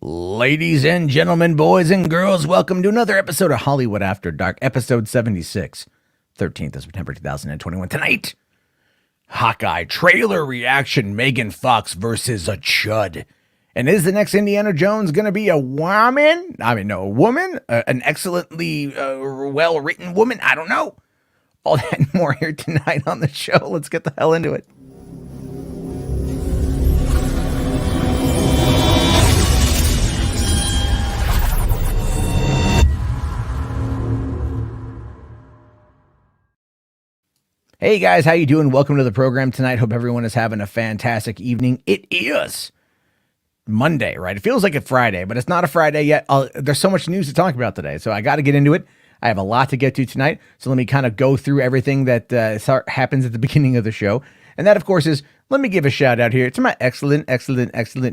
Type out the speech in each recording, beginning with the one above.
Ladies and gentlemen, boys and girls, welcome to another episode of Hollywood After Dark, episode 76, 13th of September 2021. Tonight, Hawkeye trailer reaction, Megan Fox versus a Chud. And is the next Indiana Jones going to be a woman? A woman? An excellently well-written woman? I don't know. All that and more here tonight on the show. Let's get the hell into it. Hey guys, how you doing? Welcome to the program tonight. Hope everyone is having a fantastic evening. It is Monday, right? It feels like a Friday, but it's not a Friday yet. There's so much news to talk about today, so I got to get into it. I have a lot to get to tonight, so let me kind of go through everything that happens at the beginning of the show. And that, of course, is, let me give a shout out here to my excellent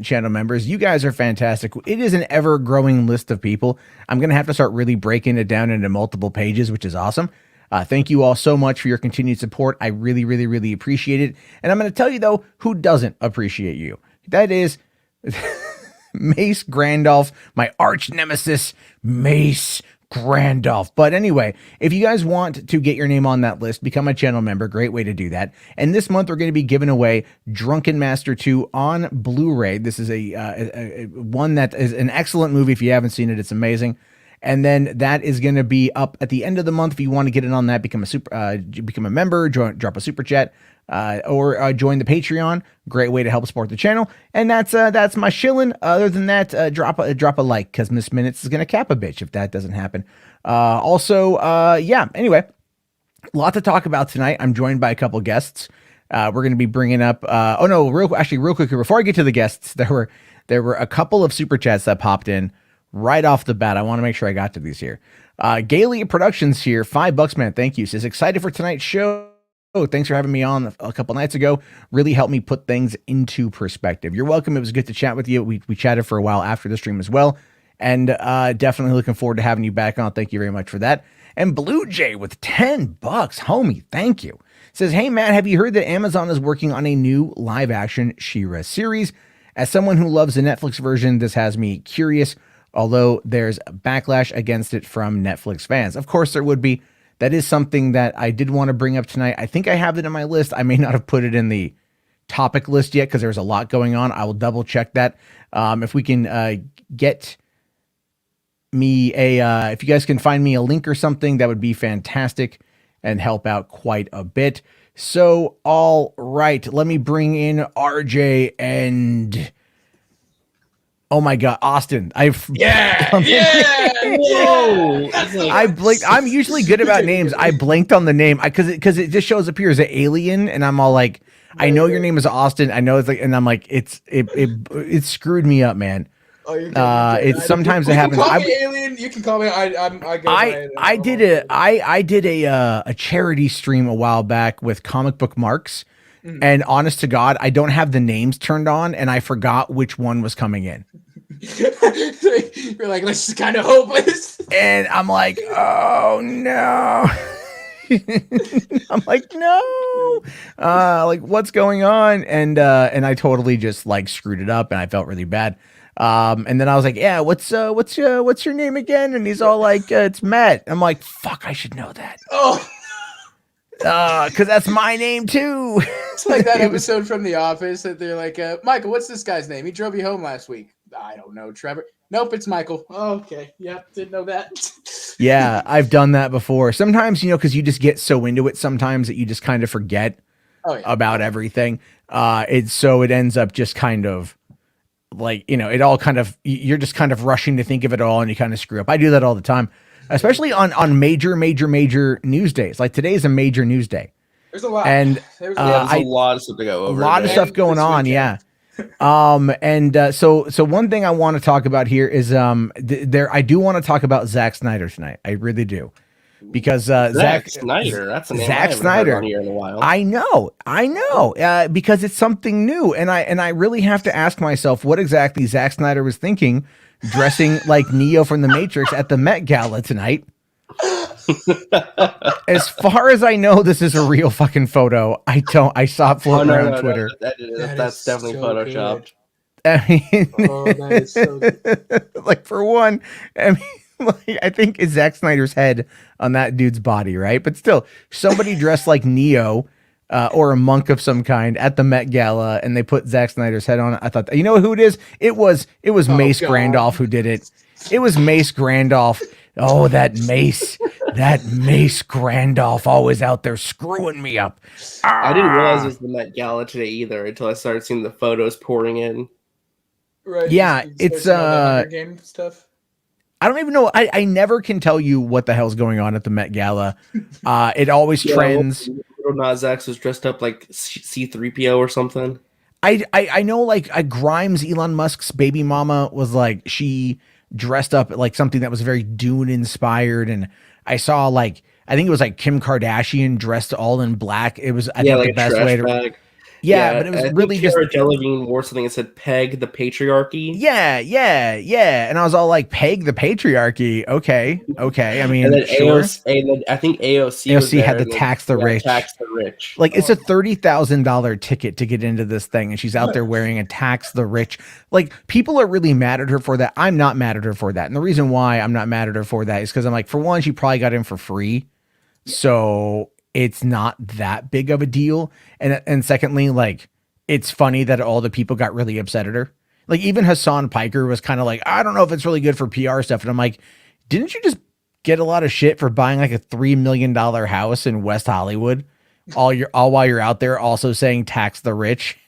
channel members. You guys are fantastic. It is an ever-growing list of people. I'm going to have to start really breaking it down into multiple pages, which is awesome. Thank you all so much for your continued support. I really appreciate it. And I'm going to tell you, though, who doesn't appreciate you. That is Mace Grandolph, my arch nemesis, Mace Grandolph. But anyway, if you guys want to get your name on that list, become a channel member. Great way to do that. And this month, we're going to be giving away Drunken Master 2 on Blu-ray. This is a one that is an excellent movie. If you haven't seen it, it's amazing. And then that is going to be up at the end of the month. If you want to get in on that, become a member, drop a super chat, or join the Patreon. Great way to help support the channel. And that's my shilling. Other than that, drop a like, because Miss Minutes is going to cap a bitch if that doesn't happen. Anyway, a lot to talk about tonight. I'm joined by a couple guests. We're going to be bringing up. Real quick, before I get to the guests, there were a couple of super chats that popped in. Right off the bat, I want to make sure I got to these here. Gailey Productions here, $5, man. Thank you. Says, excited for tonight's show. Thanks for having me on a couple nights ago. Really helped me put things into perspective. You're welcome. It was good to chat with you. We chatted for a while after the stream as well. And definitely looking forward to having you back on. Thank you very much for that. And Blue Jay with $10, homie. Thank you. Says, hey, Matt, have you heard that Amazon is working on a new live-action She-Ra series? As someone who loves the Netflix version, this has me curious, although there's backlash against it from Netflix fans. Of course there would be. That is something that I did want to bring up tonight. I think I have it in my list. I may not have put it in the topic list yet because there's a lot going on. I will double check that. If we can get me if you guys can find me a link or something, that would be fantastic and help out quite a bit. So, all right, let me bring in RJ and... Oh my God, Austin! Whoa! I blinked. I'm usually good about names. I blinked on the name because it just shows up here as an alien, and I'm all like, I know your name is Austin. I know it's like, and I'm like, it screwed me up, man. Oh, you're good. It's sometimes it happens. Alien. You can call me. I did a charity stream a while back with Comic Book Marks, and honest to God, I don't have the names turned on, and I forgot which one was coming in. You're like, this is kind of hopeless. And I'm like, oh no. I'm like, no. Like, what's going on? And I totally just like screwed it up, and I felt really bad. And then I was like, yeah, what's your name again? And he's all like, it's Matt. I'm like, fuck, I should know that. Oh. Because that's my name too. It's like that episode from The Office that they're like, Michael, what's this guy's name? He drove you home last week. I don't know, Trevor. Nope, it's Michael. Oh, okay. Yep, didn't know that. Yeah, I've done that before. Sometimes, because you just get so into it sometimes that you just kind of forget about everything. It ends up just kind of like, it all kind of, you're just kind of rushing to think of it all, and you kind of screw up. I do that all the time. Especially on major news days. Like today is a major news day. There's a lot. And there's a lot of stuff to go over. A lot of stuff going on, yeah. So one thing I want to talk about here is I do want to talk about Zack Snyder tonight. I really do. Because Zack Snyder, that's a name Zack Snyder here in a while. I know. Because it's something new, and I really have to ask myself what exactly Zack Snyder was thinking dressing like Neo from the Matrix at the Met Gala tonight. As far as I know, this is a real fucking photo. I saw it floating around Twitter. That's definitely so photoshopped. Good. I mean, that is so good. like for one, I mean, like, I think it's Zack Snyder's head on that dude's body, right? But still, somebody dressed like Neo or a monk of some kind at the Met Gala, and they put Zack Snyder's head on it. I thought, you know who it is? It was Mace God. Randolph who did it. It was Mace Randolph. Oh, that Mace Randolph always out there screwing me up. I didn't realize it was the Met Gala today either until I started seeing the photos pouring in. Right. Yeah, it's Hunger Game stuff. I don't even know. I never can tell you what the hell's going on at the Met Gala. It always trends. Little Nas X was dressed up like C-3PO or something. I know, like Grimes, Elon Musk's baby mama, was like, she dressed up like something that was very Dune inspired, and I saw like, I think it was like Kim Kardashian dressed all in black. It was, I think, like the best way to. Bag. Yeah, but it was really just. Cara Delevingne wore something that said "Peg the patriarchy." Yeah, and I was all like, "Peg the patriarchy." Okay. I mean, and then sure. and then I think AOC had to tax the rich. Tax the rich. Like, it's a $30,000 ticket to get into this thing, and she's out there wearing a tax the rich. Like, people are really mad at her for that. I'm not mad at her for that, and the reason why I'm not mad at her for that is because I'm like, for one, she probably got in for free, so it's not that big of a deal. And secondly, like, it's funny that all the people got really upset at her. Like, even Hassan Piker was kind of like, I don't know if it's really good for PR stuff. And I'm like, didn't you just get a lot of shit for buying like a $3 million house in West Hollywood? All while you're out there also saying tax the rich.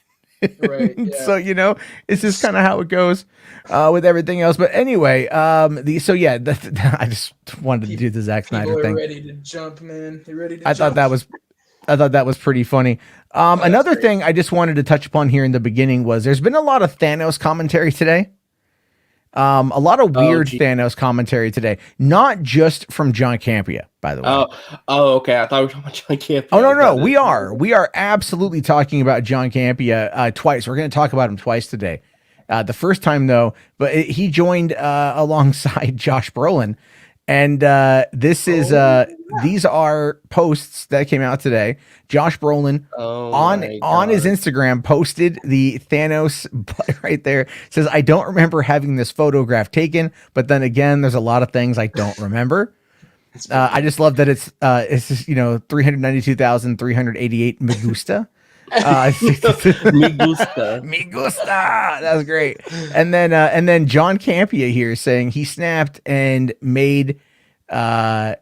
Right. Yeah. So, you know, it's just kind of how it goes with everything else. But anyway, I just wanted to do the Zack Snyder thing. Ready to jump, man. They're ready to I thought that was pretty funny. Another thing I just wanted to touch upon here in the beginning was there's been a lot of Thanos commentary today. A lot of weird Thanos commentary today, not just from John Campea, by the way. Oh, okay. I thought we were talking about John Campea. Oh, no. We are absolutely talking about John Campea twice. We're going to talk about him twice today. The first time, though, but he joined alongside Josh Brolin. And these are posts that came out today. Josh Brolin on his Instagram posted the Thanos right there. Says, I don't remember having this photograph taken, but then again, there's a lot of things I don't remember. I just love that it's just, 392,388 me gusta. Me gusta. That was great. And then John Campea here saying he snapped and made half.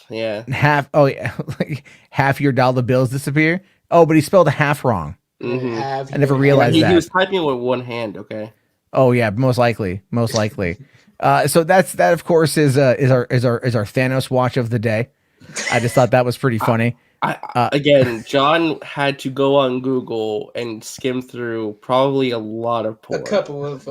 Oh yeah, like half your dollar bills disappear. Oh, but he spelled a half wrong. Mm-hmm. I never realized that. He was typing with one hand. Okay. Oh yeah, most likely. So that of course is our Thanos watch of the day. I just thought that was pretty funny. Again, John had to go on Google and skim through probably a lot of porn. A couple of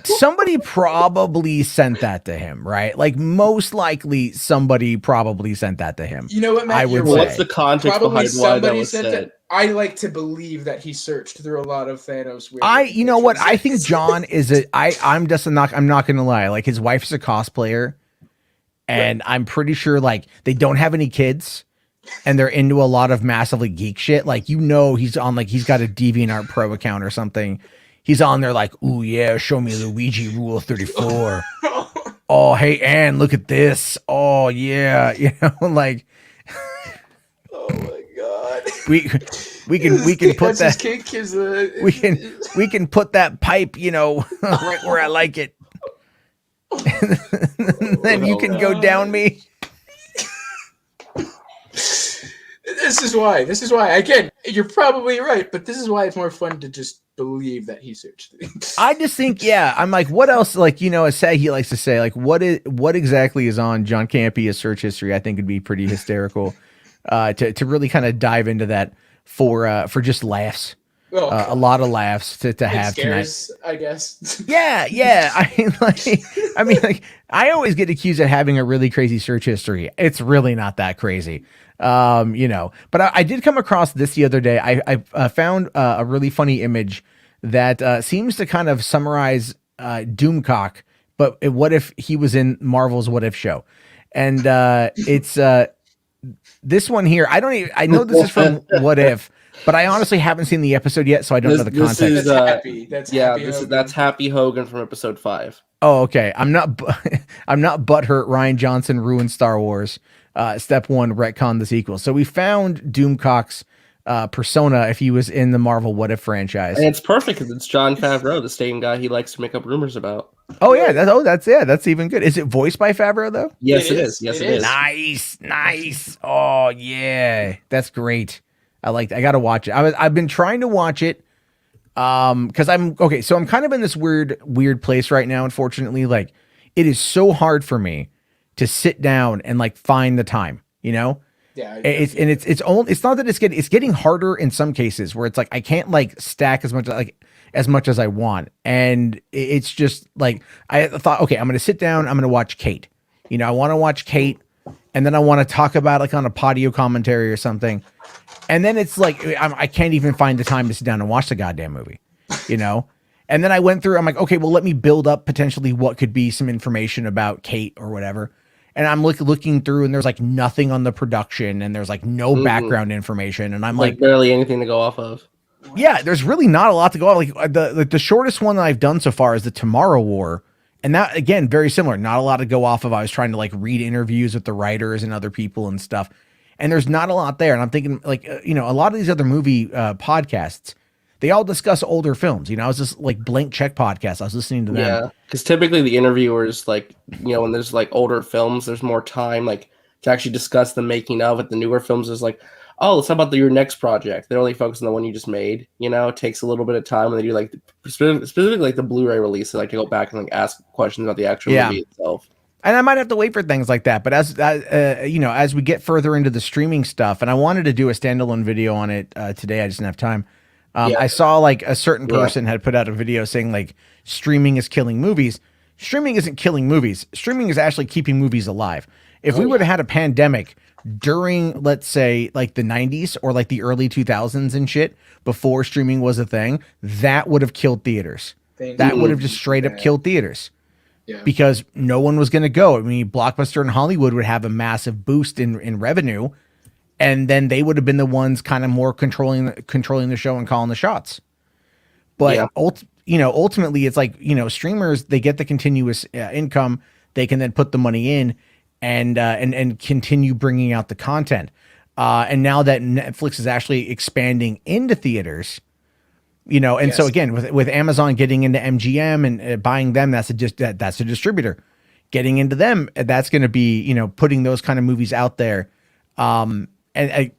somebody probably sent that to him, right? Like, most likely somebody probably sent that to him. You know what, Matt? I would say. What's the context behind why that was said? I like to believe that he searched through a lot of Thanos. You know what? I think John is I'm not gonna lie. Like, his wife's a cosplayer, and right. I'm pretty sure like they don't have any kids. And they're into a lot of massively geek shit. Like, he's on, like, he's got a DeviantArt Pro account or something. He's on there like, ooh, yeah, show me Luigi Rule 34. Oh, hey, Ann, look at this. Oh, yeah. Like. Oh, my God. We can put that. Kink is we can put that pipe, right where I like it. Then you can go down me. This is why. Again, you're probably right, but this is why it's more fun to just believe that he searched things. I just think, yeah, I'm like, what else? Like, as he likes to say, like, what exactly is on John Campea's search history? I think would be pretty hysterical to really kind of dive into that for just laughs. A lot of laughs to have scares, tonight. I guess. Yeah. I mean, I always get accused of having a really crazy search history. It's really not that crazy. But I did come across this the other day. I found a really funny image that seems to kind of summarize Doomcock, but what if he was in Marvel's What If show? And it's this one here. I know this is from What If, But I honestly haven't seen the episode yet, so I don't know the This context. is, That's happy. That's happy. that's Happy Hogan from episode 5. Oh, okay. I'm not butthurt. Ryan Johnson ruined Star Wars. Step 1, retcon the sequel. So we found Doomcock's persona if he was in the Marvel What If franchise. And it's perfect because it's John Favreau, the same guy he likes to make up rumors about. Oh yeah, that's even good. Is it voiced by Favreau though? Yes, it is. Yes, it is. Nice. Oh yeah, that's great. I gotta watch it. I've been trying to watch it because I'm okay. So I'm kind of in this weird place right now. Unfortunately, like it is so hard for me to sit down and like find the time. You know. Yeah, It's not that it's getting harder in some cases where it's like I can't like stack as much as I want, and it's just like I thought, okay, I'm gonna sit down, I'm gonna watch Kate. You know, I want to watch Kate, and then I want to talk about like on a Podio commentary or something, and then it's like I can't even find the time to sit down and watch the goddamn movie. You know, and then I went through. I'm like, okay, well, let me build up potentially what could be some information about Kate or whatever. And I'm looking through, and there's like nothing on the production, and there's like no background information, and I'm like barely anything to go off of. Yeah, there's really not a lot to go off. Like the shortest one that I've done so far is the Tomorrow War, and that again very similar. Not a lot to go off of. I was trying to like read interviews with the writers and other people and stuff, and there's not a lot there. And I'm thinking like a lot of these other movie podcasts, they all discuss older films. You know, I was just like Blank Check podcast. I was listening to them. Yeah, because typically the interviewers, like, when there's like older films, there's more time like to actually discuss the making of it. The newer films is like, oh, let's talk about your next project. They're only focusing on the one you just made. It takes a little bit of time when they do like specifically like the Blu-ray release. They like to go back and like ask questions about the actual movie itself. And I might have to wait for things like that. But as we get further into the streaming stuff, and I wanted to do a standalone video on it today, I just didn't have time. I saw like a certain person had put out a video saying like streaming is killing movies. Streaming isn't killing movies. Streaming is actually keeping movies alive. If we would have had a pandemic during, let's say, like the 90s or like the early 2000s and shit, before streaming was a thing, that would have killed theaters. That would have just straight up killed theaters. Yeah. Because no one was going to go. I mean, Blockbuster in Hollywood would have a massive boost in revenue. And then they would have been the ones kind of more controlling the show and calling the shots. But ultimately, it's like streamers, they get the continuous income. They can then put the money in and continue bringing out the content. And now that Netflix is actually expanding into theaters, so again with Amazon getting into MGM and buying them, that's a distributor. Getting into them, that's going to be putting those kind of movies out there. And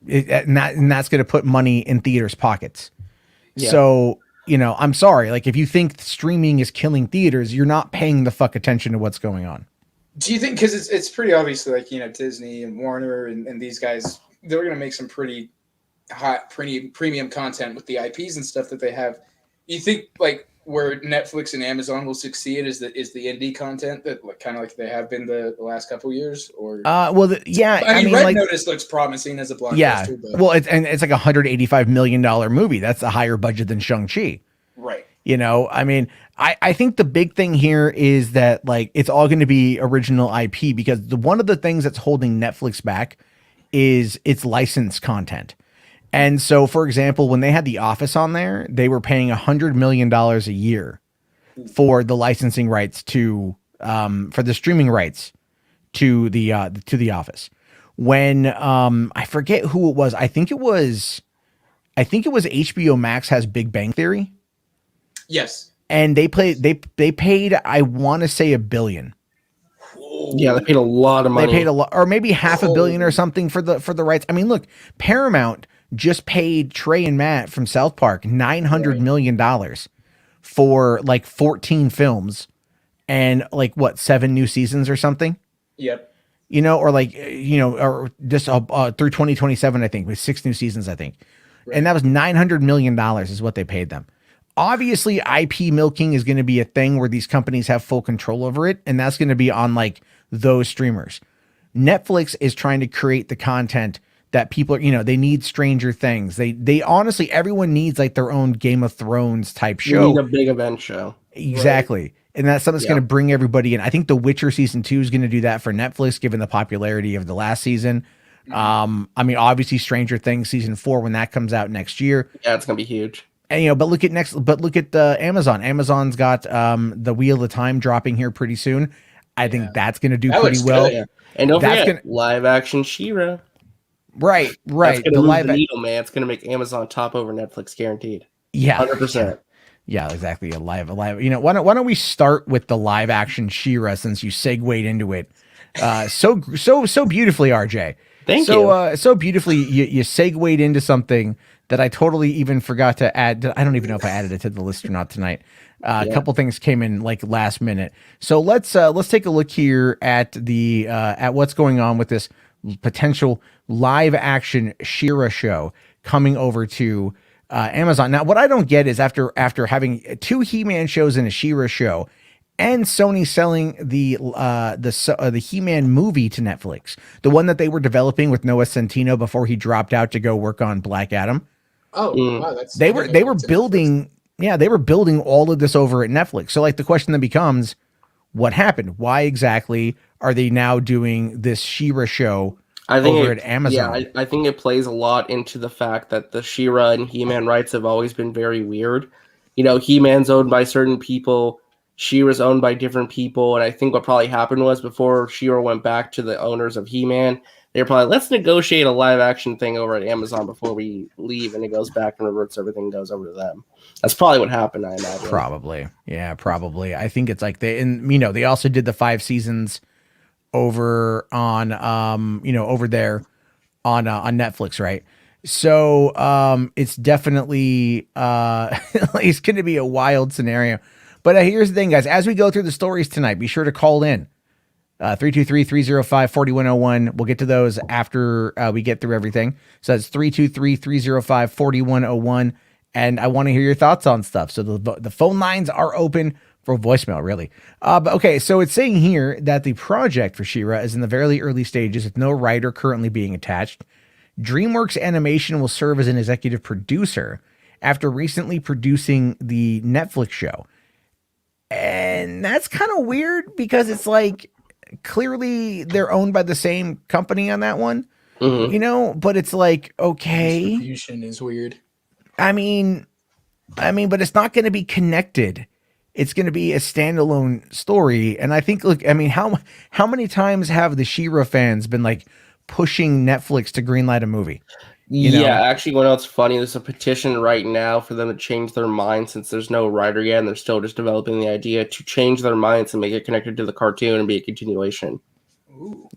that's going to put money in theaters' pockets. Yeah. So, I'm sorry. Like, if you think streaming is killing theaters, you're not paying the fuck attention to what's going on. Do you think, because it's pretty obvious, like, Disney and Warner and these guys, they're going to make some pretty hot, premium content with the IPs and stuff that they have. You think, like, where Netflix and Amazon will succeed is the indie content that kind of like they have been the last couple of years, or I mean Red like, Notice looks promising as a blockbuster. Yeah, but... well, it's like $185 million movie. That's a higher budget than Shang-Chi. Right. I mean, I think the big thing here is that like it's all going to be original IP, because one of the things that's holding Netflix back is its licensed content. And so, for example, when they had The Office on there, they were paying $100 million a year for the licensing rights for the streaming rights to the Office. When I forget who it was, I think it was HBO Max has Big Bang Theory. Yes, and they paid, I want to say $1 billion. Yeah, they paid a lot of money. They paid a lot, or maybe $500 million or something for the rights. I mean, look, Paramount just paid Trey and Matt from South Park $900 million for like 14 films and like 7 new seasons or something. Yep. Or or just through 2027, I think, with 6 new seasons, I think. Right. And that was $900 million is what they paid them. Obviously, IP milking is going to be a thing where these companies have full control over it, and that's going to be on like those streamers. Netflix is trying to create the content that people are, they need Stranger Things. They honestly, everyone needs like their own Game of Thrones type show. You need a big event show. Exactly. Right. And that's something that's going to bring everybody in. I think The Witcher season 2 is going to do that for Netflix, given the popularity of the last season. I mean, obviously Stranger Things season 4 when that comes out next year. Yeah, it's gonna be huge. And but look at Amazon. Amazon's got the Wheel of Time dropping here pretty soon. I think that's going to do pretty well. Yeah. And don't forget, live action She-Ra. Right. That's gonna move the needle, man. It's gonna make Amazon top over Netflix, guaranteed. Yeah, 100%. Yeah, exactly. A live. You know, why don't we start with the live action She-Ra since you segued into it so beautifully, RJ. Thank you. So beautifully, you segued into something that I totally even forgot to add. I don't even know if I added it to the list or not tonight. A couple things came in like last minute. So let's take a look here at the at what's going on with this potential live action She-Ra show coming over to Amazon. Now, what I don't get is after having 2 He-Man shows and a She-Ra show, and Sony selling the He-Man movie to Netflix, the one that they were developing with Noah Centineo before he dropped out to go work on Black Adam. Oh, wow, they were building. Yeah, they were building all of this over at Netflix. So like the question then becomes, what happened? Why exactly are they now doing this She-Ra show over at Amazon? Yeah, I think it plays a lot into the fact that the She-Ra and He-Man rights have always been very weird. You know, He-Man's owned by certain people, She-Ra's owned by different people, and I think what probably happened was before She-Ra went back to the owners of He-Man, they were probably, let's negotiate a live action thing over at Amazon before we leave, and it goes back and reverts, everything goes over to them. That's probably what happened, I imagine. Probably. Yeah, probably. I think it's like they also did the 5 seasons over on over there on Netflix, right? So it's definitely it's going to be a wild scenario. But here's the thing, guys. As we go through the stories tonight, be sure to call in 323-305-4101. We'll get to those after we get through everything. So that's 323-305-4101. And I want to hear your thoughts on stuff. So the phone lines are open for voicemail, really. But okay, so it's saying here that the project for She-Ra is in the very early stages with no writer currently being attached. DreamWorks Animation will serve as an executive producer after recently producing the Netflix show. And that's kind of weird because it's like clearly they're owned by the same company on that one, but it's like, okay. Distribution is weird. I mean, but it's not going to be connected. It's going to be a standalone story. And I think, look, I mean, how many times have the She-Ra fans been like pushing Netflix to greenlight a movie? Actually, you know what's funny? There's a petition right now for them to change their mind since there's no writer yet and they're still just developing the idea to change their minds and make it connected to the cartoon and be a continuation. Ooh.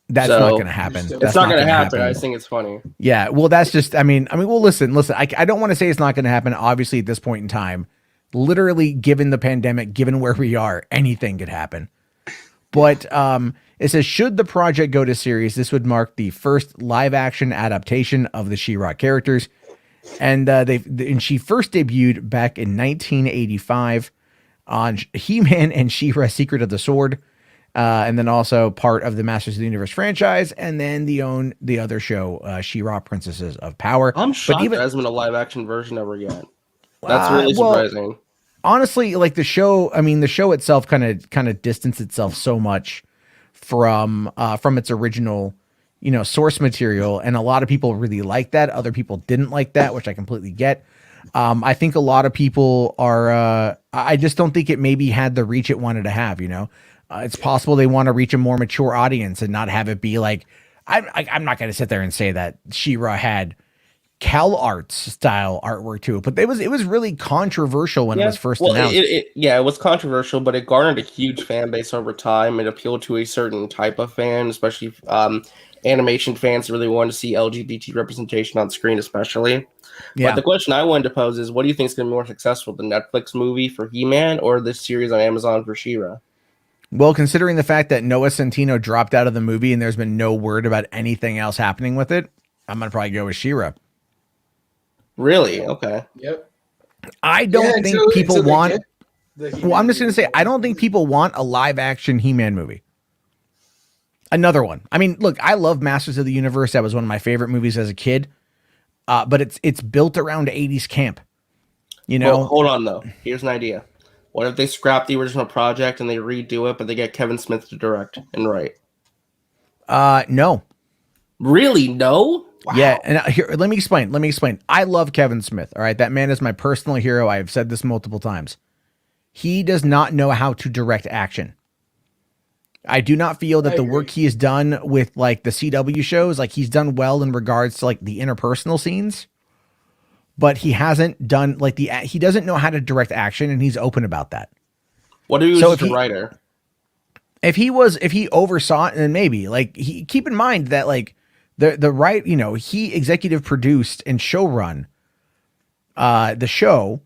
That's not going to happen. It's not going to happen. I just think it's funny. Yeah. Well, that's just, well, listen, I don't want to say it's not going to happen. Obviously at this point in time, literally given the pandemic, given where we are, anything could happen. But, it says, should the project go to series, this would mark the first live action adaptation of the She-Ra characters. And she first debuted back in 1985 on He-Man and She-Ra Secret of the Sword. And then also part of the Masters of the Universe franchise. And then they own the other show, She-Ra Princesses of Power. I'm shocked there hasn't been a live action version ever yet. That's really surprising. Honestly, like the show itself kind of distanced itself so much from its original, source material. And a lot of people really like that. Other people didn't like that, which I completely get. I think a lot of people are, I just don't think it maybe had the reach it wanted to have, it's possible they want to reach a more mature audience and not have it be like, I'm not going to sit there and say that She-Ra had Cal Arts style artwork to it, but it was really controversial when it was first announced. It was controversial, but it garnered a huge fan base over time. It appealed to a certain type of fan, especially animation fans really wanted to see LGBT representation on screen, especially. Yeah. But the question I wanted to pose is, what do you think is going to be more successful, the Netflix movie for He-Man or this series on Amazon for She-Ra? Well, considering the fact that Noah Centineo dropped out of the movie and there's been no word about anything else happening with it, I'm going to probably go with She-Ra. Really? Okay. Yep. I don't think people want... Well, I'm just going to say, I don't think people want a live-action He-Man movie. Another one. I mean, look, I love Masters of the Universe. That was one of my favorite movies as a kid. But it's built around 80s camp. Well, hold on, though. Here's an idea. What if they scrap the original project and they redo it, but they get Kevin Smith to direct and write? No. Really? No? Wow. Yeah, and here, let me explain. I love Kevin Smith. All right, that man is my personal hero. I have said this multiple times. He does not know how to direct action. I do not feel that the work he has done with like the CW shows, like he's done well in regards to like the interpersonal scenes, but he hasn't done like he doesn't know how to direct action, and he's open about that. What if he was just a writer? If he oversaw it, then maybe like keep in mind that like the right, you know, he executive produced and showrun the show.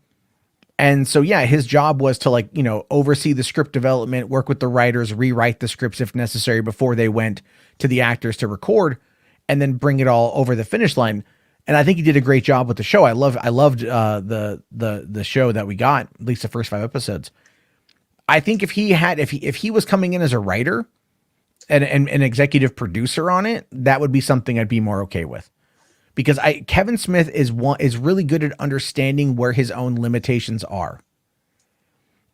And so, yeah, his job was to like, you know, oversee the script development, work with the writers, rewrite the scripts if necessary before they went to the actors to record, and then bring it all over the finish line. And I think he did a great job with the show. I loved the show that we got, at least the first 5 episodes. I think if he was coming in as a writer and an executive producer on it, that would be something I'd be more okay with. Because Kevin Smith is really good at understanding where his own limitations are.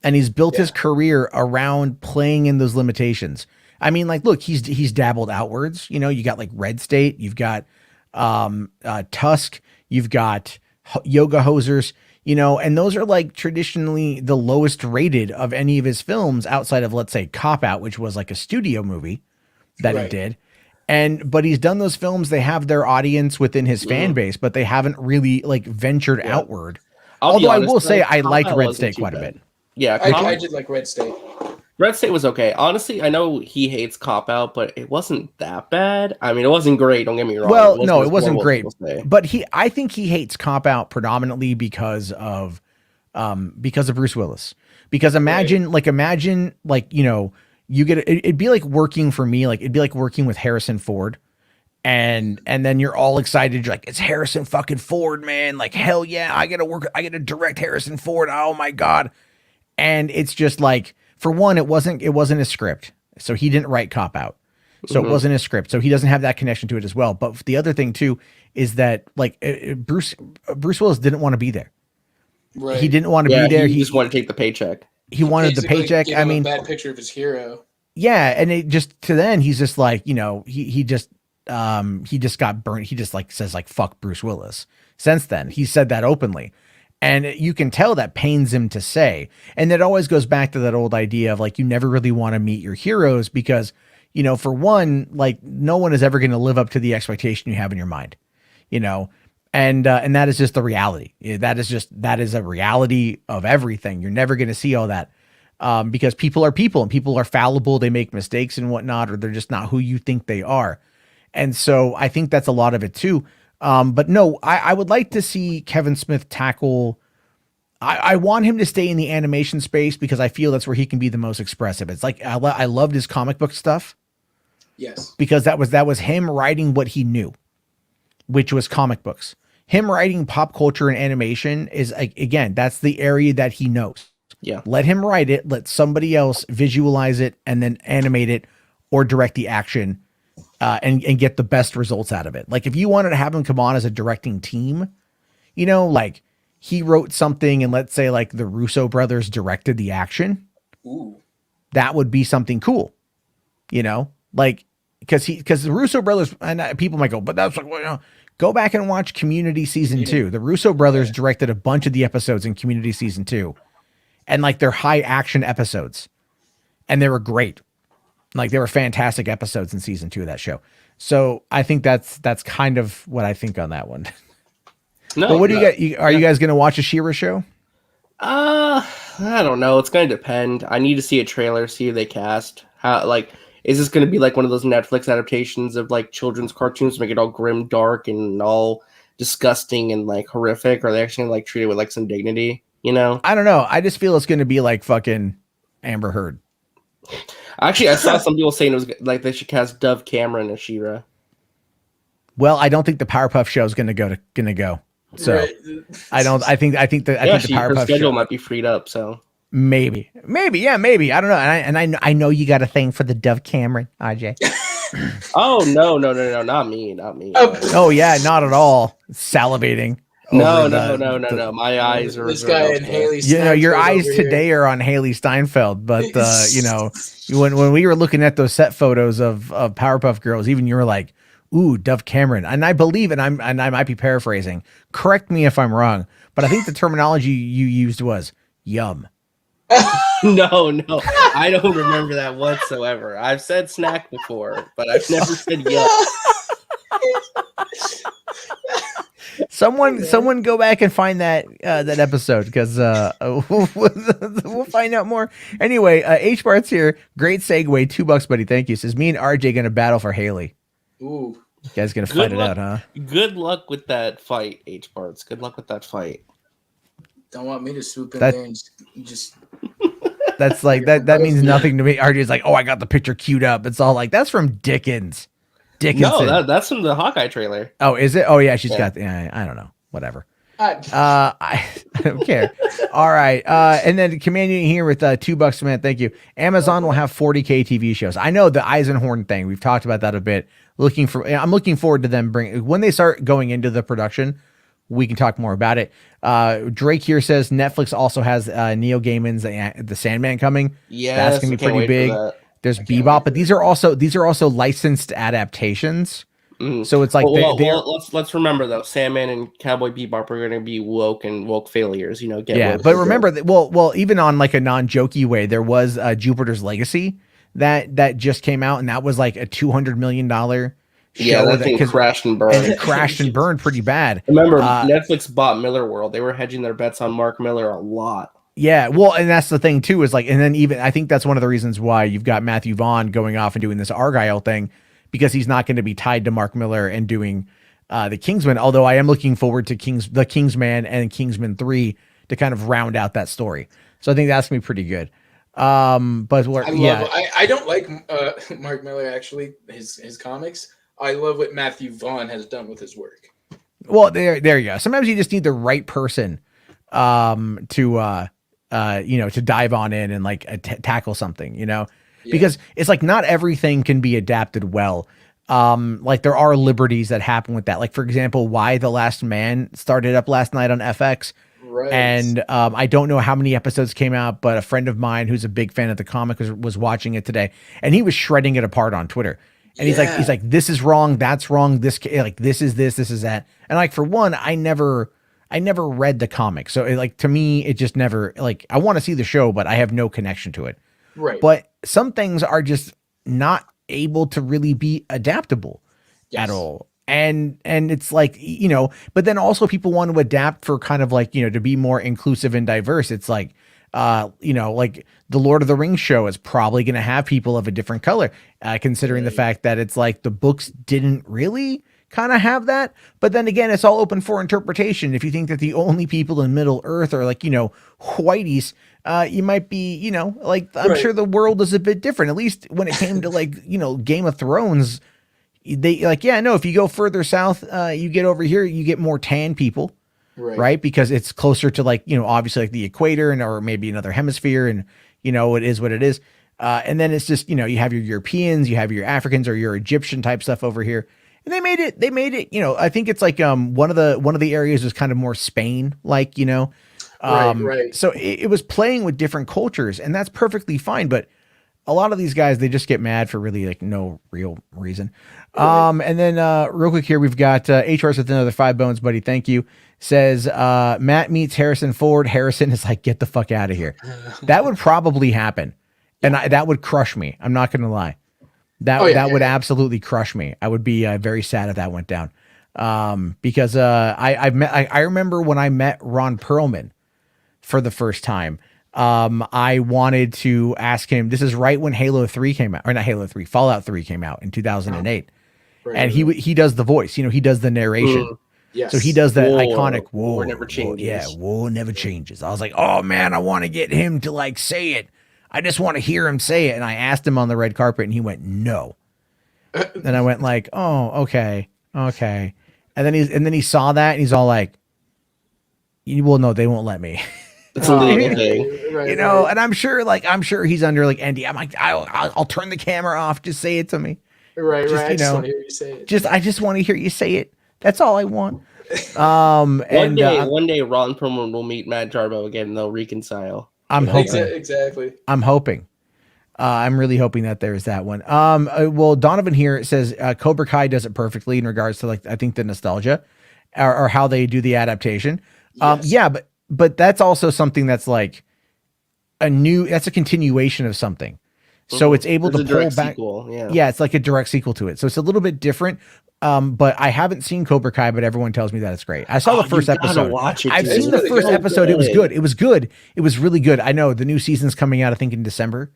And he's built his career around playing in those limitations. I mean, like, look, he's dabbled outwards. You know, you got like Red State, you've got Tusk, you've got Yoga Hosers, you know, and those are like traditionally the lowest rated of any of his films outside of, let's say, Cop Out, which was like a studio movie that he did. But he's done those films. They have their audience within his fan base, but they haven't really like ventured outward. Although honest, I will say I liked Red State quite a bit. Yeah, I did like Red State. Red State was okay. Honestly, I know he hates Cop Out, but it wasn't that bad. I mean, it wasn't great. Don't get me wrong. Well, it wasn't great. But I think he hates Cop Out predominantly because of Bruce Willis. Because imagine like, you know, you get it'd be like working for me, like it'd be like working with Harrison Ford, and then you're all excited. You're like, it's Harrison fucking Ford, man! Like hell yeah, I gotta direct Harrison Ford. Oh my god! And it's just like, for one, it wasn't a script, so he didn't write Cop Out, so it wasn't a script, so he doesn't have that connection to it as well. But the other thing too is that like Bruce Willis didn't want to be there. Right. He didn't want to be there. He just wanted to take the paycheck. He wanted the paycheck. I mean, a bad picture of his hero. Yeah, and it just to then he's just like, you know, he just got burnt. He just like says like fuck Bruce Willis. Since then, he said that openly, and you can tell that pains him to say. And it always goes back to that old idea of like, you never really want to meet your heroes because, you know, for one, like no one is ever going to live up to the expectation you have in your mind, you know. And that is just the reality. That is a reality of everything. You're never going to see all that because people are people and people are fallible. They make mistakes and whatnot, or they're just not who you think they are. And so I think that's a lot of it too. But no, I would like to see Kevin Smith tackle. I want him to stay in the animation space because I feel that's where he can be the most expressive. It's like I loved his comic book stuff. Yes, because that was him writing what he knew, which was comic books. Him writing pop culture and animation is, again, that's the area that he knows. Yeah. Let him write it. Let somebody else visualize it and then animate it or direct the action and get the best results out of it. Like if you wanted to have him come on as a directing team, you know, like he wrote something and let's say like the Russo brothers directed the action. Ooh. That would be something cool, you know, like because the Russo brothers, and people might go, but that's like, well, you know, go back and watch Community Season 2. The Russo brothers directed a bunch of the episodes in Community Season 2. And like they're high action episodes. And they were great. Like they were fantastic episodes in Season 2 of that show. So I think that's kind of what I think on that one. No, but what do you got? Are you guys going to watch a She-Ra show? I don't know. It's going to depend. I need to see a trailer, see who they cast. How, like, is this going to be like one of those Netflix adaptations of like children's cartoons, make it all grim, dark, and all disgusting and like horrific? Or are they actually like treat it with like some dignity? You know? I don't know. I just feel it's going to be like fucking Amber Heard. Actually, I saw some people saying it was like they should cast Dove Cameron as She-Ra. Well, I don't think the Powerpuff show is going to go. So right. I think the Powerpuff schedule show might be freed up. So. Maybe. I don't know. And I know you got a thing for the Dove Cameron, RJ. Oh no, not me. Oh yeah, not at all. Salivating. No. My eyes are. This guy and Haley. You know, your eyes today are on Haley Steinfeld, but you know, when we were looking at those set photos of Powerpuff Girls, even you were like, ooh, Dove Cameron. And I believe, and I might be paraphrasing, correct me if I'm wrong, but I think the terminology you used was yum. No, I don't remember that whatsoever. I've said snack before, but I've never said yuck. Someone go back and find that episode, because we'll find out more. Anyway, H Bart's here. Great segue. $2, buddy. Thank you. Says me and RJ gonna battle for Haley. Ooh, You guys gonna fight it out, huh? Good luck with that fight, H Barts. Good luck with that fight. don't want me to swoop in there and just. That's like that means nothing to me. RJ's like, oh, I got the picture queued up. It's all like, that's from Dickens. Dickinson. No, that's from the Hawkeye trailer. Oh, is it? Oh yeah, she's got. Yeah, I don't know. Whatever. I don't care. All right. And then Command Unit here with $2, man. Thank you. Amazon will have 40K TV shows. I know the Eisenhorn thing. We've talked about that a bit. I'm looking forward to them when they start going into the production. We can talk more about it. Drake here says Netflix also has Neil Gaiman's The Sandman coming. Yeah, that's gonna be pretty big. There's Bebop, but these are also licensed adaptations. So it's like let's remember though, Sandman and Cowboy Bebop are going to be woke failures. But remember that. Well, even on like a non-jokey way, there was Jupiter's Legacy that just came out, and that was like a $200 million show. Yeah, that thing crashed and burned. And it crashed and burned pretty bad. Remember, Netflix bought Miller World. They were hedging their bets on Mark Miller a lot. Yeah, well, and that's the thing too, is like, and then even I think that's one of the reasons why you've got Matthew Vaughn going off and doing this Argyle thing, because he's not going to be tied to Mark Miller and doing the Kingsman. Although I am looking forward to the Kingsman and Kingsman 3 to kind of round out that story. So I think that's gonna be pretty good. I don't like Mark Miller, actually, his comics. I love what Matthew Vaughn has done with his work. Well, there you go. Sometimes you just need the right person to dive on in and like tackle something, because it's like not everything can be adapted well. Like there are liberties that happen with that. Like, for example, Why the Last Man started up last night on FX. Right. And I don't know how many episodes came out, but a friend of mine who's a big fan of the comic was watching it today, and he was shredding it apart on Twitter. And he's like, this is wrong, that's wrong, this is this is that. And like, for one, I never read the comic. So to me, it just never, like, I want to see the show, but I have no connection to it. Right. But some things are just not able to really be adaptable at all. And it's like, but then also people want to adapt for kind of like, to be more inclusive and diverse. It's like, like the Lord of the Rings show is probably going to have people of a different color, considering the fact that it's like the books didn't really kind of have that. But then again, it's all open for interpretation. If you think that the only people in Middle Earth are like, whiteys, you might be, like, I'm sure the world is a bit different, at least when it came to like, Game of Thrones. They like, if you go further south, you get over here, you get more tan people. Right. Because it's closer to like, obviously like the equator or maybe another hemisphere, and, it is what it is. And then it's just, you have your Europeans, you have your Africans or your Egyptian type stuff over here. And they made it, I think it's like, one of the areas was kind of more Spain, like, right. So it was playing with different cultures, and that's perfectly fine. But a lot of these guys, they just get mad for really like no real reason. And then real quick here, we've got HR's with another 5 bones, buddy. Thank you. Says Matt meets Harrison Ford. Harrison is like, get the fuck out of here. That would probably happen. And that would crush me. I'm not going to lie. That would absolutely crush me. I would be very sad if that went down. Because I remember when I met Ron Perlman for the first time. I wanted to ask him, this is right when Halo 3 came out, or not Halo 3, Fallout 3 came out in 2008. And he does the voice, he does the narration. Yes. So he does that iconic war never changes. War never changes. I was like, oh man, I want to get him to like say it. I just want to hear him say it. And I asked him on the red carpet, and he went, no. And I went like, oh, okay. And then he saw that, and he's all like, well, no, they won't let me. It's a legal thing, And I'm sure he's under like ND. I'm like, I'll turn the camera off. Just say it to me. Right. I just want to hear you say it. I just want to hear you say it. That's all I want. One day, Ron Perlman will meet Matt Jarbo again, and they'll reconcile. I'm hoping. Exactly. I'm hoping. I'm really hoping that there's that one. Well, Donovan here says Cobra Kai does it perfectly in regards to like I think the nostalgia or how they do the adaptation. Yes. Yeah, but that's also something that's like that's a continuation of something. So it's able to pull back. Sequel, yeah, it's like a direct sequel to it. So it's a little bit different. But I haven't seen Cobra Kai, but everyone tells me that it's great. I saw the first episode. Watch it, I've dude. seen the really first good. episode. It was good. It was good. It was really good. I know the new season's coming out, I think in December.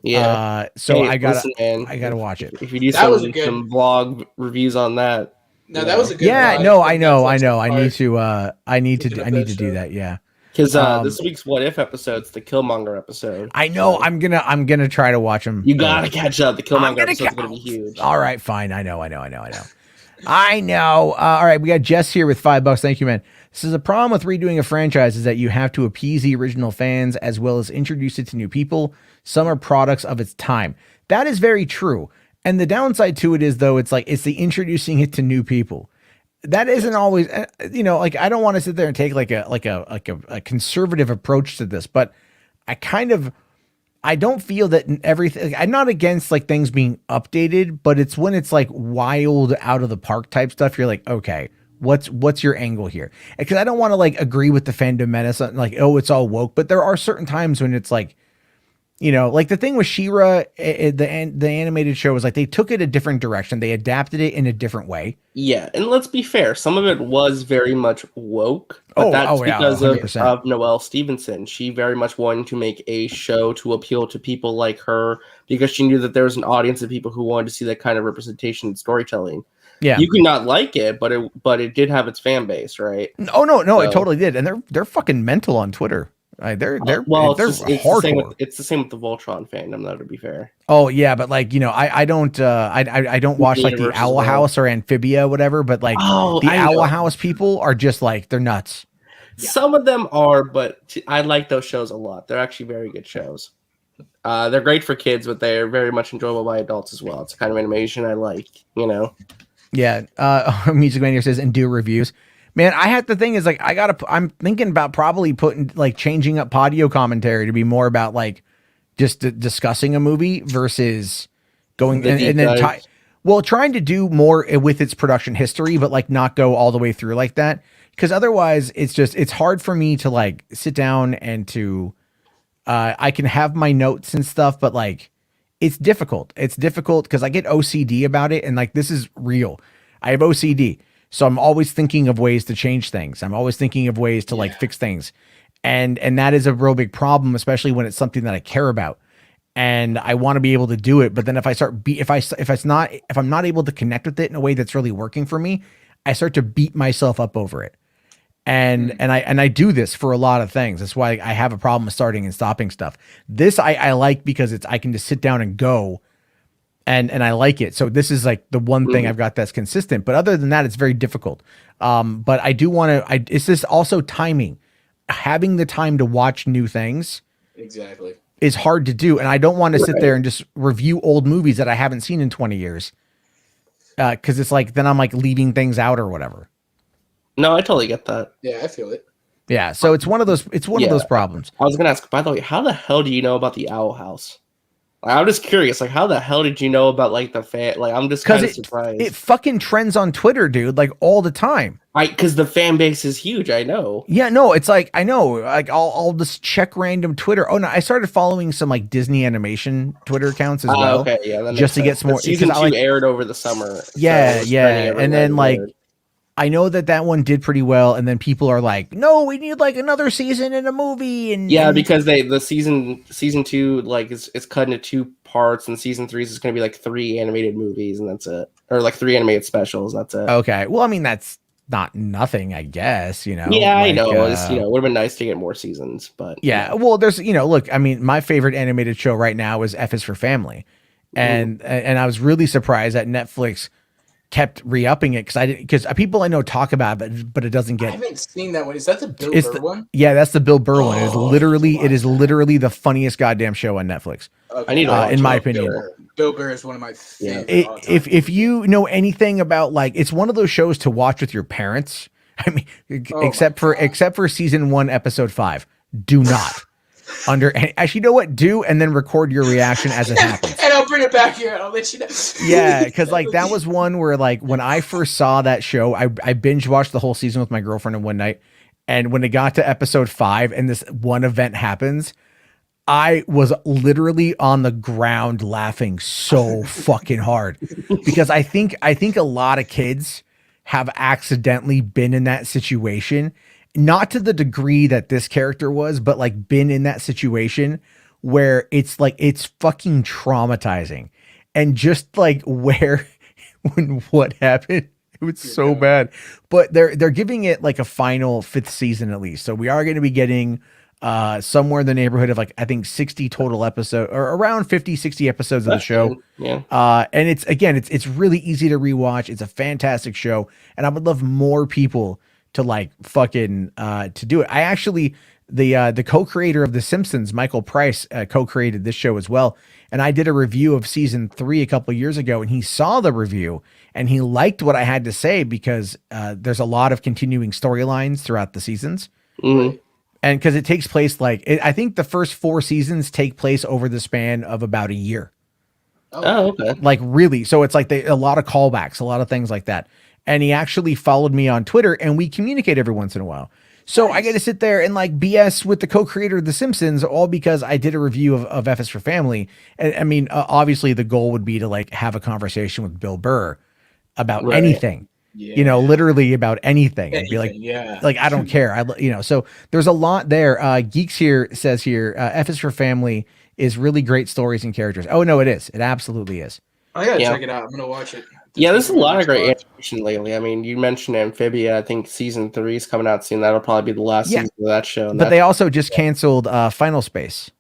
Yeah. So Hey, I gotta listen, I gotta watch it. If you do That was a some, good- some vlog reviews on that. No, that was a good. Yeah, vibe no, from I know. Netflix I part. need to I need Picking to up that do show. that. Yeah. Because this week's What If episode's the Killmonger episode. I know. So I'm gonna try to watch them. you gotta catch up. The I'm Killmonger gonna episode's gonna be huge. All right, fine. I know. I know. All right, we got Jess here with $5. Thank you, man. This is a problem with redoing a franchise is that you have to appease the original fans as well as introduce it to new people. Some are products of its time. That is very true. And the downside to it is though, it's the introducing it to new people. That isn't always, like I don't want to sit there and take like a conservative approach to this, but I don't feel that everything. I'm not against like things being updated, but it's when it's like wild out of the park type stuff. You're like, okay, what's your angle here? Because I don't want to like agree with the fandom menace, like oh, it's all woke. But there are certain times when it's like, like the thing with She-Ra, the animated show was like they took it a different direction. They adapted it in a different way. Yeah, and let's be fair, some of it was very much woke, but that's because 100%. of Noelle Stevenson. She very much wanted to make a show to appeal to people like her because she knew that there was an audience of people who wanted to see that kind of representation in storytelling. Yeah, you could not like it, but it did have its fan base, right? Oh no, it totally did, and they're fucking mental on Twitter. They're hardcore. It's the same with the Voltron fandom, though. To be fair. Oh yeah, but like I don't watch like the Owl House or Amphibia, whatever. But like the Owl House people are just like they're nuts. Yeah. Some of them are, but I like those shows a lot. They're actually very good shows. They're great for kids, but they're very much enjoyable by adults as well. It's the kind of animation I like. Yeah. Music Man here says and do reviews. Man, the thing is like, I'm thinking about probably changing up Podio commentary to be more about like just discussing a movie versus going and then trying to do more with its production history, but like not go all the way through like that. Cause otherwise it's hard for me to like sit down and to, I can have my notes and stuff, but like, it's difficult. It's difficult cause I get OCD about it. And like, this is real. I have OCD. So I'm always thinking of ways to change things. I'm always thinking of ways to like fix things. And that is a real big problem, especially when it's something that I care about and I want to be able to do it. But then if I start, if I'm not able to connect with it in a way that's really working for me, I start to beat myself up over it. And I do this for a lot of things. That's why I have a problem with starting and stopping stuff. This I like because I can just sit down and go. And I like it. So this is like the one thing I've got that's consistent. But other than that, it's very difficult. But I do want to, it's just also timing. Having the time to watch new things exactly is hard to do. And I don't want to sit there and just review old movies that I haven't seen in 20 years. Cause it's like, then I'm like leaving things out or whatever. No, I totally get that. Yeah, I feel it. Yeah. So it's one of those problems. I was going to ask, by the way, how the hell do you know about the Owl House? I'm just curious, like, how the hell did you know about like the fan? Like, I'm just kind of surprised. It fucking trends on Twitter, dude, like all the time. Because the fan base is huge. I know. Yeah, no, it's like I know. Like I'll just check random Twitter. Oh no, I started following some like Disney animation Twitter accounts as well. Okay, yeah, just to get some more. Season 2 aired over the summer. Yeah, and then like. I know that one did pretty well, and then people are like, "No, we need like another season in a movie." And because the season 2 like it's cut into 2 parts, and season 3 is going to be like 3 animated movies, and that's it, or like 3 animated specials. That's it. Okay, well, I mean that's not nothing, I guess. Yeah, like, I know. It's, it would have been nice to get more seasons, but yeah. Well, there's look, I mean, my favorite animated show right now is F is for Family, and I was really surprised that Netflix kept re-upping it because people I know talk about it, but it doesn't get. I haven't seen that one. Is that the Bill Burr one? Yeah, that's the Bill Burr one. It is literally the funniest goddamn show on Netflix. Okay. I need to watch in my it. opinion. Bill Burr is one of my favorite. If you know anything about like, it's one of those shows to watch with your parents. I mean, except for season 1, episode 5. Do not. Actually, you know what? Do and then record your reaction as it happens. And I'll bring it back here and I'll let you know. Yeah, because like that was one where like when I first saw that show, I binge watched the whole season with my girlfriend in one night. And when it got to episode 5 and this one event happens, I was literally on the ground laughing so fucking hard because I think a lot of kids have accidentally been in that situation, not to the degree that this character was, but like been in that situation where it's like, it's fucking traumatizing. And just like where, when what happened, it was so bad, but they're giving it like a final 5th season at least. So we are going to be getting somewhere in the neighborhood of like, I think 60 total episodes or around 50, 60 episodes of the show. Yeah. And it's really easy to rewatch. It's a fantastic show. And I would love more people to like fucking, to do it. I actually, the co-creator of The Simpsons, Michael Price, co-created this show as well. And I did a review of season 3 a couple of years ago, and he saw the review and he liked what I had to say because there's a lot of continuing storylines throughout the seasons. Mm-hmm. And because it takes place I think the first 4 seasons take place over the span of about a year. Oh, okay. Like really. So it's like a lot of callbacks, a lot of things like that. And he actually followed me on Twitter and we communicate every once in a while. So I get to sit there and like BS with the co-creator of The Simpsons, all because I did a review of F is for Family. And I mean, obviously the goal would be to like have a conversation with Bill Burr about anything, you know, literally about anything. And be like, like, I don't care. So there's a lot there. Geeks here says here, F is for Family is really great stories and characters. Oh no, it is. It absolutely is. I gotta check it out. I'm gonna watch it. Yeah, there's a lot of great animation lately. I mean, you mentioned Amphibia. I think season 3 is coming out soon. That'll probably be the last season of that show. But they also just canceled Final Space.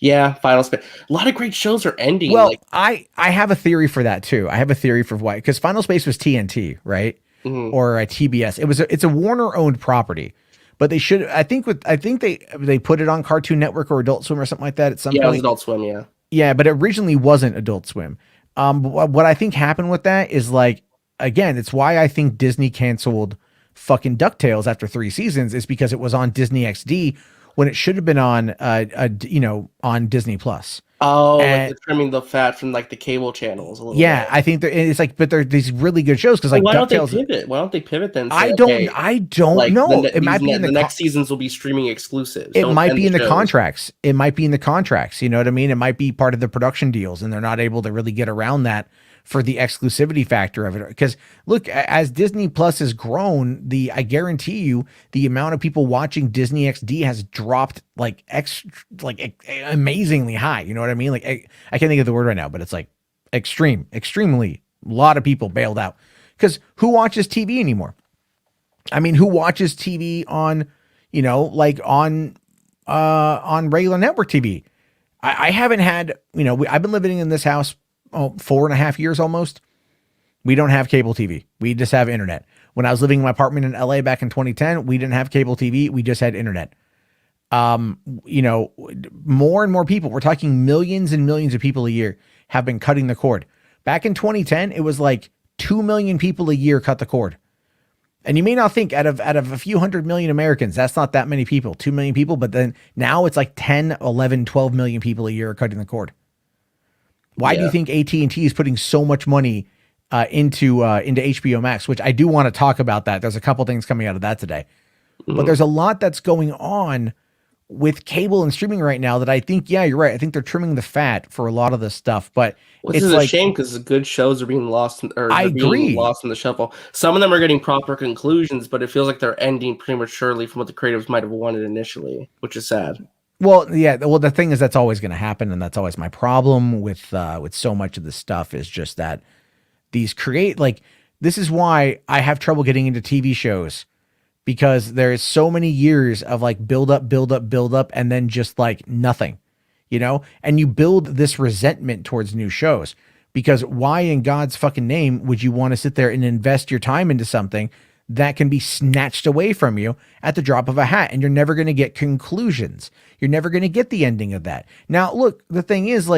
Yeah, Final Space. A lot of great shows are ending. Well, I have a theory for that too. I have a theory for why, because Final Space was TNT, right? Mm-hmm. Or a TBS. It's a Warner owned property, but they should. I think they put it on Cartoon Network or Adult Swim or something like that at some point. Yeah, it was Adult Swim. Yeah. Yeah, but it originally wasn't Adult Swim. What I think happened with that is like, again, it's why I think Disney canceled fucking DuckTales after 3 seasons is because it was on Disney XD when it should have been on, on Disney Plus. Oh, and, like they're trimming the fat from like the cable channels a little bit. I think it's like, but they're these really good shows because like why DuckTales. Don't they pivot? Why don't they pivot then? I don't like, know. It might be in the next seasons will be streaming exclusives. It might be in the contracts. It might be in the contracts. You know what I mean? It might be part of the production deals, and they're not able to really get around that for the exclusivity factor of it. Because look, as Disney Plus has grown, I guarantee you the amount of people watching Disney XD has dropped like amazingly high. You know what I mean? Like I can't think of the word right now, but it's like extremely. A lot of people bailed out because who watches TV anymore? I mean, who watches TV on, on regular network TV? I haven't had, I've been living in this house 4.5 years almost. We don't have cable TV. We just have internet. When I was living in my apartment in LA back in 2010, we didn't have cable TV. We just had internet. More and more people, we're talking millions and millions of people a year have been cutting the cord. Back in 2010, it was like 2 million people a year cut the cord. And you may not think out of a few 100 million Americans, that's not that many people, 2 million people. But then now it's like 10, 11, 12 million people a year are cutting the cord. Why do you think AT&T is putting so much money into HBO Max, which I do want to talk about that. There's a couple things coming out of that today. Mm-hmm. But there's a lot that's going on with cable and streaming right now that I think, you're right. I think they're trimming the fat for a lot of this stuff. But this is a shame because the good shows are being lost being lost in the shuffle. Some of them are getting proper conclusions, but it feels like they're ending prematurely from what the creatives might have wanted initially, which is sad. Well, yeah. Well, the thing is that's always going to happen, and that's always my problem with so much of this stuff is just that these this is why I have trouble getting into TV shows, because there is so many years of like build up, and then just like nothing, and you build this resentment towards new shows, because why in God's fucking name would you want to sit there and invest your time into something that can be snatched away from you at the drop of a hat, and you're never going to get conclusions. You're never going to get the ending of that. Now, look, the thing is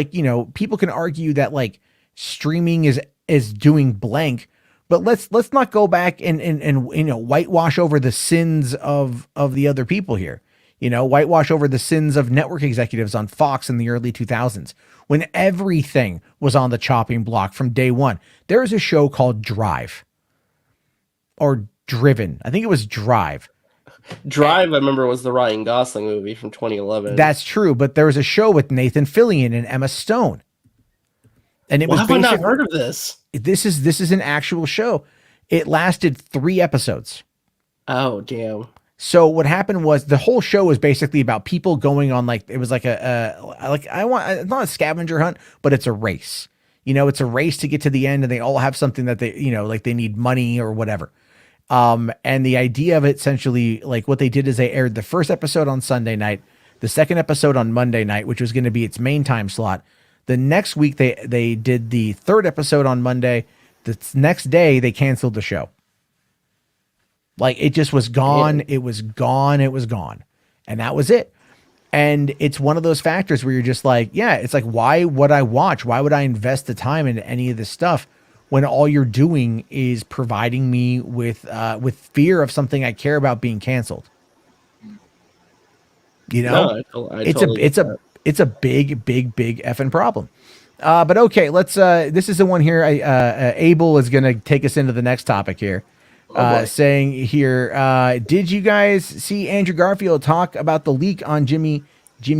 people can argue that like streaming is doing blank, but let's not go back and whitewash over the sins of the other people here. whitewash over the sins of network executives on Fox in the early 2000s when everything was on the chopping block from day one. There is a show called Drive or Driven. I think it was Drive. Drive, I remember, was the Ryan Gosling movie from 2011. That's true, but there was a show with Nathan Fillion and Emma Stone. And it was have I not heard of this? This is an actual show. It lasted 3 episodes. Oh, damn. So what happened was the whole show was basically about people going on it's not a scavenger hunt, but it's a race. It's a race to get to the end, and they all have something that they, they need money or whatever. And the idea of it essentially, what they did is they aired the first episode on Sunday night, the second episode on Monday night, which was going to be its main time slot. The next week they did the third episode on Monday. The next day they canceled the show. It just was gone. Yeah. It was gone. It was gone. And that was it. And it's one of those factors where you're just it's why would I watch? Why would I invest the time into any of this stuff when all you're doing is providing me with fear of something I care about being canceled? No, it's a big effing problem. But okay, let's, this is the one here. Abel is going to take us into the next topic here. Saying here, did you guys see Andrew Garfield talk about the leak on Jimmy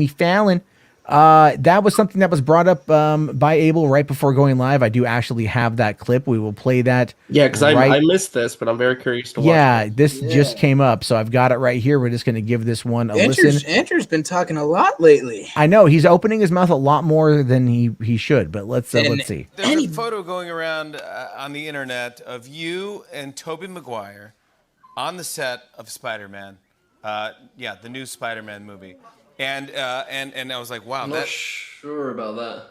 Fallon? That was something that was brought up by Abel right before going live. I do actually have that clip. We will play that. Yeah, because I missed this, but I'm very curious to watch. Yeah, this just came up, so I've got it right here. We're just going to give this one a listen. Andrew's been talking a lot lately. I know he's opening his mouth a lot more than he should, but let's see. There's a photo going around on the internet of you and Tobey Maguire on the set of Spider-Man. The new Spider-Man movie. And I was like, wow. I'm not sure about that.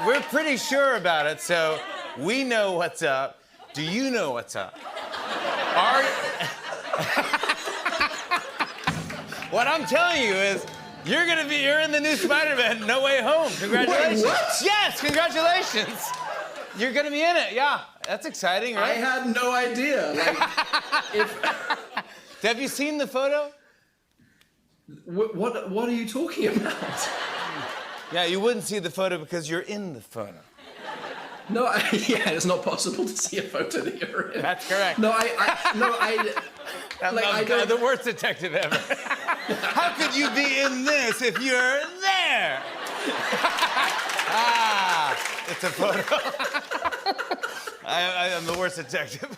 We're pretty sure about it, so we know what's up. Do you know what's up? What I'm telling you is you're in the new Spider-Man No Way Home. Congratulations. Wait, what? Yes, congratulations. You're gonna be in it, yeah. That's exciting, right? I had no idea. Have you seen the photo? What are you talking about? Yeah, you wouldn't see the photo because you're in the photo. No, it's not possible to see a photo that you're in. That's correct. I'm the worst detective ever. How could you be in this if you're there? It's a photo. I'm the worst detective.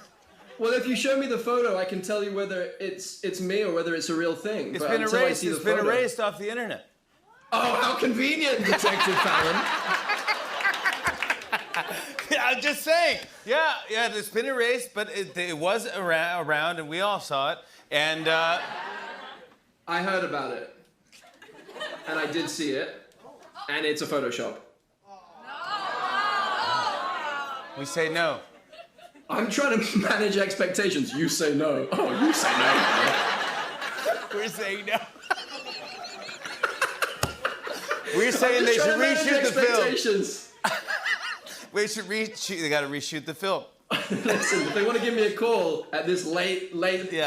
Well, if you show me the photo, I can tell you whether it's me or whether it's a real thing. It's been erased. It's been erased off the internet. Oh, how convenient, Detective Fallon. Yeah, I'm just saying. Yeah, it's been erased, but it was around, and we all saw it. And I heard about it, and I did see it, and it's a Photoshop. We say no. I'm trying to manage expectations. You say no. Oh, you say no. We're saying no. We're saying they should reshoot the film. We should reshoot. They got to reshoot the film. Listen, if they want to give me a call at this late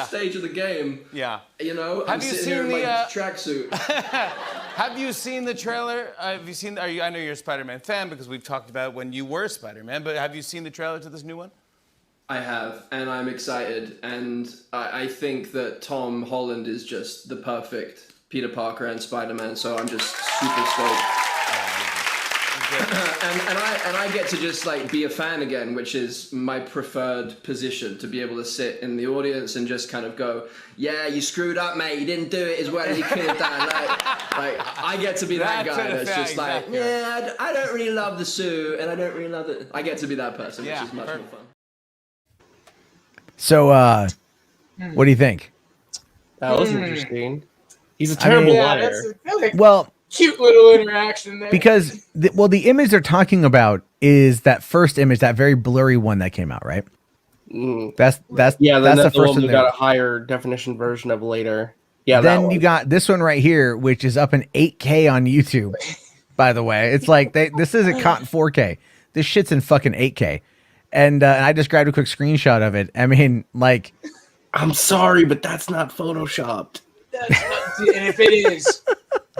stage of the game, I'm sitting here in my tracksuit. Have you seen the trailer? I know you're a Spider-Man fan because we've talked about when you were Spider-Man, but have you seen the trailer to this new one? I have, and I'm excited, and I think that Tom Holland is just the perfect Peter Parker and Spider-Man, so I'm just super stoked. and I get to just be a fan again, which is my preferred position, to be able to sit in the audience and just kind of go, yeah, you screwed up, mate. You didn't do it as well as you could have done. I get to be that guy that's just exactly. I don't really love the suit, and I don't really love it. I get to be that person, which is much more fun. So, what do you think? That was interesting. He's a terrible liar. Well, cute little interaction there. Because the image they're talking about is that first image, that very blurry one that came out, right? That's the first one. You got a higher definition version of later. Yeah. Then you got this one right here, which is up in 8K on YouTube. By the way, it's this isn't caught in 4K. This shit's in fucking 8K. and I just grabbed a quick screenshot of it. I mean, like, I'm sorry, but that's not photoshopped. That's not, and if it is,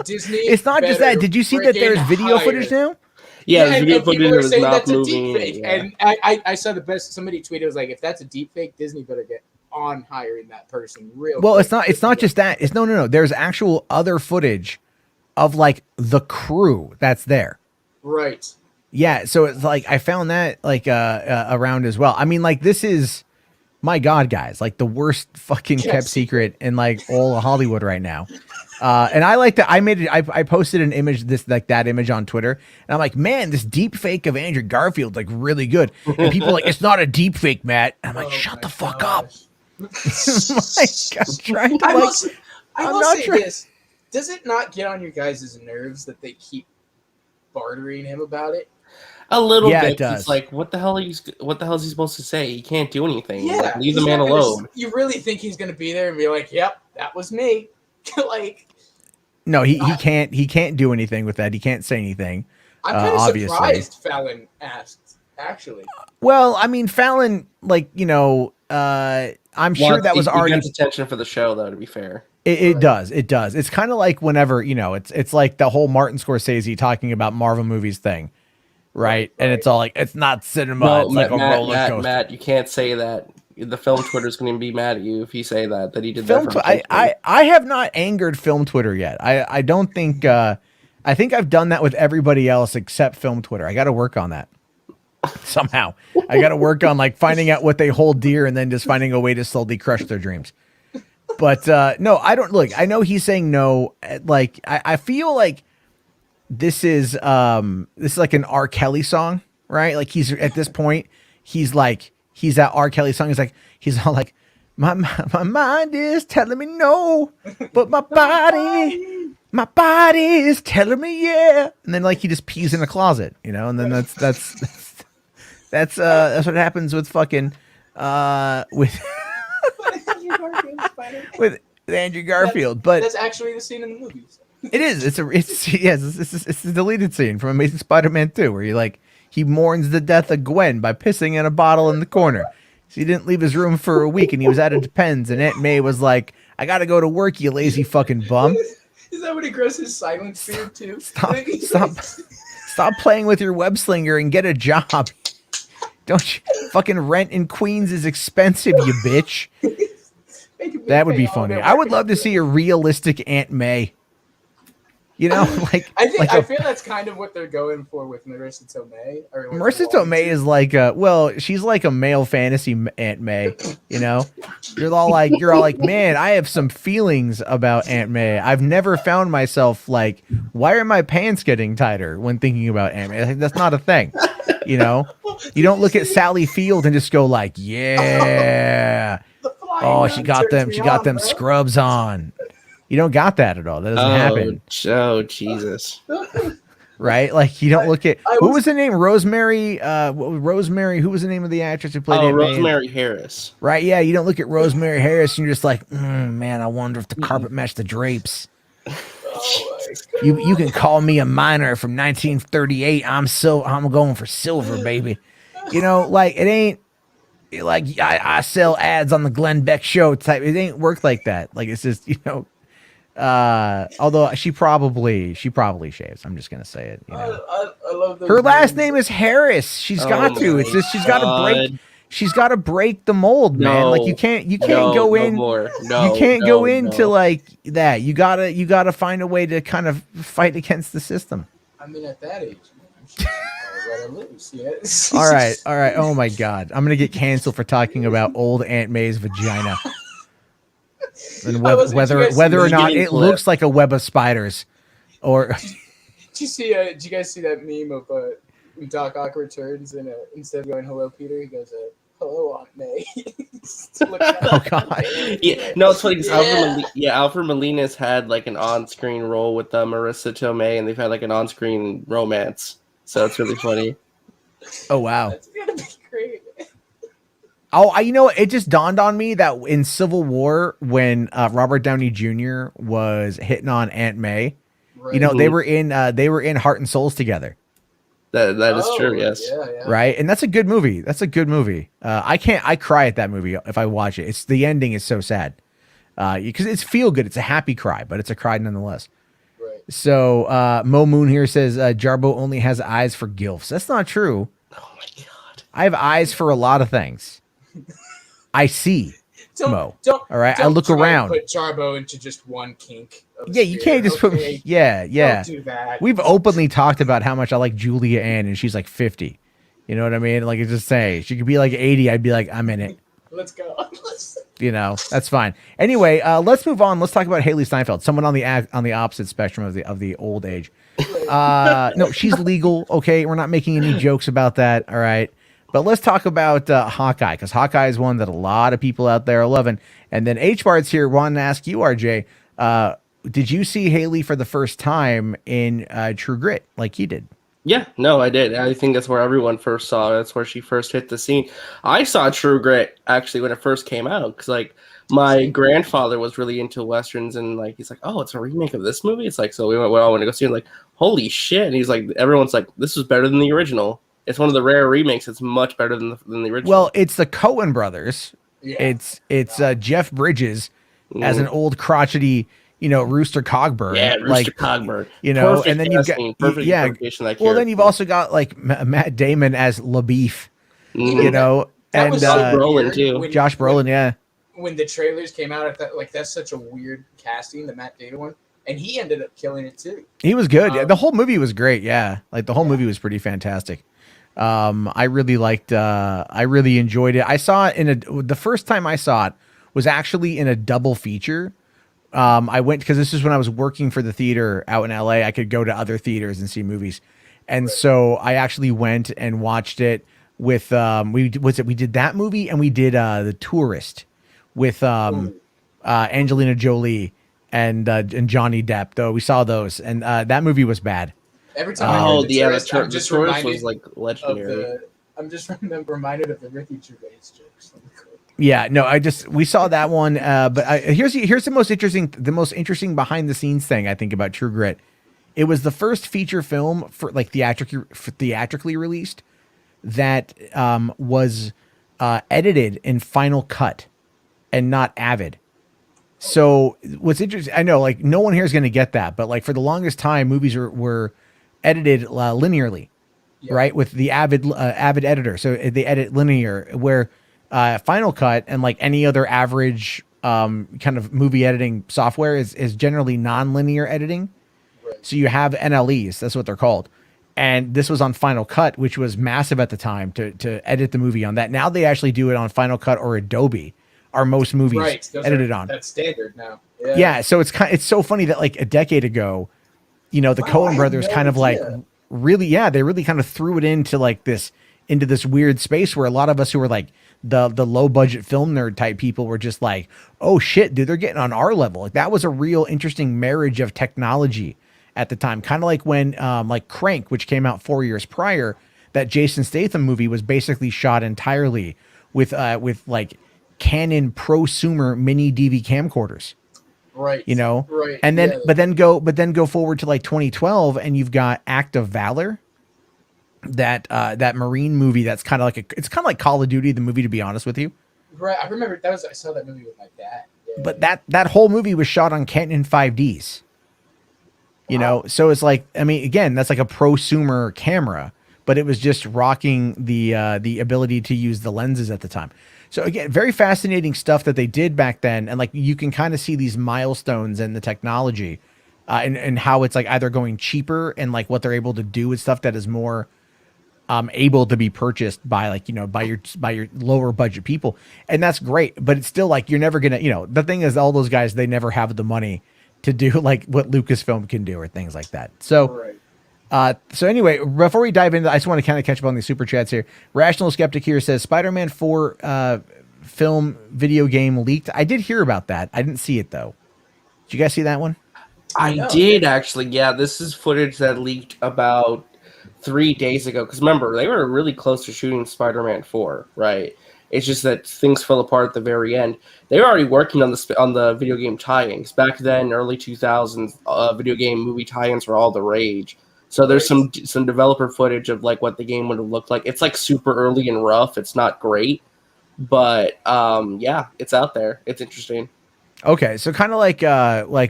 Disney. it's not just that. Did you see that there's video footage now? Yeah, there's video and footage people of are his saying mouth that's a moving. deep fake. Yeah. And I saw the best. Somebody tweeted, it was like, if that's a deep fake, Disney better get on hiring that person real Well, quick. it's not just that. It's no. There's actual other footage of like the crew that's there. Right. Yeah, so it's like I found that like around as well. I mean, like this is, my God, guys, like the worst fucking kept secret in like all of Hollywood right now. And I like that. I made it. I posted an image, that image on Twitter, and I'm like, man, this deep fake of Andrew Garfield, like really good. And people are like, it's not a deep fake, Matt. And I'm like, shut the fuck up. Like, I'm trying to, I like, will say this. Does it not get on your guys' nerves that they keep bartering him about it? A little Yeah, bit. it does. It's like, what the hell is he supposed to say? He can't do anything. Yeah, Like, leave the he's man not gonna alone. you really think he's gonna be there and be like, "Yep, that was me." Like, no, he can't do anything with that. He can't say anything. I'm kind of obviously. surprised Fallon asked. Actually, Well, I mean, Fallon, like, you know, I'm sure that was already. It gets attention for the show, though. To be fair, It does. It does. It's kind of like whenever, you know, it's like the whole Martin Scorsese talking about Marvel movies thing, right? And it's all like, it's not cinema. It's like a roller coaster. Matt, you can't say that. The film Twitter's going to be mad at you if you say that he did Film that. I have not angered film Twitter yet. I don't think. I think I've done that with everybody else except film Twitter. I got to work on that somehow. I got to work on like finding out what they hold dear and then just finding a way to slowly crush their dreams. But no, I don't. Look, I know he's saying no. Like I feel like this is like an R. Kelly song, right? Like he's at this point, he's that R. Kelly song. He's all like, my mind is telling me no, but my body is telling me yeah. And then like he just pees in a closet, you know. And then that's what happens with fucking with Andrew Garfield. But that's actually the scene in the movie. it is. It's a deleted scene from Amazing Spider-Man 2 where he mourns the death of Gwen by pissing in a bottle in the corner. So he didn't leave his room for a week and he was at a Depends and Aunt May was like, I gotta go to work, you lazy fucking bum. Is that when he grows his silent beard too? Stop playing with your web slinger and get a job. Don't you fucking rent in Queens is expensive, you bitch. That would be funny. I would love to see a realistic Aunt May. You know, like I feel that's kind of what they're going for with Marissa Tomei. Marissa Tomei is like she's like a male fantasy Aunt May. You know, you're all like, man, I have some feelings about Aunt May. I've never found myself like, why are my pants getting tighter when thinking about Aunt May? Like, that's not a thing. You know, you don't look at Sally Field and just go like, yeah, oh, she got them scrubs on. You don't got that at all. That doesn't happen. Oh, Jesus. Right? Like, you don't look at... What was the name? Rosemary... Rosemary... Who was the name of the actress who played Aunt May? Rosemary Harris. Right, yeah. You don't look at Rosemary Harris and you're just like, man, I wonder if the carpet matched the drapes. You can call me a miner from 1938. I'm going for silver, baby. You know, like, it ain't... Like, I sell ads on the Glenn Beck show type. It ain't work like that. Like, it's just, you know... although she probably shaves. I'm just gonna say it. You know, I love those her last names. name is Harris. She's got to. It's just she's got to break. She's got to break the mold, man. Like you can't go in. You can't go into like that. You gotta find a way to kind of fight against the system. I mean, at that age, man, lose. Yes. All right. Oh my God, I'm gonna get canceled for talking about old Aunt May's vagina. And whether or not it looks like a web of spiders, or did you guys see that meme of when Doc Ock returns and instead of going hello Peter, he goes hello Aunt May. Oh God! Yeah, no, it's funny because Alfred Molina's had like an on-screen role with Marissa Tomei, and they've had like an on-screen romance, so it's really funny. Oh wow! That's gonna be great. Oh, you know, it just dawned on me that in Civil War, when Robert Downey Jr. was hitting on Aunt May, you know, they were in Heart and Souls together. That is true. Yes. Yeah. Right, and that's a good movie. That's a good movie. I cry at that movie if I watch it. It's the ending is so sad, because it's feel good. It's a happy cry, but it's a cry nonetheless. Right. So Mo Moon here says Jarbo only has eyes for gilfs. That's not true. Oh my god. I have eyes for a lot of things. I see. Mo. Don't. All right, I don't look try to around. Put Jarbo into just one kink. Yeah, you can't just put me. Yeah. Don't do that. We've openly talked about how much I like Julia Ann, and she's like 50. You know what I mean? Like, it's just saying she could be like 80. I'd be like, I'm in it. Let's go. You know, that's fine. Anyway, let's move on. Let's talk about Haley Steinfeld, someone on the opposite spectrum of the old age. No, she's legal. Okay, we're not making any jokes about that. All right, but let's talk about Hawkeye, because Hawkeye is one that a lot of people out there are loving. And then HWAD's here. Wanting to ask you, RJ, did you see Haley for the first time in True Grit like he did? Yeah, no, I did. I think that's where everyone first saw her. That's where she first hit the scene. I saw True Grit actually when it first came out, because like my grandfather was really into westerns, and like he's like, "Oh, it's a remake of this movie." It's like, so we all went to go see it. Like, holy shit! And he's like, everyone's like, "This is better than the original." It's one of the rare remakes. It's much better than the original. Well, it's the Coen brothers. Yeah. It's Jeff Bridges as an old crotchety, Rooster Cogburn. Yeah, Rooster Cogburn. Perfect and then you've got perfect yeah. interpretation of that Well, then character. you've also got like Matt Damon as LaBeef, That and was so Brolin, weird too. when- Josh Brolin. Yeah, When the trailers came out, I thought like that's such a weird casting, the Matt Damon one, and he ended up killing it too. he was good. Yeah, the whole movie was great. Yeah, like the whole movie was pretty fantastic. I really liked. I really enjoyed it. I saw it the first time I saw it was actually in a double feature. I went because this is when I was working for the theater out in LA. I could go to other theaters and see movies, and so I actually went and watched it with we did that movie, and we did The Tourist with Angelina Jolie and Johnny Depp. Though we saw those, and that movie was bad. Every time I hear the tourist, I'm the just tourist reminded was like legendary. I'm just reminded of the Ricky Gervais jokes. Yeah, no, we saw that one, but here's the most interesting behind the scenes thing I think about True Grit. It was the first feature film for like theatrically released that was edited in Final Cut and not Avid. So what's interesting, I know like no one here is going to get that, but like for the longest time, movies were edited linearly, right? With the Avid editor, so they edit linear where. Final Cut and like any other average kind of movie editing software is generally non-linear editing. Right. So you have NLEs, that's what they're called. And this was on Final Cut, which was massive at the time to edit the movie on that. Now they actually do it on Final Cut or Adobe, are most movies edited on. That's standard now. Yeah, so it's so funny that like a decade ago, the Coen brothers kind of like really kind of threw it into this weird space where a lot of us who were like the low budget film nerd type people were just like, oh shit, dude, they're getting on our level. Like that was a real interesting marriage of technology at the time. Kind of like when like Crank, which came out 4 years prior, that Jason Statham movie was basically shot entirely with like Canon prosumer mini DV camcorders. Right. Right. And then but then go forward to like 2012 and you've got Act of Valor. That Marine movie that's kind of like it's kind of like Call of Duty the movie, to be honest with you. Right, I remember I saw that movie with my dad. Yeah. But that whole movie was shot on Canon 5Ds. So it's like, I mean, again, that's like a prosumer camera, but it was just rocking the ability to use the lenses at the time. So again, very fascinating stuff that they did back then, and like you can kind of see these milestones in the technology, and how it's like either going cheaper and like what they're able to do with stuff that is more able to be purchased by like, by your lower budget people. And that's great, but it's still like, you're never going to, the thing is all those guys, they never have the money to do like what Lucasfilm can do or things like that. So, so anyway, before we dive into, I just want to kind of catch up on these super chats here. Rational Skeptic here says Spider-Man 4 film video game leaked. I did hear about that. I didn't see it though. Did you guys see that one? I did actually. Yeah, this is footage that leaked about 3 days ago, because remember they were really close to shooting Spider-Man 4, right? It's just that things fell apart at the very end. They were already working on the video game tie-ins back then, early 2000s. Video game movie tie-ins were all the rage. So there's some developer footage of like what the game would have looked like. It's like super early and rough. It's not great, but yeah, it's out there. It's interesting. Okay, so kind of like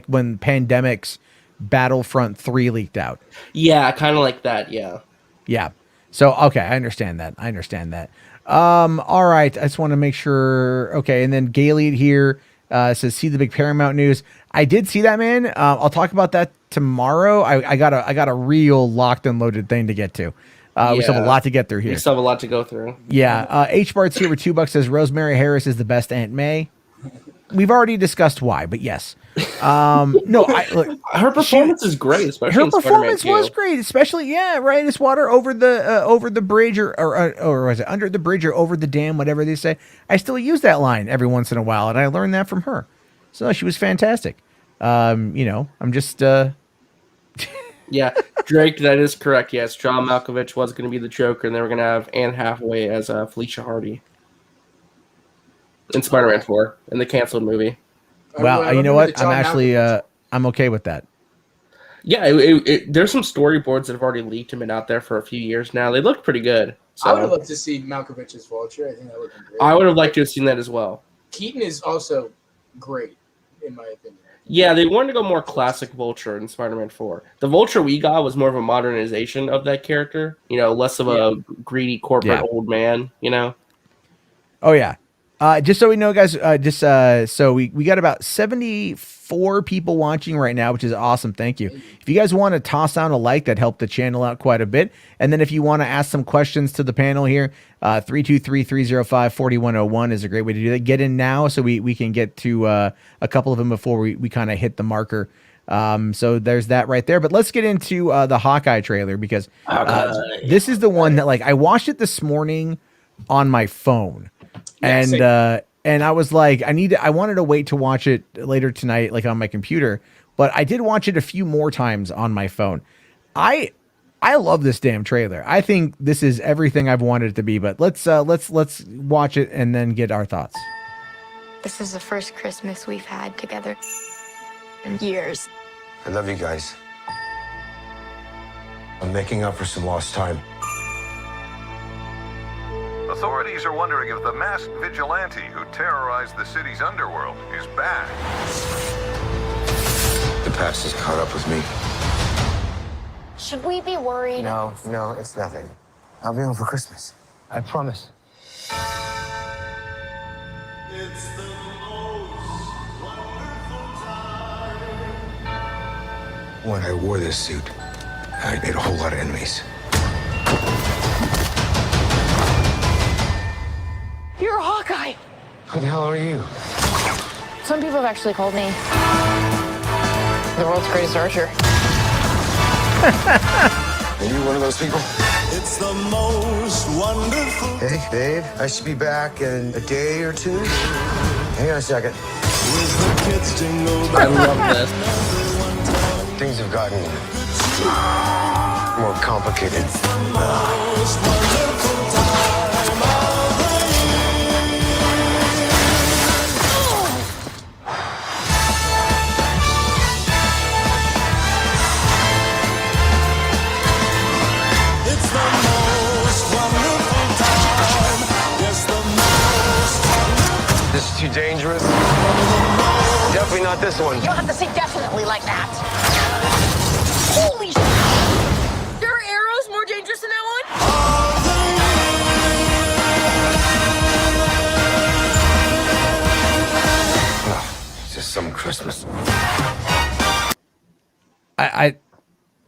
when Pandemic's Battlefront 3 leaked out. Yeah, kind of like that. Yeah. Yeah. So okay, I understand that. All right, I just want to make sure. Okay, and then Gaylord here says, "See the big Paramount news." I did see that, man. I'll talk about that tomorrow. I got a real locked and loaded thing to get to. We still have a lot to get through here. We still have a lot to go through. Yeah. H Bart's here with $2 says Rosemary Harris is the best Aunt May. We've already discussed why, but yes. No, look, her performance is great. Especially her in performance Spider-Man 2. was great, especially as water over the bridge or was it under the bridge or over the dam, whatever they say. I still use that line every once in a while, and I learned that from her. So she was fantastic. I'm just Yeah, Drake, that is correct. Yes, John Malkovich was going to be the Joker, and they were going to have Anne Hathaway as Felicia Hardy in Spider-Man 4 in the canceled movie. Well, you know what? I'm actually I'm okay with that. Yeah, there's some storyboards that have already leaked and been out there for a few years now. They look pretty good. So I would have loved to see Malkovich's Vulture. I think that would have been great. I would have liked to have seen that as well. Keaton is also great, in my opinion. Yeah, they wanted to go more classic Vulture in Spider-Man 4. The Vulture we got was more of a modernization of that character. Less of a greedy corporate old man. Oh yeah. Just so we know, guys, so we got about 74 people watching right now, which is awesome. Thank you. If you guys want to toss down a like, that helped the channel out quite a bit. And then if you want to ask some questions to the panel here, 323-305-4101 is a great way to do that. Get in now so we can get to a couple of them before we kind of hit the marker. So there's that right there. But let's get into the Hawkeye trailer, because this is the one that, like, I watched it this morning on my phone. And I was like, I wanted to wait to watch it later tonight, like on my computer, but I did watch it a few more times on my phone. I love this damn trailer. I think this is everything I've wanted it to be, but let's watch it and then get our thoughts. This is the first Christmas we've had together in years. I love you guys. I'm making up for some lost time. Authorities are wondering if the masked vigilante who terrorized the city's underworld is back. The past has caught up with me. Should we be worried? No, it's nothing. I'll be home for Christmas. I promise. It's the most wonderful time. When I wore this suit, I made a whole lot of enemies. You're a Hawkeye! Who the hell are you? Some people have actually called me the world's greatest archer. Are you one of those people? It's the most wonderful. Hey, babe, I should be back in a day or two. Hang on a second. I love this. Things have gotten more complicated. This is too dangerous. Definitely not this one. You don't have to say definitely like that. Holy shit! There are arrows more dangerous than that one? Oh, it's just some Christmas.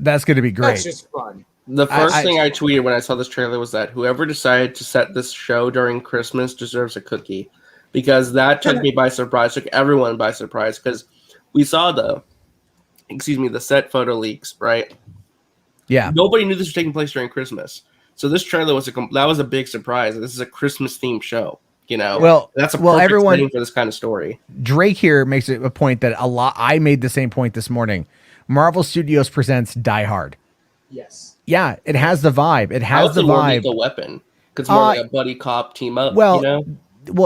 That's going to be great. That's just fun. The first thing I tweeted when I saw this trailer was that whoever decided to set this show during Christmas deserves a cookie, because that took me by surprise, took everyone by surprise, because we saw the set photo leaks, right? Yeah. Nobody knew this was taking place during Christmas. So this trailer was a big surprise. This is a Christmas themed show, Well, that's a perfect everyone setting for this kind of story. Drake here makes it a point that I made the same point this morning. Marvel Studios presents Die Hard. Yes. Yeah, it has the vibe. It has the vibe. The weapon, because more like a buddy cop team up. Well,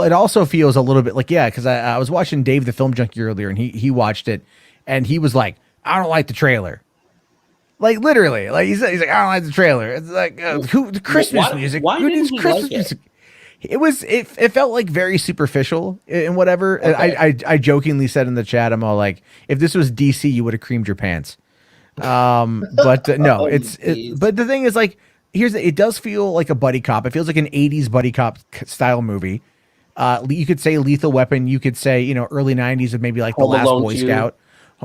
it also feels a little bit like, because I was watching Dave the Film Junkie earlier, and he watched it, and he was like, I don't like the trailer. Like literally, like he's like, I don't like the trailer. It's like who the Christmas music? Why Who didn't needs he Christmas like it? music? It felt like very superficial and whatever. And Okay. I jokingly said in the chat, I'm all like, if this was DC, you would have creamed your pants. But no, Jeez. but the thing is like, it does feel like a buddy cop. It feels like an 80s buddy cop style movie. You could say Lethal Weapon. You could say, early 90s of maybe like The Home Last Alone Boy 2. Scout.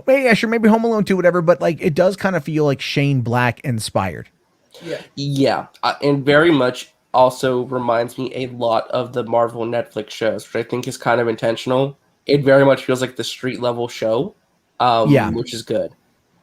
Yeah, sure. Maybe Home Alone 2, whatever. But like, it does kind of feel like Shane Black inspired. Yeah, and very much also reminds me a lot of the Marvel Netflix shows, which I think is kind of intentional. It very much feels like the street level show, which is good.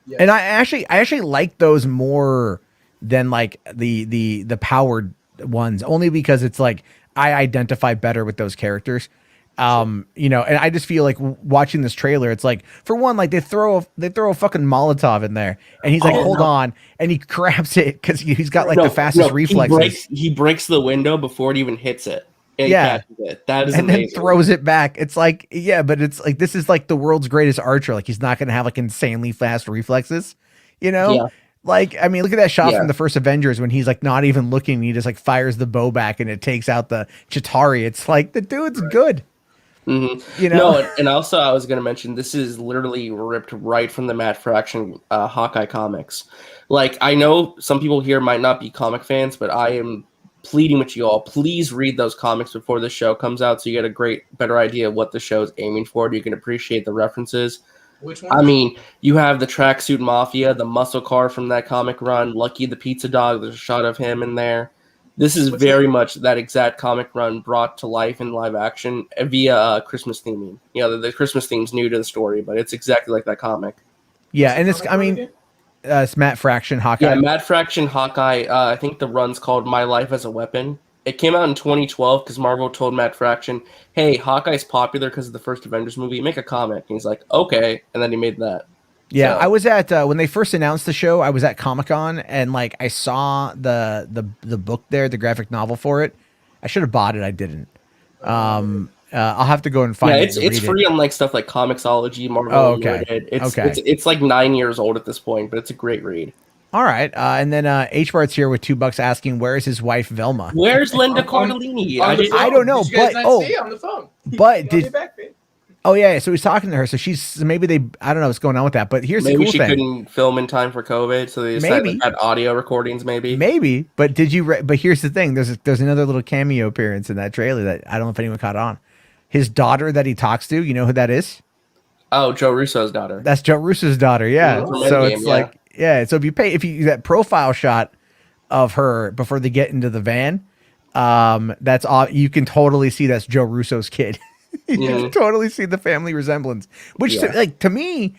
Yes. And I actually like those more than like the powered ones, only because it's like I identify better with those characters. And I just feel like watching this trailer, it's like, for one, like they throw a fucking Molotov in there, and he's like, hold on, and he grabs it because he's got like the fastest reflexes. He breaks the window before it even hits it. And Yeah. catches it. That is And then amazing. throws it back. It's like, yeah, but it's like, this is like the world's greatest archer. Like, he's not going to have like insanely fast reflexes, Yeah. Like, I mean, look at that shot Yeah. from the first Avengers when he's like not even looking. He just like fires the bow back and it takes out the Chitauri. It's like, the dude's good. Mm-hmm. No, and also I was going to mention, this is literally ripped right from the Matt Fraction Hawkeye comics. Like, I know some people here might not be comic fans, but I am pleading with you all, please read those comics before the show comes out so you get a better idea of what the show is aiming for. You can appreciate the references. Which one? I mean, you have the Tracksuit Mafia, the muscle car from that comic run, Lucky the Pizza Dog, there's a shot of him in there. This is very much that exact comic run brought to life in live action via Christmas theming. The Christmas theme's new to the story, but it's exactly like that comic. Yeah, and it's Matt Fraction Hawkeye. Yeah, Matt Fraction Hawkeye. I think the run's called My Life as a Weapon. It came out in 2012 because Marvel told Matt Fraction, hey, Hawkeye's popular because of the first Avengers movie. Make a comic. And he's like, okay. And then he made that. Yeah, So- I was at when they first announced the show. I was at Comic-Con and like I saw the book there, the graphic novel for it. I should have bought it. I didn't. I'll have to go and find it. It's free on like stuff like Comixology, Marvel. Oh, okay. Unlimited. Okay. It's like 9 years old at this point, but it's a great read. All right, and then HBart's here with $2 asking, where is his wife Velma? Where's Linda Cardellini? I don't know, Did you guys but not see on the phone? but I'll be did back, babe. yeah, so he's talking to her, so maybe I don't know what's going on with that, but here's Maybe the cool she thing. couldn't film in time for COVID, so they Maybe. had audio recordings. Maybe. But did you? But here's the thing. There's another little cameo appearance in that trailer that I don't know if anyone caught on. His daughter that he talks to. You know who that is? Oh, Joe Russo's daughter. That's Joe Russo's daughter. Yeah. From So Endgame, it's like So if you that profile shot of her before they get into the van, that's all you can totally see. That's Joe Russo's kid. You can totally see the family resemblance, which to me,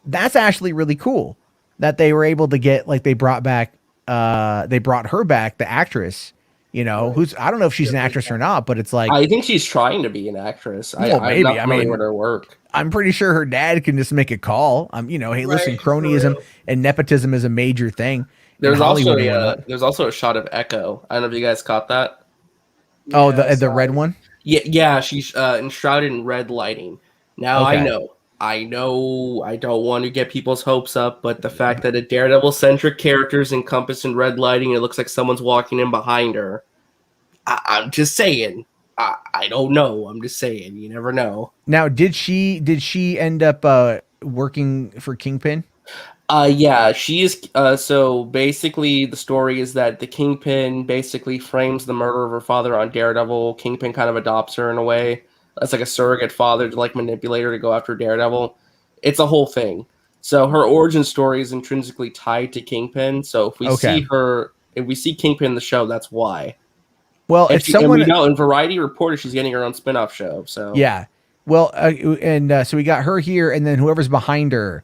that's actually really cool that they were able to get, like, they brought her back, the actress, who's, I don't know if she's an actress or not, but it's like, I think she's trying to be an actress. Well, I'm maybe. not I familiar mean, with her work. I'm pretty sure her dad can just make a call. Hey, listen, Right, for cronyism real. and nepotism is a major thing. in There's also Hollywood and whatnot. there's also a shot of Echo. I don't know if you guys caught that. Oh, Yeah, I the saw red it. one. Yeah, she's enshrouded in red lighting. Now Okay. I know, I don't want to get people's hopes up, but the fact that a Daredevil-centric character is encompassed in red lighting, it looks like someone's walking in behind her. I'm just saying. I don't know. I'm just saying. You never know. Now, did she end up working for Kingpin? Yeah, she is. So basically, the story is that the Kingpin basically frames the murder of her father on Daredevil. Kingpin kind of adopts her in a way. That's like a surrogate father to like manipulate her to go after Daredevil. It's a whole thing. So her origin story is intrinsically tied to Kingpin. So if we see Kingpin in the show, that's why. Well, And it's she- someone. and we know in Variety reported she's getting her own spin-off show. So Yeah. Well, so we got her here, and then whoever's behind her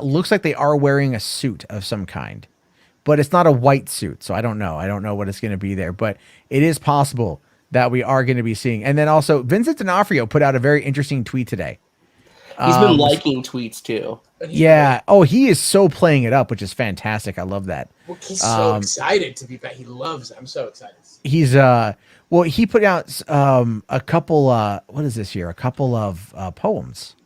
looks like they are wearing a suit of some kind, but it's not a white suit, so I don't know. I don't know what it's going to be there, but it is possible that we are going to be seeing. And then also, Vincent D'Onofrio put out a very interesting tweet today. he's been liking tweets too. Yeah. Oh, he is so playing it up, which is fantastic. I love that. Well, he's so excited to be back. He loves it. I'm so excited. He's well, he put out a couple what is this here? A couple of poems.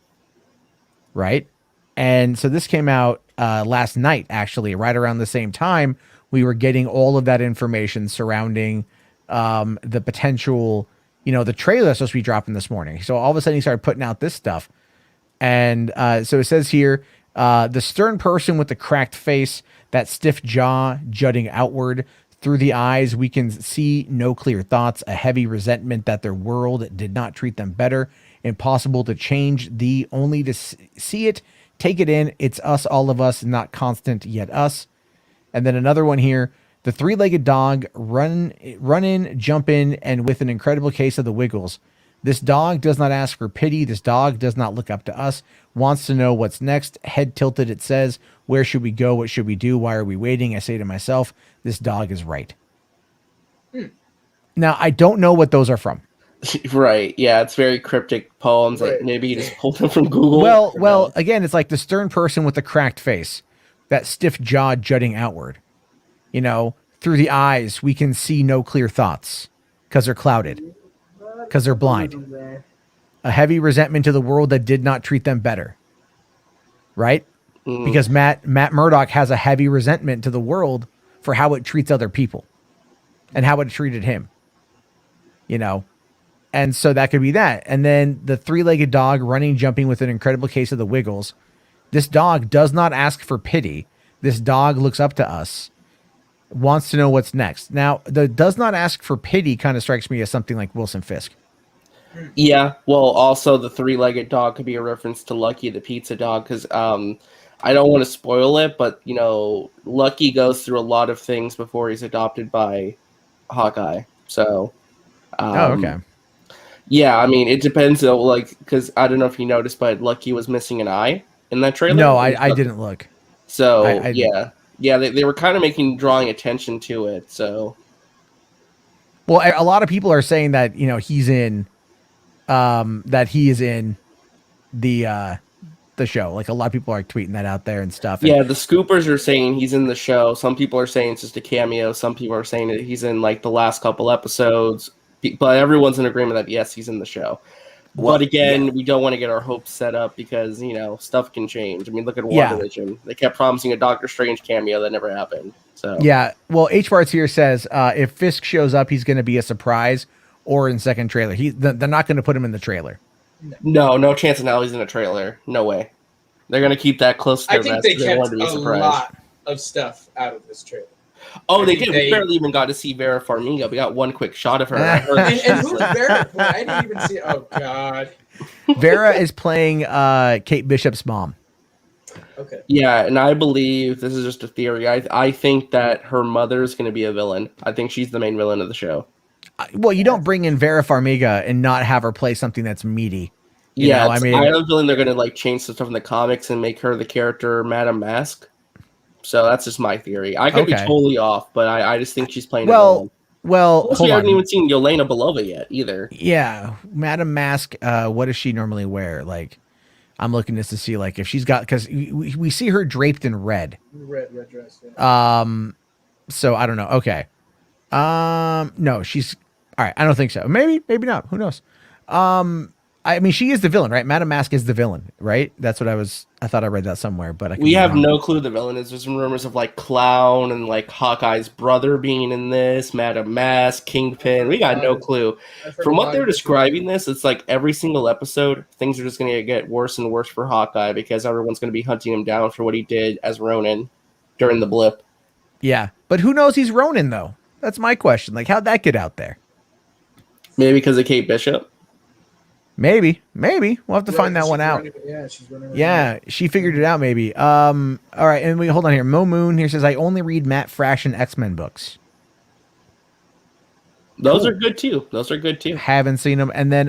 Right? And so this came out last night, actually, right around the same time, we were getting all of that information surrounding the potential, the trailer that's supposed to be dropping this morning. So all of a sudden he started putting out this stuff. And so it says here, the stern person with the cracked face, that stiff jaw jutting outward. Through the eyes, we can see no clear thoughts, a heavy resentment that their world did not treat them better. Impossible to change, only to see it, take it in. It's us, all of us, not constant, yet us. And then another one here, the three-legged dog, run in, jump in, and with an incredible case of the wiggles. This dog does not ask for pity. This dog does not look up to us. Wants to know what's next. Head tilted, it says. Where should we go? What should we do? Why are we waiting? I say to myself, this dog is right. Now, I don't know what those are from. Right. Yeah, it's very cryptic poems. Like maybe you just pulled them from Google. Well, again, it's like the stern person with the cracked face, that stiff jaw jutting outward. Through the eyes, we can see no clear thoughts because they're clouded, because they're blind. A heavy resentment to the world that did not treat them better. Right? Because Matt Murdock has a heavy resentment to the world for how it treats other people and how it treated him. And so that could be that. And then the three-legged dog running, jumping with an incredible case of the wiggles. This dog does not ask for pity. This dog looks up to us, wants to know what's next. Now, the does not ask for pity kind of strikes me as something like Wilson Fisk. Yeah. Well, also the three-legged dog could be a reference to Lucky the pizza dog because I don't want to spoil it, but, Lucky goes through a lot of things before he's adopted by Hawkeye. So, okay. Yeah, I mean, it depends, though, because I don't know if you noticed, but Lucky was missing an eye in that trailer. No, I didn't look. So, yeah, they were kind of drawing attention to it, so. Well, a lot of people are saying that, he's in, that he is in the show. Like, a lot of people are tweeting that out there and stuff. Yeah, the scoopers are saying he's in the show. Some people are saying it's just a cameo. Some people are saying that he's in, the last couple episodes. But everyone's in agreement that, yes, he's in the show. But again, we don't want to get our hopes set up because, stuff can change. I mean, look at WandaVision. Yeah. They kept promising a Doctor Strange cameo that never happened. So yeah, well, H-Barts here says if Fisk shows up, he's going to be a surprise or in second trailer. They're not going to put him in the trailer. No chance in hell he's in a trailer. No way. They're going to keep that close to their vest. I think they kept a lot of stuff out of this trailer. Oh, they did. We barely even got to see Vera Farmiga. We got one quick shot of her. and who's Vera? I didn't even see. Oh, God. Vera is playing Kate Bishop's mom. Okay. Yeah, and I believe, this is just a theory, I think that her mother is going to be a villain. I think she's the main villain of the show. Well, you don't bring in Vera Farmiga and not have her play something that's meaty. I mean, I have a feeling they're going to change some stuff in the comics and make her the character Madame Mask. So that's just my theory. I could be totally off, but I just think she's playing a villain. Well, we haven't even seen Yelena Belova yet either. Yeah, Madame Mask. What does she normally wear? I'm looking just to see if she's got, because we see her draped in red. Red dress. Yeah. So I don't know. Okay. No, she's all right. I don't think so. Maybe not. Who knows? I mean, she is the villain, right? Madame Mask is the villain, right? That's what I thought I read that somewhere, but we have no clue the villain is. There's some rumors of Clown and Hawkeye's brother being in this, Madame Mask, Kingpin. We got no clue. From what they're describing this, it's every single episode, things are just going to get worse and worse for Hawkeye because everyone's going to be hunting him down for what he did as Ronin during the blip. Yeah, but who knows he's Ronin, though? That's my question. How'd that get out there? Maybe because of Kate Bishop? Maybe. We'll have to find that one out. She's running. Yeah, she figured it out, maybe. All right, and hold on here. Mo Moon here says, I only read Matt Fraction X-Men books. Those are good, too. Haven't seen them. And then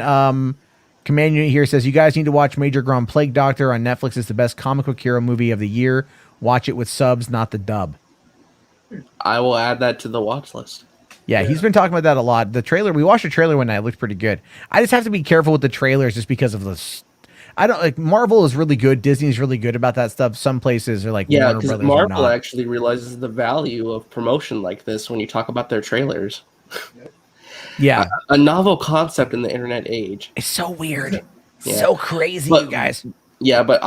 Command Unit here says, you guys need to watch Major Grom Plague Doctor on Netflix. It's the best comic book hero movie of the year. Watch it with subs, not the dub. I will add that to the watch list. Yeah, he's been talking about that a lot. The trailer, we watched the trailer one night. It looked pretty good. I just have to be careful with the trailers just because of this. I don't Marvel is really good. Disney's really good about that stuff. Some places are Warner Brothers. Marvel actually realizes the value of promotion like this when you talk about their trailers. Yeah. A novel concept in the internet age. It's so weird. Yeah. So crazy, you guys. Yeah, but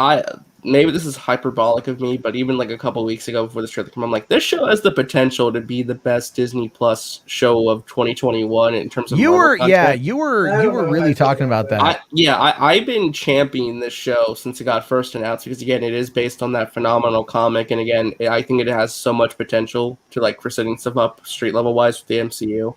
maybe this is hyperbolic of me, but even like a couple weeks ago before this trailer came, I'm like, this show has the potential to be the best Disney Plus show of 2021 in terms of You Marvel were content. you were really talking about that. I've been championing this show since it got first announced because again, it is based on that phenomenal comic, and again, I think it has so much potential to like for setting stuff up street level wise with the MCU.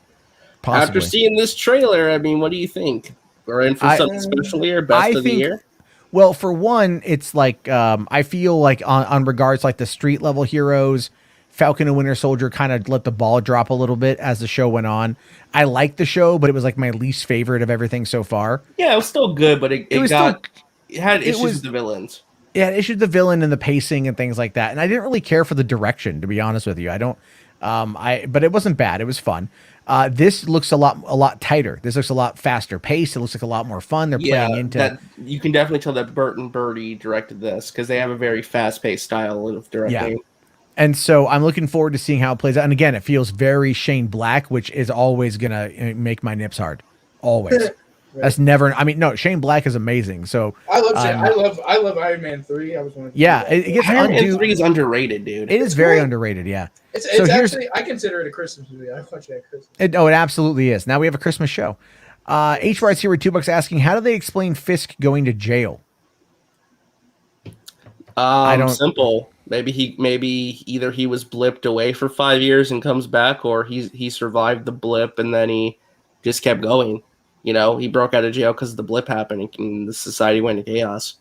Possibly. After seeing this trailer, I mean, what do you think? We're in for something special here, best of the year. Well, for one, it's like I feel like on regards like the street level heroes, Falcon and Winter Soldier kind of let the ball drop a little bit as the show went on. I liked the show, but it was like my least favorite of everything so far. Yeah, it was still good, but it had issues with the villains. Yeah, it issues the villain and the pacing and things like that. And I didn't really care for the direction, to be honest with you. I don't. But it wasn't bad. It was fun. This looks a lot tighter. This looks a lot faster paced. It looks like a lot more fun. They're playing into that. You can definitely tell that Burt and Birdie directed this because they have a very fast paced style of directing. Yeah. And so I'm looking forward to seeing how it plays out. And again, it feels very Shane Black, which is always gonna make my nips hard. Always. Right. That's never. I mean, no. Shane Black is amazing. So I love Iron Man 3. I was one. Yeah, it gets Iron Man 3 is underrated, dude. It is very underrated. Yeah. It's actually, I consider it a Christmas movie. I watch it at Christmas. It absolutely is. Now we have a Christmas show. HWAD's here with $2 asking, how do they explain Fisk going to jail? Simple. Maybe either he was blipped away for 5 years and comes back, or he survived the blip and then he just kept going. You know, he broke out of jail because the blip happened and the society went into chaos.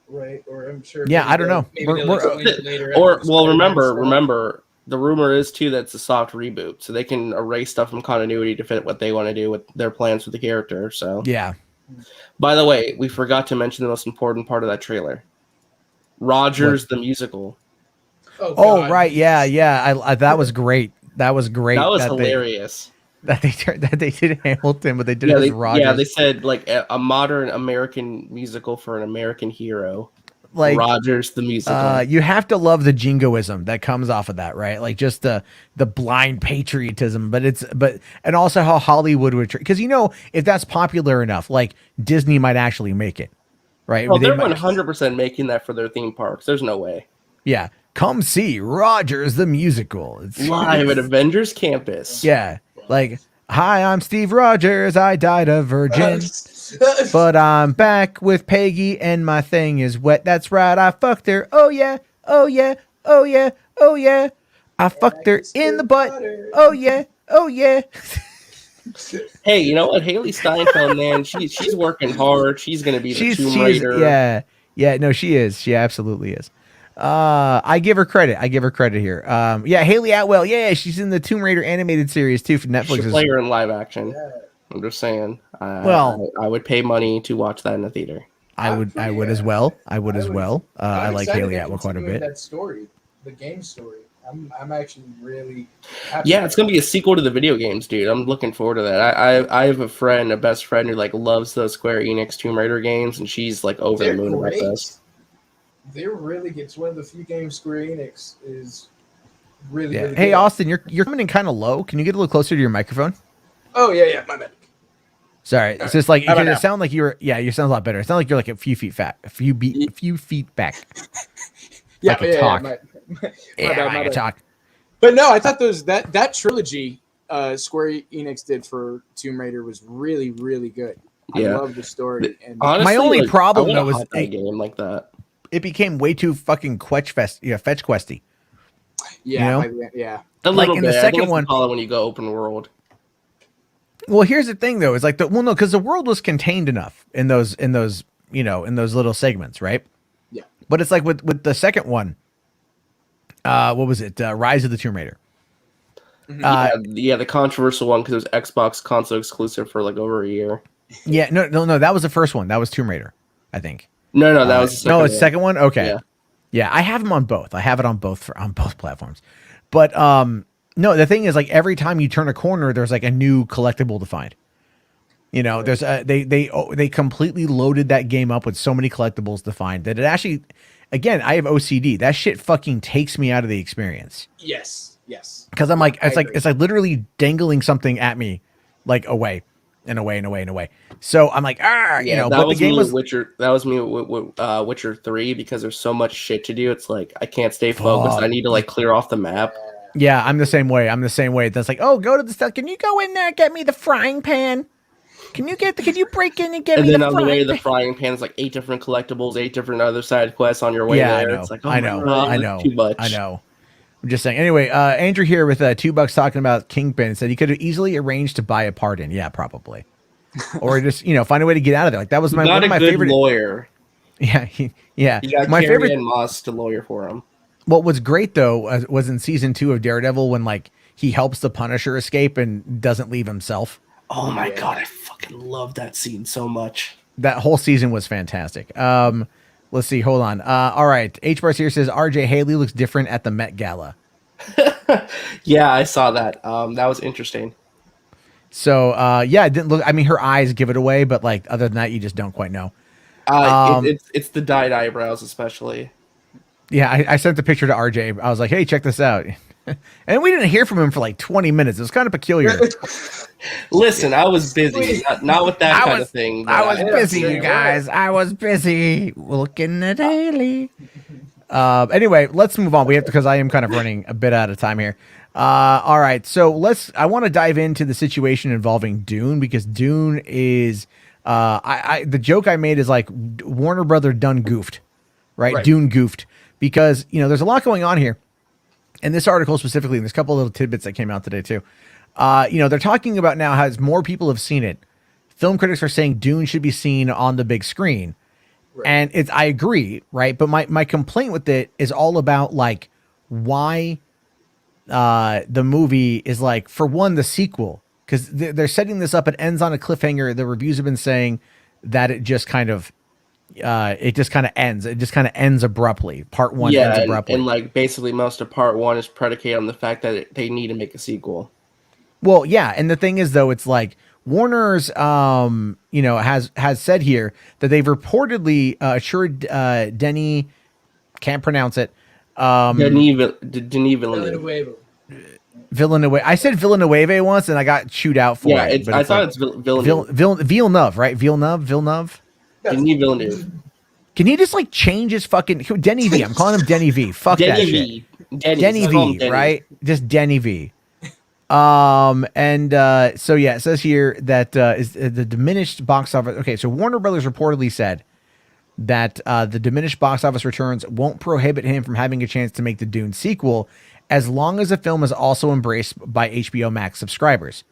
Right, or I'm sure. Yeah, I don't know. Remember, the rumor is too that it's a soft reboot, so they can erase stuff from continuity to fit what they want to do with their plans for the character. So yeah. By the way, we forgot to mention the most important part of that trailer: Rogers the musical. Oh right, yeah. I that was great. That was great. That was hilarious. That they did Hamilton, but they did it as Rogers. Yeah, they said like a modern American musical for an American hero. Like Rogers the musical. You have to love the jingoism that comes off of that, right? Like just the blind patriotism, and also how Hollywood would, because if that's popular enough, like Disney might actually make it, right? Well, they're 100% making that for their theme parks. There's no way. Yeah, come see Rogers the musical. It's live at Avengers Campus. Yeah, like hi, I'm Steve Rogers. I died a virgin. But I'm back with Peggy and my thing is wet. That's right, I fucked her. Oh yeah, oh yeah, oh yeah, oh yeah. I fucked her in the butt. Oh yeah, oh yeah. Hey, you know what? Haley Steinfeld, man, she's working hard. She's gonna be the Tomb Raider. Yeah, no, she is. She absolutely is. I give her credit. here. Yeah, Haley Atwell. Yeah, she's in the Tomb Raider animated series too for Netflix. Should play her in live action. Yeah. I'm just saying. I would pay money to watch that in the theater. I would as well. I like Haley Atwell quite a bit. That story, the game story. I'm actually really happy. Yeah, it's gonna be a sequel to the video games, dude. I'm looking forward to that. I have a best friend who like loves those Square Enix Tomb Raider games, and she's like over the moon about this. They're really good. It's one of the few games Square Enix is really good. Hey Austin, you're coming in kind of low. Can you get a little closer to your microphone? Oh yeah, my bad. Sorry, it's just like it sound like you sound a lot better. It sounds like you're like a few feet back. Yeah, talk. My bad. Talk. But no, I thought that trilogy Square Enix did for Tomb Raider was really, really good. I love the story. And honestly, my only problem though was a game like that. It became way too fucking fetch questy. Yeah, yeah. Like in the second one, when you go open world. Well, here's the thing though, is like because the world was contained enough in those little segments, right? Yeah. But it's like with the second one, what was it? Rise of the Tomb Raider. The controversial one because it was Xbox console exclusive for like over a year. Yeah, no, that was the first one. That was Tomb Raider, I think. No, that was the second it's the second one. Okay, yeah, I have them on both. I have it on both platforms, but no, the thing is, like every time you turn a corner, there's like a new collectible to find. There's they completely loaded that game up with so many collectibles to find that it actually, again, I have OCD. That shit fucking takes me out of the experience. Yes. Because I'm like, it's like literally dangling something at me, like away. in a way. So I'm like, Yeah, but the game was Witcher. That was me with Witcher 3 because there's so much shit to do. It's like I can't stay focused. I need to like clear off the map. Yeah, I'm the same way. That's like, oh, go to the stuff. Can you go in there and get me the frying pan? Can you break in and get me the frying pan? And then on the way to the frying pan, it's like 8 different collectibles, 8 different other side quests on your way there. I know. It's like, oh I my know. God, I know. too much. I know. I'm just saying. Anyway, Andrew here with $2 talking about Kingpin said he could have easily arranged to buy a pardon. Yeah, probably. Or just find a way to get out of there. Like that was one of my favorite lawyer. Yeah, yeah. You got my Carrie favorite Ann Moss to lawyer for him. What was great though was in season 2 of Daredevil when like he helps the Punisher escape and doesn't leave himself. Oh my God, I fucking love that scene so much. That whole season was fantastic. Let's see. Hold on. All right. H. Bars here says RJ Haley looks different at the Met Gala. Yeah, I saw that. That was interesting. So it didn't look. I mean, her eyes give it away, but like other than that, you just don't quite know. It's the dyed eyebrows, especially. Yeah, I sent the picture to RJ. I was like, hey, check this out. And we didn't hear from him for like 20 minutes. It was kind of peculiar. Listen, I was busy. Not with that kind of thing. I was busy, you guys. I was busy looking at Haley. Anyway, let's move on. We have to, because I am kind of running a bit out of time here. All right, so I want to dive into the situation involving Dune, because Dune is the joke I made is like Warner Bros Done goofed, right? Dune goofed, because there's a lot going on here. And this article specifically, and there's a couple of little tidbits that came out today too. They're talking about now as more people have seen it, film critics are saying Dune should be seen on the big screen. Right. And I agree, right? But my complaint with it is all about like why the movie is like, for one, the sequel, because they're setting this up. It ends on a cliffhanger. The reviews have been saying that it just kind of ends. It just kind of ends abruptly. Part 1 ends abruptly. And like basically most of part 1 is predicated on the fact that they need to make a sequel. Well, yeah, and the thing is though, it's like Warner's has said here that they've reportedly assured Denis, can't pronounce it. Denis Villeneuve. I said Villeneuve once and I got chewed out for it. I thought it's Villeneuve. Villeneuve, right? Villeneuve. Denis Villeneuve. Can you just like change his fucking Denny V? I'm calling him Denny V. Fuck Denny that V. shit. Denny V, right? Just Denny V. So it says here that is the diminished box office. Okay, so Warner Brothers reportedly said that the diminished box office returns won't prohibit him from having a chance to make the Dune sequel, as long as the film is also embraced by HBO Max subscribers.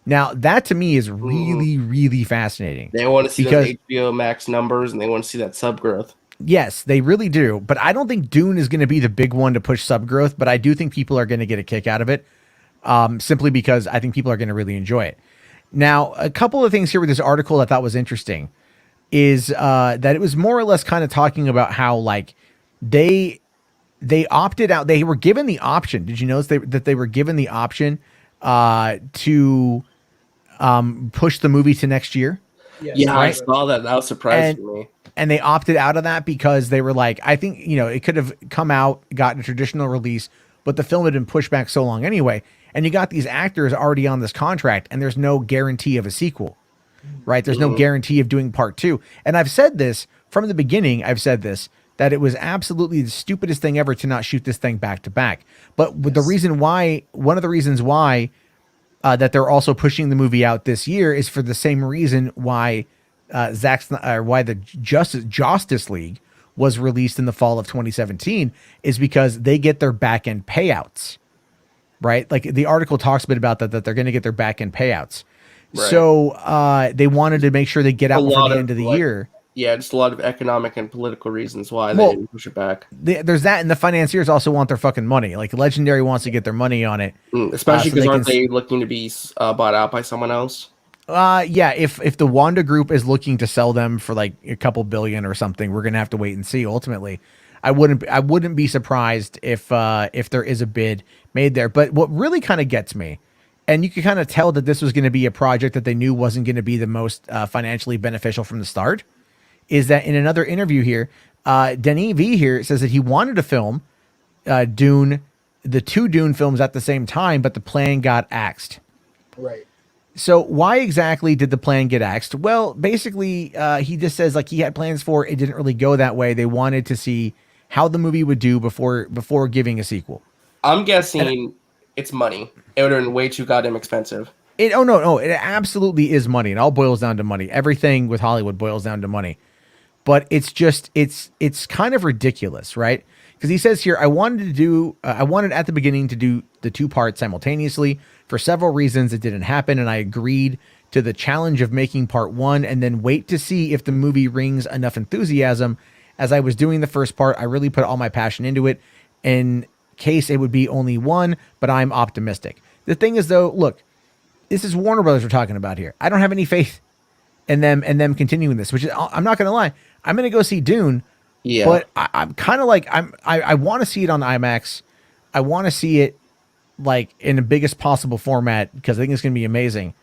Now, that to me is really, really fascinating. They want to see those HBO Max numbers, and they want to see that sub growth. Yes, they really do. But I don't think Dune is going to be the big one to push sub growth, but I do think people are going to get a kick out of it, simply because I think people are going to really enjoy it. Now, a couple of things here with this article I thought was interesting is that it was more or less kind of talking about how like they opted out. They were given the option. Did you notice that they were given the option to push the movie to next year? Yes, yeah, right? I saw that. That was surprising to me. And they opted out of that because they were like, I think, it could have come out, gotten a traditional release, but the film had been pushed back so long anyway. And you got these actors already on this contract, and there's no guarantee of a sequel, right? There's no guarantee of doing part 2. And I've said this from the beginning. That it was absolutely the stupidest thing ever to not shoot this thing back to back. But one of the reasons why that they're also pushing the movie out this year is for the same reason why the Justice League was released in the fall of 2017, is because they get their back end payouts, right? Like the article talks a bit about that they're going to get their back end payouts. Right. So they wanted to make sure they get out before the end of the year. Yeah, just a lot of economic and political reasons why they didn't push it back. There's that, and the financiers also want their fucking money. Like Legendary wants to get their money on it, especially because aren't they looking to be bought out by someone else? Yeah. If the Wanda Group is looking to sell them for like a couple billion or something, we're gonna have to wait and see. Ultimately, I wouldn't be surprised if there is a bid made there. But what really kind of gets me, and you can kind of tell that this was going to be a project that they knew wasn't going to be the most financially beneficial from the start, is that in another interview here, Denis V here says that he wanted to film Dune, the 2 Dune films at the same time, but the plan got axed. Right. So why exactly did the plan get axed? Well, basically, he just says like he had plans for it. It didn't really go that way. They wanted to see how the movie would do before giving a sequel. I'm guessing it's money. It would have been way too goddamn expensive. No, it absolutely is money. It all boils down to money. Everything with Hollywood boils down to money. But it's just it's kind of ridiculous, right? Because he says here, I wanted at the beginning to do the 2 parts simultaneously. For several reasons, it didn't happen, and I agreed to the challenge of making part 1 and then wait to see if the movie rings enough enthusiasm. As I was doing the first part, I really put all my passion into it in case it would be only 1, but I'm optimistic. The thing is, though, look, this is Warner Brothers we're talking about here. I don't have any faith in them continuing this, which is, I'm not going to lie. I'm going to go see Dune. Yeah. But I'm kind of like, I want to see it on IMAX. I want to see it like in the biggest possible format because I think it's going to be amazing.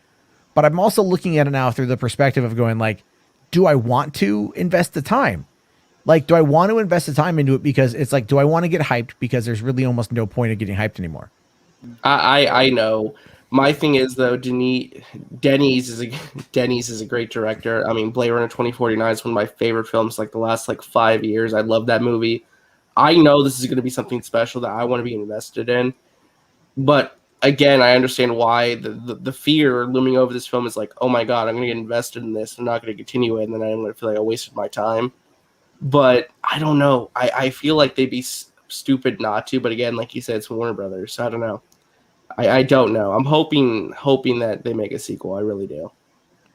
But I'm also looking at it now through the perspective of going like, do I want to invest the time? Like, do I want to invest the time into it? Because it's like, do I want to get hyped? Because there's really almost no point of getting hyped anymore. I know. My thing is though, Denny's is a great director. I mean, Blade Runner 2049 is one of my favorite films. Like the last 5 years, I love that movie. I know this is going to be something special that I want to be invested in. But again, I understand why the fear looming over this film is like, oh my god, I'm going to get invested in this. I'm not going to continue it, and then I'm going to feel like I wasted my time. But I don't know. I feel like they'd be stupid not to. But again, like you said, it's Warner Brothers, so I don't know. I don't know. I'm hoping that they make a sequel. I really do.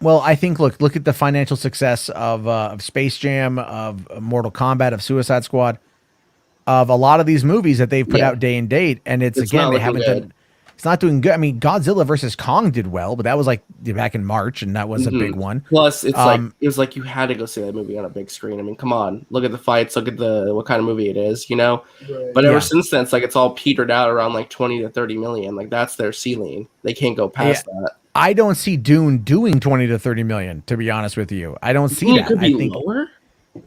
Well, I think look at the financial success of Space Jam, of Mortal Kombat, of Suicide Squad, of a lot of these movies that they've put out day and date, and it's again they haven't done. It's not doing good. I mean, Godzilla versus Kong did well, but that was like back in March, and that was a big one. Plus, it's it was like you had to go see that movie on a big screen. I mean, come on, look at the fights, look at what kind of movie it is, you know. Right. But ever since then, it's like it's all petered out around like 20 to 30 million. Like that's their ceiling. They can't go past that. I don't see Dune doing 20 to 30 million. To be honest with you, I don't see that. It could be lower.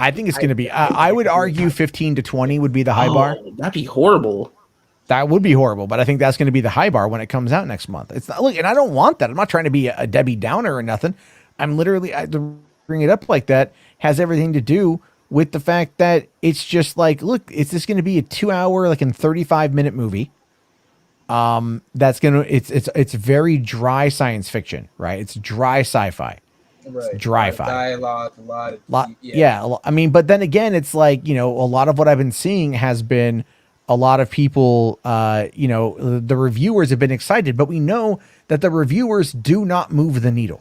I think it's going to be. I would argue 15 to 20 would be the high bar. That'd be horrible. That would be horrible, but I think that's going to be the high bar when it comes out next month. It's not, look, and I don't want that. I'm not trying to be a Debbie Downer or nothing. I'm literally to bring it up like that has everything to do with the fact that it's just like, look, it's just going to be a 2-hour, like in 35-minute movie. That's going to it's very dry science fiction, right? It's dry sci-fi. Right. It's dry-fi. Dialogue, a lot of yeah. I mean, but then again, it's like, you know, a lot of what I've been seeing has been a lot of people, you know, the reviewers have been excited, but we know that the reviewers do not move the needle.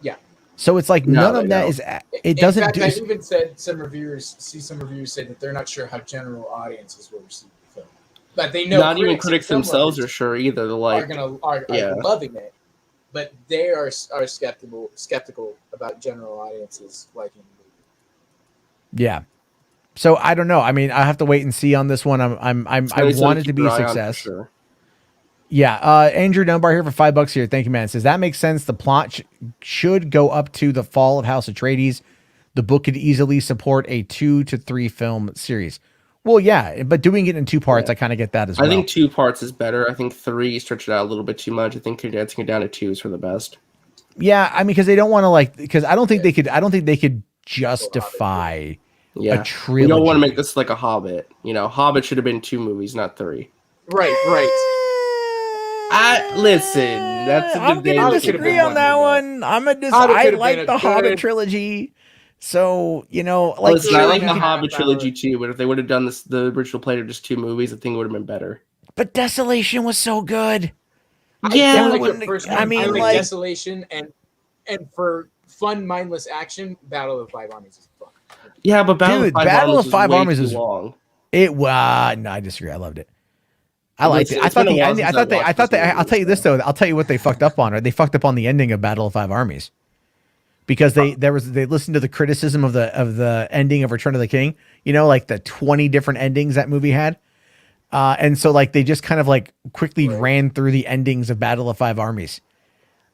Yeah. So it's like none of that is. It doesn't. In fact, I even said some reviewers say that they're not sure how general audiences will receive the film, but they know not even critics themselves are sure either. They're like are loving it, but they are skeptical about general audiences liking the movie. Yeah. So I don't know. I mean, I have to wait and see on this one. I want it to be a success. Sure. Yeah. Andrew Dunbar here for $5 here. Thank you, man. Says that makes sense. The plot should go up to the fall of House Atreides. The book could easily support a 2 to 3 film series. Well, yeah, but doing it in 2 parts, I kind of get that as well. I think 2 parts is better. I think 3 stretch it out a little bit too much. I think condensing it down to 2 is for the best. Yeah, I mean, because they don't want to because I don't think they could justify. Yeah, a trilogy. You don't want to make this like a Hobbit. You know, Hobbit should have been 2 movies, not 3. Right. Listen, that's I'm gonna disagree on that one. I like the Hobbit trilogy, so you know, like listen, I like the Hobbit trilogy too. But if they would have done the original play of just 2 movies, I think it would have been better. But Desolation was so good. Yeah, I mean, like Desolation and for fun, mindless action, Battle of the 5 Armies is fun. Yeah, but Battle of 5 Armies is long. No, I disagree. I loved it. I liked it. I thought the ending. I'll tell you this though. I'll tell you what they fucked up on. Or they fucked up on the ending of Battle of 5 Armies, because they listened to the criticism of the ending of Return of the King. You know, like the 20 different endings that movie had, and so like they just kind of like quickly ran through the endings of Battle of 5 Armies.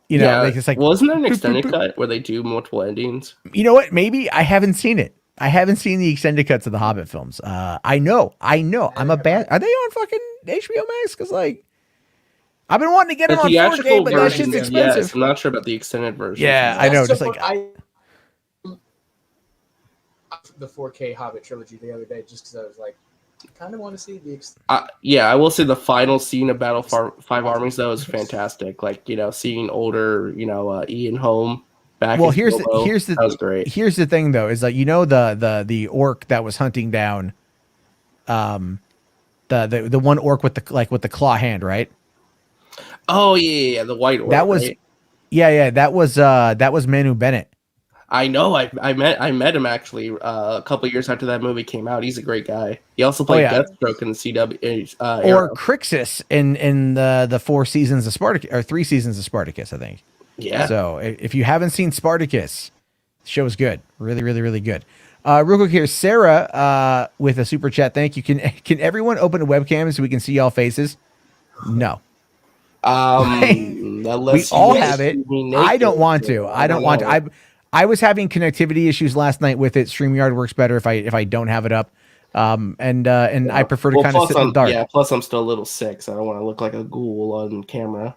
You know, like it's like wasn't there an extended cut where they do multiple endings? You know what? Maybe I haven't seen it. I haven't seen the extended cuts of the Hobbit films. I know. I'm a bad. Are they on fucking HBO Max? Because like, I've been wanting to get The them on 4K, theatrical but that version, shit's yes. expensive. I'm not sure about the extended version. Yeah, I know. Just like the 4K Hobbit trilogy the other day, just because I was like, I kind of want to see the. Yeah, I will say the final scene of Battle for Five Armies though is fantastic. Like seeing older, Ian Holm back. Well, as here's Bilbo, that was great. Here's the thing though, is like the orc that was hunting down, the one orc with the claw hand, right? Oh yeah, the white orc. That was, right? that was Manu Bennett. I know. I met him actually a couple years after that movie came out. He's a great guy. He also played Deathstroke in the CW. Or Crixus in the 4 seasons of Spartacus, or 3 seasons of Spartacus, I think. Yeah. So if you haven't seen Spartacus, the show is good. Really, really, really good. Real quick here, Sarah with a super chat. Thank you. Can everyone open a webcam so we can see y'all faces? No. We all have it. I don't want to. I don't want to. I was having connectivity issues last night with it. StreamYard works better if I don't have it up. And I prefer to kind of sit in the dark. Yeah, plus I'm still a little sick, so I don't want to look like a ghoul on camera.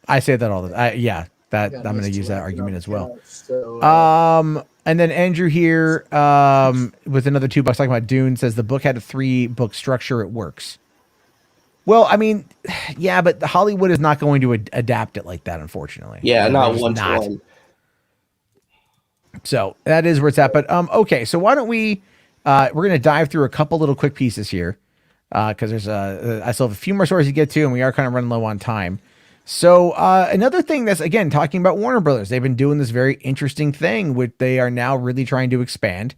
I say that all the time. I'm going to use that argument as well. So, and then Andrew here with another $2 talking about Dune says the book had a 3-book structure. It works. Well, I mean, yeah, but Hollywood is not going to adapt it like that, unfortunately. Yeah, not They're one just to one. So that is where it's at. But okay, so why don't we? We're going to dive through a couple little quick pieces here because there's I still have a few more stories to get to, and we are kind of running low on time. So another thing that's, again, talking about Warner Brothers, they've been doing this very interesting thing with, they are now really trying to expand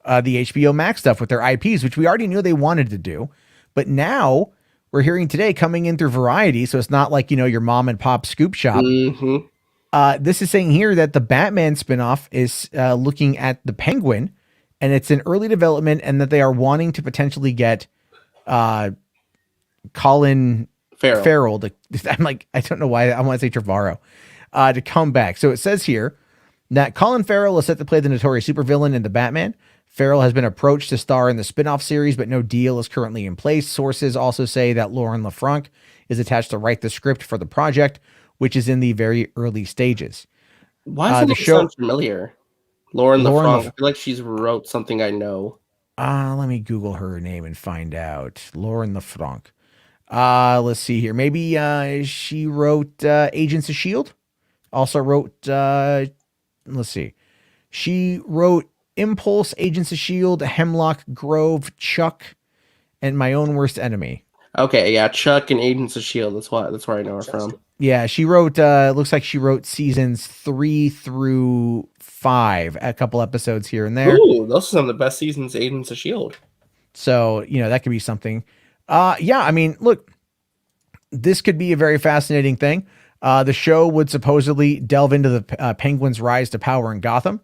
the HBO Max stuff with their IPs, which we already knew they wanted to do. But now we're hearing today coming in through Variety. So it's not like, your mom and pop scoop shop. Mm-hmm. This is saying here that the Batman spinoff is looking at the Penguin, and it's in early development, and that they are wanting to potentially get Colin Farrell. I'm like, I don't know why I want to say Trevorrow to come back. So it says here that Colin Farrell is set to play the notorious supervillain in the Batman. Farrell has been approached to star in the spinoff series, but no deal is currently in place. Sources also say that Lauren LaFranc is attached to write the script for the project, which is in the very early stages. Why does the show sound familiar? Lauren LaFranc. I feel like she's wrote something I know. Let me Google her name and find out. Lauren LaFranc. Let's see here. Maybe she wrote Agents of S.H.I.E.L.D. Also wrote, let's see. She wrote Impulse, Agents of S.H.I.E.L.D., Hemlock Grove, Chuck, and My Own Worst Enemy. Okay, yeah, Chuck and Agents of S.H.I.E.L.D. That's where I know her from. Yeah, she wrote, looks like she wrote seasons 3 through 5, a couple episodes here and there. Ooh, those are some of the best seasons of Agents of S.H.I.E.L.D. So, that could be something. Yeah, I mean, look, this could be a very fascinating thing. The show would supposedly delve into the Penguin's rise to power in Gotham.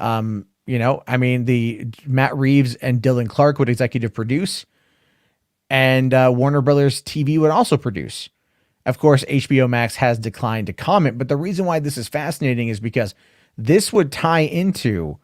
I mean, the Matt Reeves and Dylan Clark would executive produce, and Warner Brothers TV would also produce. Of course, HBO Max has declined to comment, but the reason why this is fascinating is because this would tie into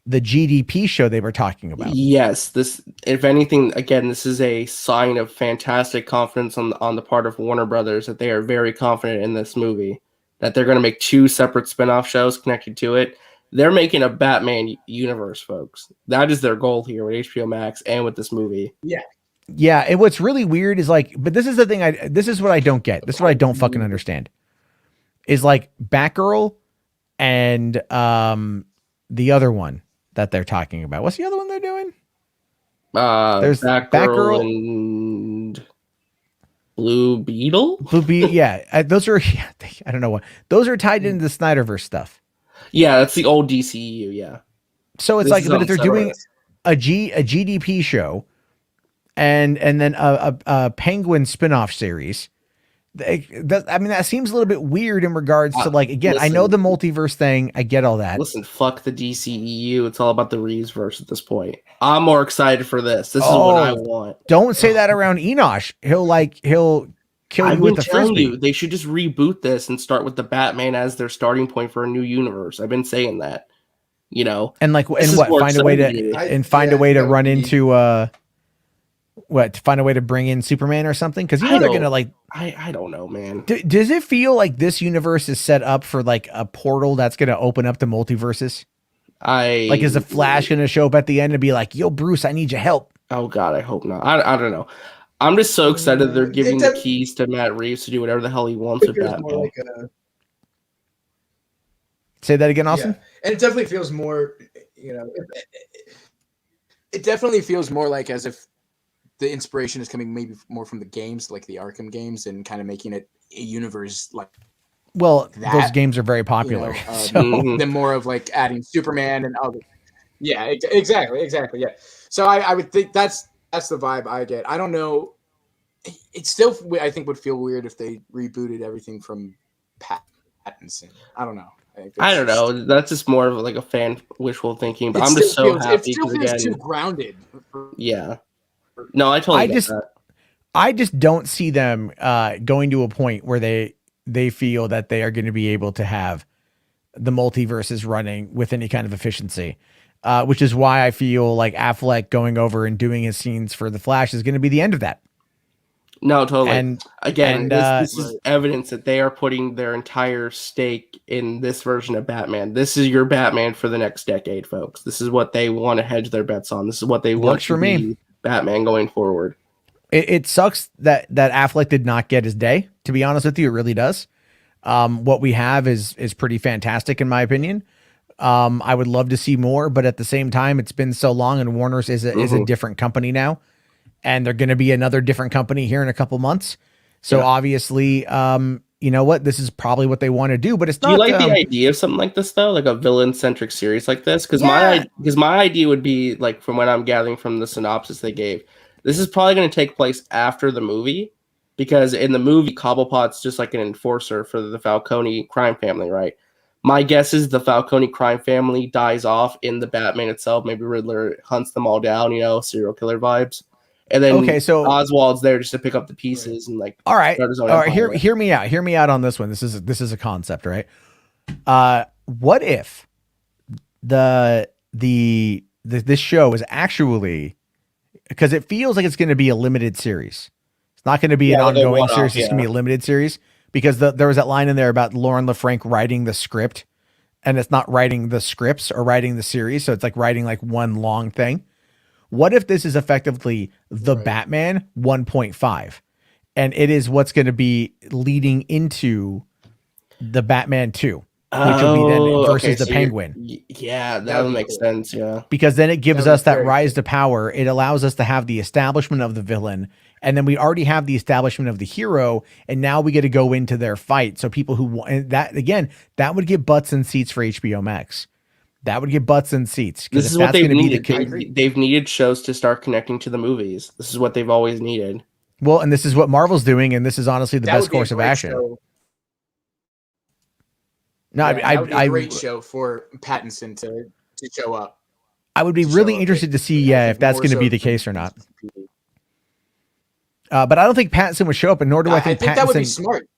the GDP show they were talking about. Yes, this, if anything, again, this is a sign of fantastic confidence on the part of Warner Brothers, that they are very confident in this movie, that they're going to make 2 separate spin-off shows connected to it. They're making a Batman universe, folks. That is their goal here with HBO Max and with this movie. Yeah. Yeah, and what's really weird is like, but this is the thing, this is what I don't get. This is what I don't fucking understand. Is like Batgirl and the other one that they're talking about. What's the other one they're doing? There's Batgirl and Blue Beetle. Yeah, those are. I don't know what those are tied into the Snyderverse stuff. Yeah, that's the old DCEU. Yeah. So it's like, but if they're doing a GDP show, and then a Penguin spinoff series. I mean, that seems a little bit weird in regards to, like, again, listen, I know the multiverse thing. I get all that. Listen, fuck the DCEU. It's all about the Reeveverse at this point. I'm more excited for this. This is what I want. Don't say that around Enosh. He'll kill you with the frisbee. They should just reboot this and start with the Batman as their starting point for a new universe. I've been saying that, and like, and what, find a way to run into What, to find a way to bring in Superman or something? Because you know they're gonna like. I don't know, man. Does it feel like this universe is set up for like a portal that's gonna open up the multiverses? Like, is the Flash gonna show up at the end and be like, "Yo, Bruce, I need your help"? Oh God, I hope not. I don't know. I'm just so excited they're giving the keys to Matt Reeves to do whatever the hell he wants with Batman. Like Say that again, Austin. Yeah. And it definitely feels more, you know, it definitely feels more like as if the inspiration is coming maybe more from the games, like the Arkham games, and kind of making it a universe like. Well, that, those games are very popular. Then more of like adding Superman and other. Yeah, exactly. Yeah. So I would think that's the vibe I get. I don't know. It still, I think, would feel weird if they rebooted everything from Pattinson. I don't know. I don't know. That's just more of like a fan wishful thinking. But I'm just so happy because again, too grounded. Yeah. No, I totally get that. I just don't see them going to a point where they feel that they are going to be able to have the multiverses running with any kind of efficiency, which is why I feel like Affleck going over and doing his scenes for the Flash is going to be the end of that. No, totally. And again, this is evidence that they are putting their entire stake in this version of Batman. This is your Batman for the next decade, folks. This is what they want to hedge their bets on. This is what they want to be Batman going forward. It sucks that Affleck did not get his day. To be honest with you, it really does. What we have is pretty fantastic in my opinion. I would love to see more, but at the same time, it's been so long, and Warner's is a different company now, and they're going to be another different company here in a couple months. So obviously, you know what? This is probably what they want to do, but it's not. Do you like the idea of something like this though, like a villain-centric series like this? Because my idea would be like, from what I'm gathering from the synopsis they gave, this is probably going to take place after the movie, because in the movie, Cobblepot's just like an enforcer for the Falcone crime family, right? My guess is the Falcone crime family dies off in the Batman itself. Maybe Riddler hunts them all down, you know, serial killer vibes. And then Oswald's there just to pick up the pieces and like. All right. Hear me out. Hear me out on this one. This is a concept, right? What if this show is actually, because it feels like it's going to be a limited series. It's not going to be an ongoing series. It's going to be a limited series, because there was that line in there about Lauren LaFranc writing the script, and it's not writing the scripts or writing the series. So it's like writing like one long thing. What if this is effectively the Batman 1.5, and it is what's going to be leading into the Batman 2, which will be then versus the Penguin. Yeah, that would make sense. Yeah, because then it gives us that rise to power. It allows us to have the establishment of the villain, and then we already have the establishment of the hero, and now we get to go into their fight. So people who want that, again, that would get butts and seats for HBO Max. That would get butts and seats. This is what they've needed. They've needed shows to start connecting to the movies. This is what they've always needed. Well, and this is what Marvel's doing, and this is honestly the best course of action. No, that would be a great show for Pattinson to show up. I would be really interested to see, if that's going to be the case or not. But I don't think Pattinson would show up, and nor do I think Pattinson. That would be smart.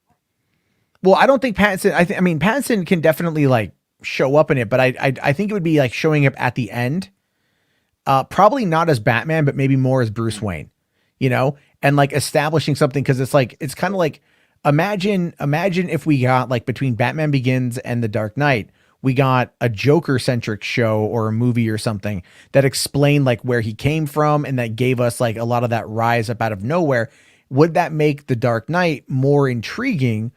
Well, I don't think Pattinson. I mean, Pattinson can definitely like show up in it, but I think it would be like showing up at the end. Probably not as Batman, but maybe more as Bruce Wayne, you know, and like establishing something, because it's kind of like imagine if we got like between Batman Begins and The Dark Knight, we got a Joker centric show or a movie or something that explained like where he came from, and that gave us like a lot of that rise up out of nowhere. Would that make The Dark Knight more intriguing?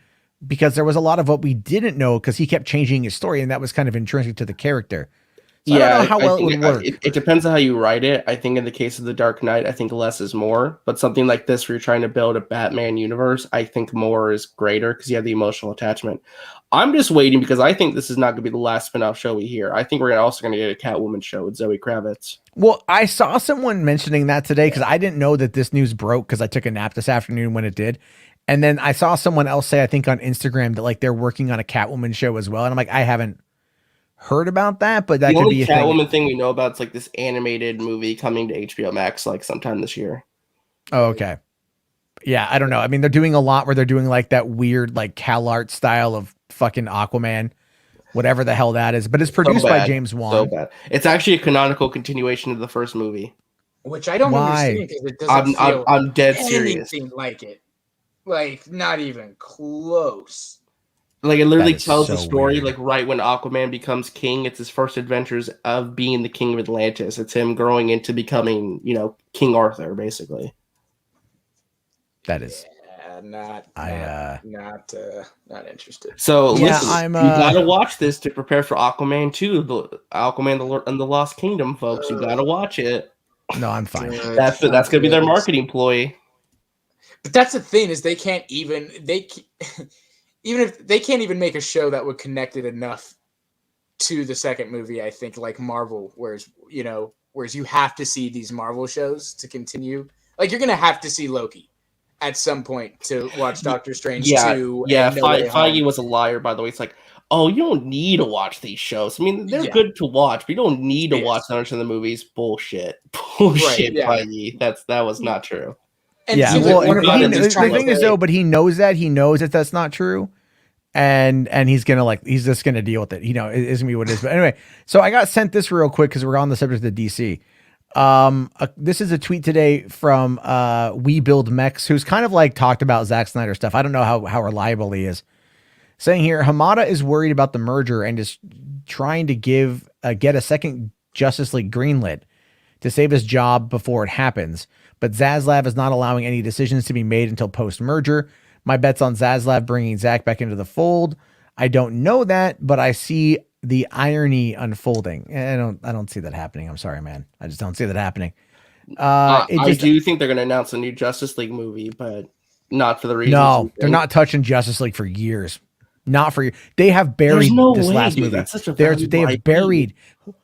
Because there was a lot of what we didn't know, because he kept changing his story, and that was kind of intrinsic to the character. So I don't know how well it would work. It depends on how you write it. I think in the case of The Dark Knight, I think less is more. But something like this, where you're trying to build a Batman universe, I think more is greater, because you have the emotional attachment. I'm just waiting, because I think this is not going to be the last spin-off show we hear. I think we're also going to get a Catwoman show with Zoe Kravitz. Well, I saw someone mentioning that today, because I didn't know that this news broke, because I took a nap this afternoon when it did. And then I saw someone else say, I think on Instagram, that like they're working on a Catwoman show as well. And I'm like, I haven't heard about that, but that could be a Catwoman thing we know about. It's like this animated movie coming to HBO Max like sometime this year. Oh, okay. Yeah, I don't know. I mean, they're doing a lot where they're doing like that weird like Cal Art style of fucking Aquaman, whatever the hell that is. But it's produced by James Wan. So bad. It's actually a canonical continuation of the first movie. which I don't Why? understand because it doesn't feel I'm dead serious. anything like it. Like, not even close. Like, it literally That is tells the so story, weird. like, right when Aquaman becomes king. It's his first adventures of being the king of Atlantis. It's him growing into becoming, you know, King Arthur, basically. That is. Not interested. So, Yeah, listen, you gotta watch this to prepare for Aquaman 2, Aquaman and the Lost Kingdom, folks. You gotta watch it. No, I'm fine. That's gonna be their marketing ploy. But that's the thing is even if they can't even make a show that would connect it enough to the second movie, I think, like Marvel, whereas you have to see these Marvel shows to continue. Like, you're gonna have to see Loki at some point to watch Doctor Strange 2. Yeah, Feige was a liar, by the way. It's like, oh, you don't need to watch these shows. I mean, they're good to watch, but you don't need to watch them in the movies. Bullshit. Bullshit, Feige. That was not true. And yeah, well, the thing is though, but he knows that that's not true, and he's just gonna deal with it. You know, it isn't me what it is. But anyway, so I got sent this real quick because we're on the subject of DC. This is a tweet today from We Build Mechs, who's kind of like talked about Zack Snyder stuff. I don't know how reliable he is. Saying here, Hamada is worried about the merger and is trying to get a second Justice League greenlit to save his job before it happens. But Zaslav is not allowing any decisions to be made until post-merger. My bet's on Zaslav bringing Zack back into the fold. I don't know that, but I see the irony unfolding. I don't see that happening. I'm sorry, man. I just don't see that happening. I do think they're going to announce a new Justice League movie, but not for the reasons. No, they're not touching Justice League for years. Not for you. They have buried last movie. That's such a they have buried.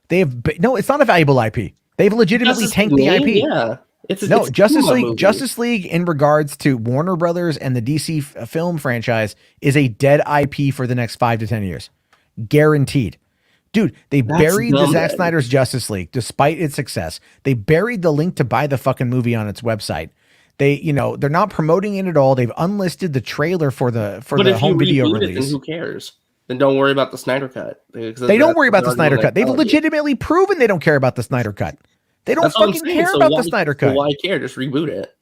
No, it's not a valuable IP. They've legitimately tanked the IP. Yeah. It's Justice League in regards to Warner Brothers and the DC film franchise is a dead IP for the next 5 to 10 years. Guaranteed. Dude, they buried the Zack Snyder's Justice League despite its success. They buried the link to buy the fucking movie on its website. They're not promoting it at all. They've unlisted the trailer for the home video release. Then who cares? Then don't worry about the Snyder Cut. They don't worry about the Snyder Cut. They've legitimately proven they don't care about the Snyder Cut. They don't fucking care about the Snyder Cut. Why care? Just reboot it.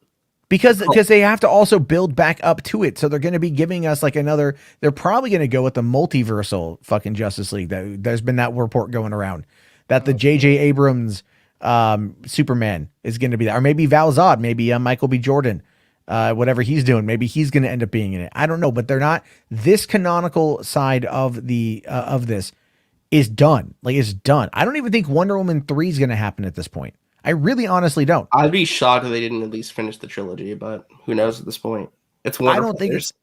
Because they have to also build back up to it. So they're going to be giving us like another. They're probably going to go with the multiversal fucking Justice League. There's been that report going around that the J.J. Abrams Superman is going to be there, or maybe Val Zod, maybe Michael B. Jordan, whatever he's doing, maybe he's going to end up being in it. I don't know, but they're not. This canonical side of this is done. Like, it's done. I don't even think Wonder Woman 3 is going to happen at this point. I really honestly don't. I'd be shocked if they didn't at least finish the trilogy, but who knows at this point? It's Warner Brothers.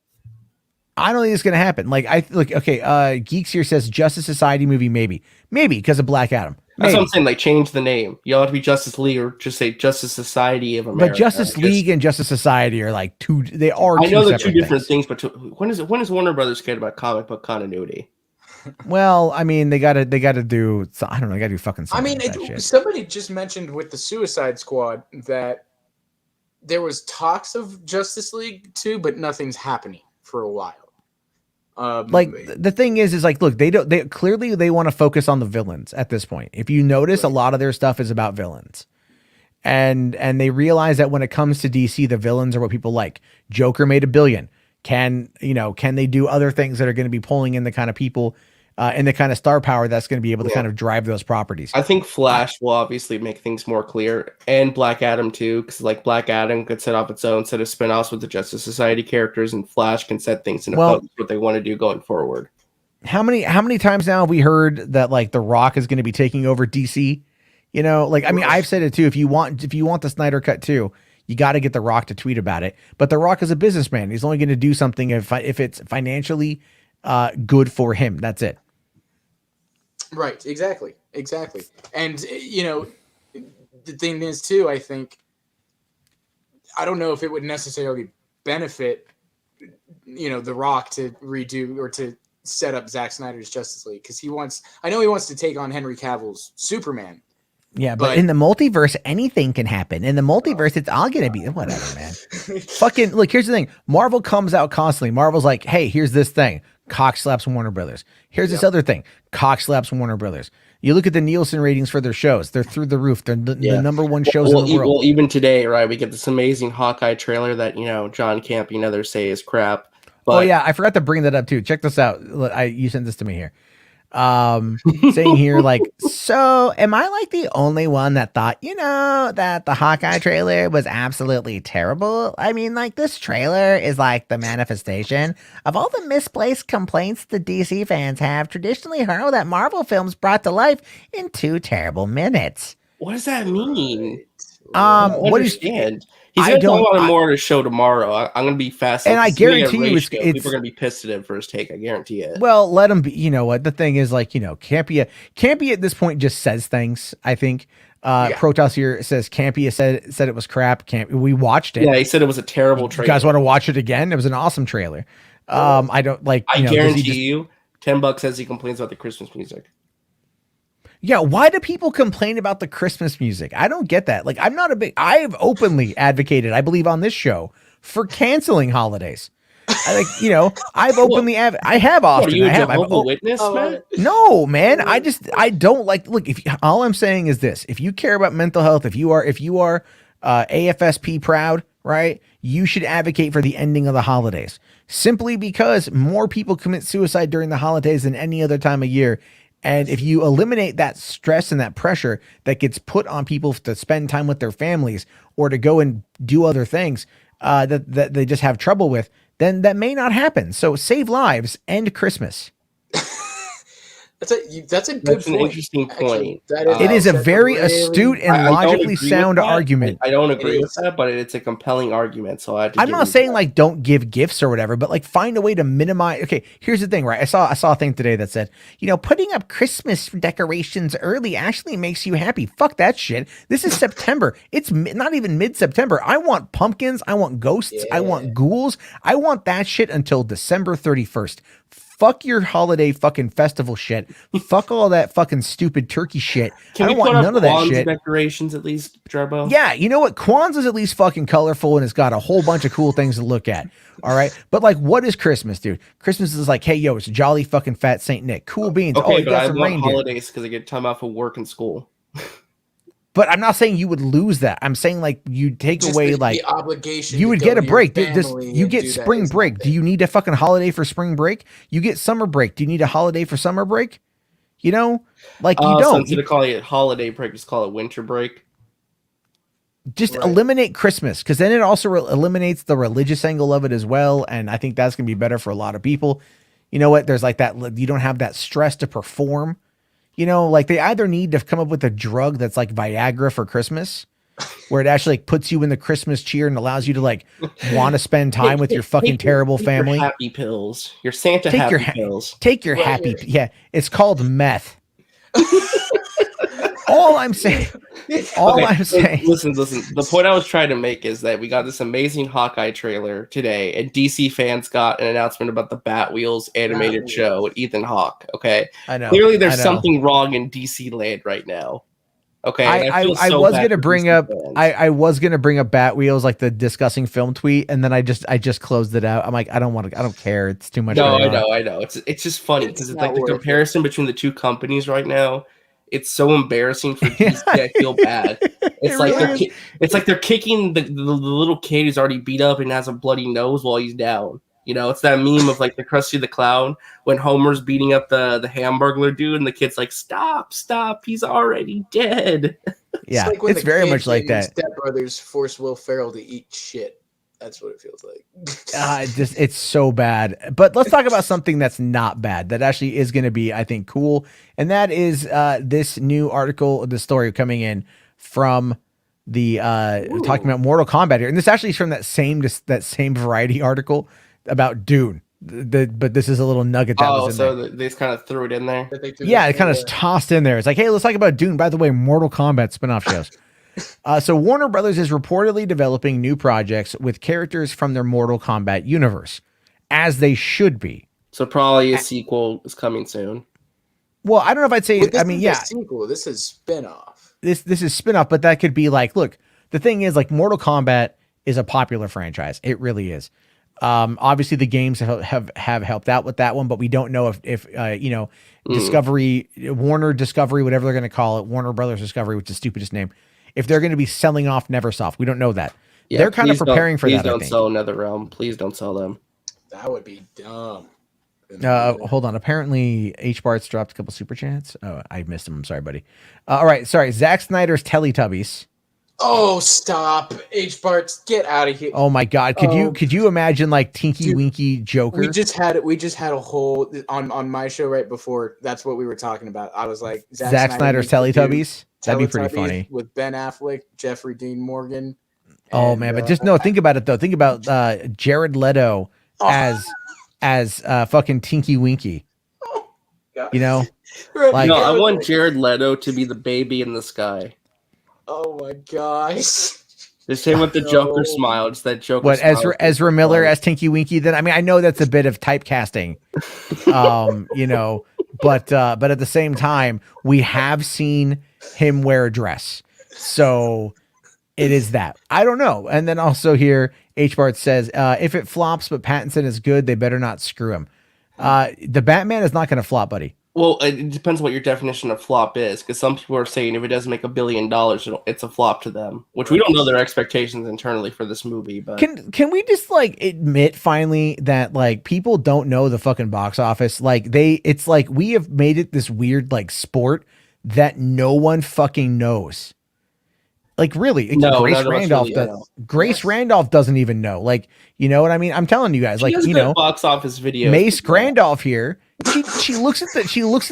I don't think it's going to happen. Geeks here says Justice Society movie, maybe because of Black Adam. That's what I'm saying. Like, change the name. You don't have to be Justice League or just say Justice Society of America. But Justice League and Justice Society are like two. They are. I know they're two different things, but when is Warner Brothers cared about comic book continuity? Well, I mean, they gotta do. I don't know. They gotta do fucking something. I mean, somebody just mentioned with the Suicide Squad that there was talks of Justice League 2, but nothing's happening for a while. The thing is like, look, they clearly want to focus on the villains at this point. If you notice, a lot of their stuff is about villains, and they realize that when it comes to DC, the villains are what people like. Joker made $1 billion. Can they do other things that are going to be pulling in the kind of people and the kind of star power that's going to be able to kind of drive those properties? I think Flash will obviously make things more clear, and Black Adam too, because like Black Adam could set off its own set of spinoffs with the Justice Society characters, and Flash can set things into focus what they want to do going forward. How many times now have we heard that like The Rock is going to be taking over DC? You know, like, I mean, I've said it too. If you want the Snyder Cut too, you got to get The Rock to tweet about it. But The Rock is a businessman. He's only going to do something if it's financially good for him. That's it. Right. Exactly. And, the thing is, too, I think, I don't know if it would necessarily benefit, The Rock to redo or to set up Zack Snyder's Justice League, because he wants to take on Henry Cavill's Superman. Yeah, but in the multiverse, anything can happen. In the multiverse, it's all going to be whatever, man. Fucking look, here's the thing. Marvel comes out constantly. Marvel's like, hey, here's this thing. Cock slaps Warner Brothers. Here's this other thing. Cock slaps Warner Brothers. You look at the Nielsen ratings for their shows; they're through the roof. They're the number one shows in the world. Well, even today, right? We get this amazing Hawkeye trailer that John Campea and others say is crap. But oh yeah, I forgot to bring that up too. Check this out. You sent this to me here. Saying here like, so am I like the only one that thought that the Hawkeye trailer was absolutely terrible? I mean, like, this trailer is like the manifestation of all the misplaced complaints the DC fans have traditionally hurled at Marvel films brought to life in 2 terrible minutes. what does that mean? What is He's going to talk about it more to show tomorrow. I'm going to be fascinated. And I guarantee you people are going to be pissed at him for his take. I guarantee it. Well, let him be. You know what? The thing is, like, Campea at this point just says things, I think. Protoss here says Campea said it was crap. We watched it. Yeah, he said it was a terrible trailer. You guys want to watch it again? It was an awesome trailer. I don't like. I guarantee you, $10 says he complains about the Christmas music. Yeah, why do people complain about the Christmas music? I don't get that. Like, I've openly advocated, I believe on this show, for canceling holidays. I've openly I have often. What, are you a Jehovah's Witness, man? No, man. I don't like. Look, all I'm saying is this: if you care about mental health, if you are AFSP proud, right, you should advocate for the ending of the holidays. Simply because more people commit suicide during the holidays than any other time of year. And if you eliminate that stress and that pressure that gets put on people to spend time with their families or to go and do other things that they just have trouble with, then that may not happen. So save lives, end Christmas. That's a good point. An interesting point. Actually, it is a very astute and logically sound argument. I don't agree with that, but it's a compelling argument. So I'm not saying like don't give gifts or whatever, but like find a way to minimize. Okay, here's the thing, right? I saw a thing today that said, putting up Christmas decorations early actually makes you happy. Fuck that shit. This is September. It's not even mid-September. I want pumpkins. I want ghosts. Yeah. I want ghouls. I want that shit until December 31st. Fuck your holiday fucking festival shit. Fuck all that fucking stupid turkey shit. I don't want none of that shit. Decorations at least, Jarbo? Yeah, you know what? Kwanzaa's at least fucking colorful and it's got a whole bunch of cool things to look at. All right. But like, what is Christmas, dude? Christmas is like, hey, yo, it's jolly fucking fat Saint Nick. Cool beans. Okay, you got some reindeer. Holidays because I get time off of work and school. But I'm not saying you would lose that. I'm saying like you take just away the obligation. You would get a break. You get spring break. Do you need a fucking holiday for spring break? You get summer break. Do you need a holiday for summer break? You don't. So instead of calling it holiday break, just call it winter break. Just eliminate Christmas, because then it also eliminates the religious angle of it as well. And I think that's gonna be better for a lot of people. You know what? There's like that. You don't have that stress to perform. Like they either need to come up with a drug that's like Viagra for Christmas, where it actually like puts you in the Christmas cheer and allows you to like want to spend time with your fucking terrible family. Your happy pills, your Santa happy pills. Take your happy. Yeah, it's called meth. All I'm saying. Listen. The point I was trying to make is that we got this amazing Hawkeye trailer today, and DC fans got an announcement about the Batwheels animated show with Ethan Hawke. Okay, I know. Clearly, there's something wrong in DC land right now. Okay, I was gonna bring up Batwheels, like the discussing film tweet, and then I just closed it out. I'm like, I don't care. It's too much. No, I know. It's just funny because it's like the comparison between the two companies right now. It's so embarrassing for DC. I feel bad. It's like they're kicking the little kid who's already beat up and has a bloody nose while he's down. It's that meme of like the Krusty the Clown when Homer's beating up the Hamburglar dude and the kid's like, stop, he's already dead. Yeah, it's very much like that. Step Brothers force Will Ferrell to eat shit. That's what it feels like. It's so bad. But let's talk about something that's not bad. That actually is going to be, I think, cool. And that is this new article, the story coming in from the talking about Mortal Kombat here. And this actually is from that same Variety article about Dune. But this is a little nugget that was in there. They just kind of threw it in there. Yeah, it kind of tossed in there. It's like, hey, let's talk about Dune. By the way, Mortal Kombat spinoff shows. So Warner Bros is reportedly developing new projects with characters from their Mortal Kombat universe, as they should be. So probably a sequel is coming soon. Well, I don't know if I'd say. Sequel. This is spinoff. This is spinoff, but that could be like, look. The thing is, like, Mortal Kombat is a popular franchise. It really is. Obviously the games have helped out with that one, but we don't know if Discovery, Warner Discovery, whatever they're going to call it, Warner Brothers Discovery, which is the stupidest name, if they're going to be selling off Neversoft. We don't know that. Yeah, they're kind of preparing for that. Please don't I think. sell NetherRealm. Please don't sell them. That would be dumb. Hold on. Apparently, HBart's dropped a couple super chats. Oh, I missed him. I'm sorry, buddy. All right, sorry. Zack Snyder's Teletubbies. Oh, stop! H-Bart, get out of here. Oh my God! Could you imagine like Tinky Winky Joker? We just had a whole on my show right before. That's what we were talking about. I was like, Zack Snyder's Teletubbies. That'd be pretty funny with Ben Affleck, Jeffrey Dean Morgan. Oh man, but just no. Think about it though. Think about Jared Leto as fucking Tinky Winky. Oh, you know, like no, I want Jared Leto to be the baby in the sky. Oh my gosh. The same with the Joker smile. It's that Joker. What Ezra Miller as Tinky Winky? Then I mean, I know that's a bit of typecasting, but at the same time, we have seen him wear a dress, so it is that. I don't know. And then also here, HBart says, if it flops but Pattinson is good, they better not screw him. The Batman is not going to flop, buddy. Well, it depends what your definition of flop is, because some people are saying if it doesn't make $1 billion, it's a flop to them, which we don't know their expectations internally for this movie. But can we just like admit finally that like people don't know the fucking box office? Like it's like we have made it this weird like sport that no one fucking knows. Like really, Grace Randolph Randolph doesn't even know. Like, you know what I mean? I'm telling you guys, like, box office video. Mace Randolph here. She looks at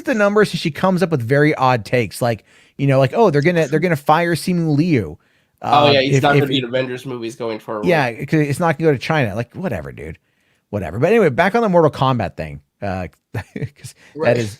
the numbers and she comes up with very odd takes. Like, like, oh, they're gonna fire Simu Liu. He's not gonna be in Avengers movies going forward. Yeah, because it's not gonna go to China. Like, whatever, dude. Whatever. But anyway, back on the Mortal Kombat thing. Because that is,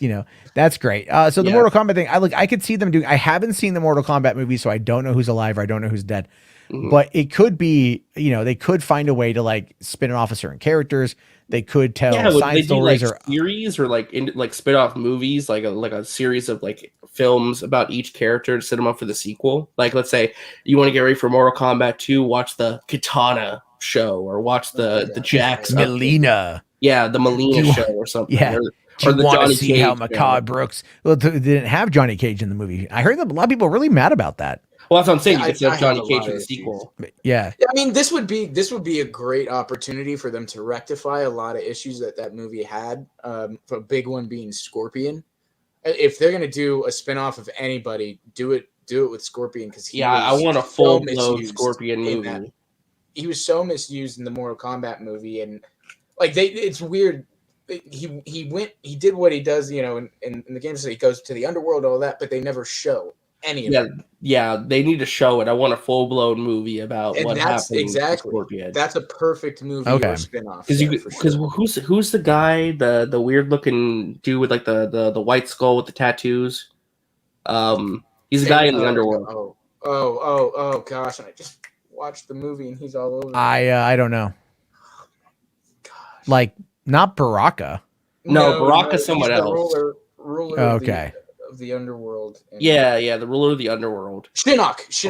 that's great. So the Mortal Kombat thing, I could see them doing. I haven't seen the Mortal Kombat movie, so I don't know who's alive or I don't know who's dead. Mm-hmm. But it could be, they could find a way to like spin it off of certain characters. They could tell side stories or series or like spin off movies, like a series of like films about each character to set them up for the sequel. Like, let's say you want to get ready for Mortal Kombat 2, watch the Katana show or watch the Jax Melina. Yeah, the Melina show or something. Yeah. Or the Johnny Cage how Macabre Brooks. Well, they didn't have Johnny Cage in the movie. I heard that a lot of people are really mad about that. Well, that's what I'm saying. You could have Johnny Cage in the sequel. Yeah. I mean, this would be a great opportunity for them to rectify a lot of issues that movie had. A big one being Scorpion. If they're gonna do a spinoff of anybody, do it with Scorpion because I want a full-blown Scorpion movie. He was so misused in the Mortal Kombat movie, and like it's weird. He did what he does, in the game. So he goes to the underworld, all that, but they never show any of it. Yeah, they need to show it. I want a full blown movie about what happened. Exactly. Scorpion. That's a perfect movie or spinoff. Because who's the guy, the weird looking dude with like the white skull with the tattoos? He's a guy in the underworld. Oh gosh! I just watched the movie and he's all over. I don't know. Gosh. Like not Baraka. No, Baraka's someone else. Ruler of the underworld. Yeah, the ruler of the underworld. Shinnok.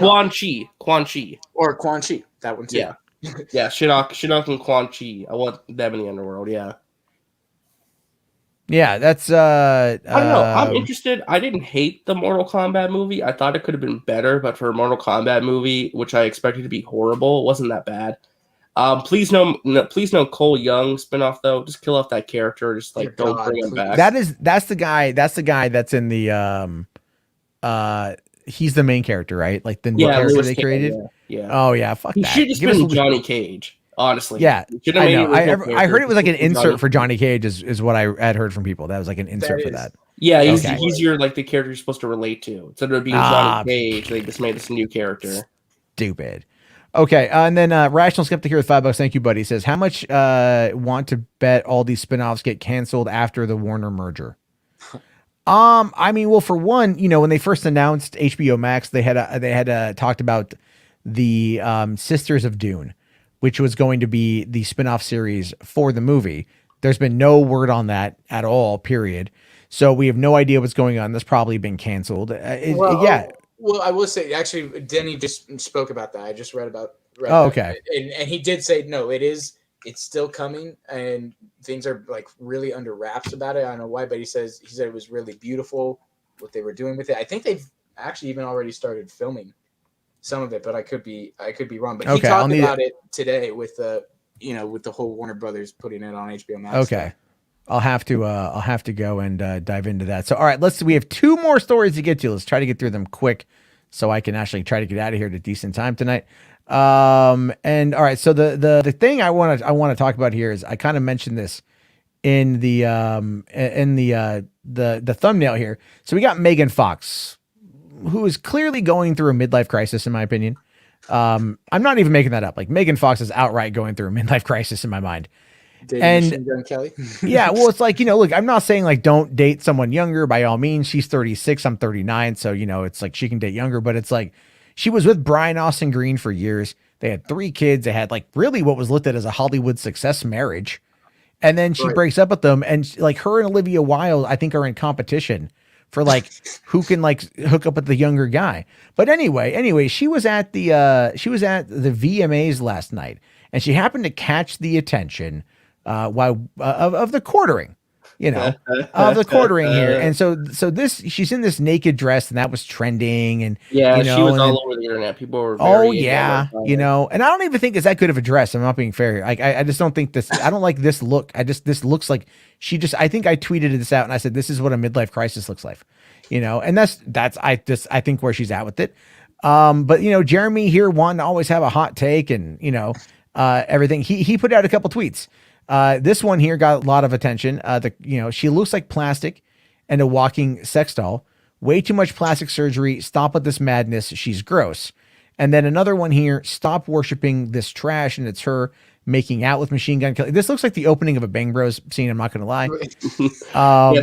Quan Chi. Or Quan Chi. That one too. Yeah. Yeah, Shinnok and Quan Chi. I want them in the underworld, yeah. Yeah, that's I don't know. I'm interested. I didn't hate the Mortal Kombat movie. I thought it could have been better, but for a Mortal Kombat movie, which I expected to be horrible, it wasn't that bad. Please no Cole Young spinoff though. Just kill off that character. Just like don't bring him back. That's the guy that's in the he's the main character, right? Like the new character Lewis they created. Yeah. Oh yeah, fuck he that. Should just been Johnny Cage. Honestly, yeah, I know. I heard it was like an insert for Johnny Cage, is what I had heard from people. That was like an insert for that. Yeah, he's your like the character you're supposed to relate to. Instead of being Johnny Cage, they just made this new character. Stupid. Okay, and then Rational Skeptic here with $5. Thank you, buddy. Says, how much want to bet all these spinoffs get canceled after the Warner merger? I mean, well, for one, when they first announced HBO Max, they had talked about the Sisters of Dune, which was going to be the spinoff series for the movie. There's been no word on that at all, period. So we have no idea what's going on. That's probably been canceled. Well, I will say, actually, Denny just spoke about that. I just read about okay. And he did say, no, it is it's still coming, and things are like really under wraps about it. I don't know why, but he said it was really beautiful what they were doing with it. I think they've actually even already started filming some of it, but I could be wrong. But he talked about it today with the with the whole Warner Brothers putting it on HBO Max. Okay. Stuff. I'll have to go and dive into that. So, all right, we have 2 more stories to get to. Let's try to get through them quick so I can actually try to get out of here at a decent time tonight. And all right, so the thing I want to talk about here is I kind of mentioned this in the thumbnail here. So we got Megan Fox, who is clearly going through a midlife crisis, in my opinion. I'm not even making that up. Like, Megan Fox is outright going through a midlife crisis in my mind. Dating Machine Kelly. Yeah, well, it's like, look, I'm not saying like don't date someone younger by all means. She's 36, I'm 39, so it's like she can date younger, but it's like she was with Brian Austin Green for years. They had 3 kids. They had like really what was looked at as a Hollywood success marriage. And then she breaks up with them, and like her and Olivia Wilde, I think, are in competition for like who can like hook up with the younger guy. But anyway, she was at the VMAs last night, and she happened to catch the attention of the quartering, of the quartering here. And so she's in this naked dress, and that was trending, and she was all over the internet. People were very and I don't even think it's that good of a dress. I'm not being fair here. I just don't think this. I don't like this look. This looks like I think I tweeted this out, and I said this is what a midlife crisis looks like, and that's I think where she's at with it. But Jeremy here wanting to always have a hot take, and everything. He put out a couple tweets. This one here got a lot of attention. She looks like plastic and a walking sex doll. Way too much plastic surgery. Stop with this madness. She's gross. And then another one here. Stop worshiping this trash. And it's her making out with Machine Gun Kelly. This looks like the opening of a Bang Bros scene. I'm not going to lie.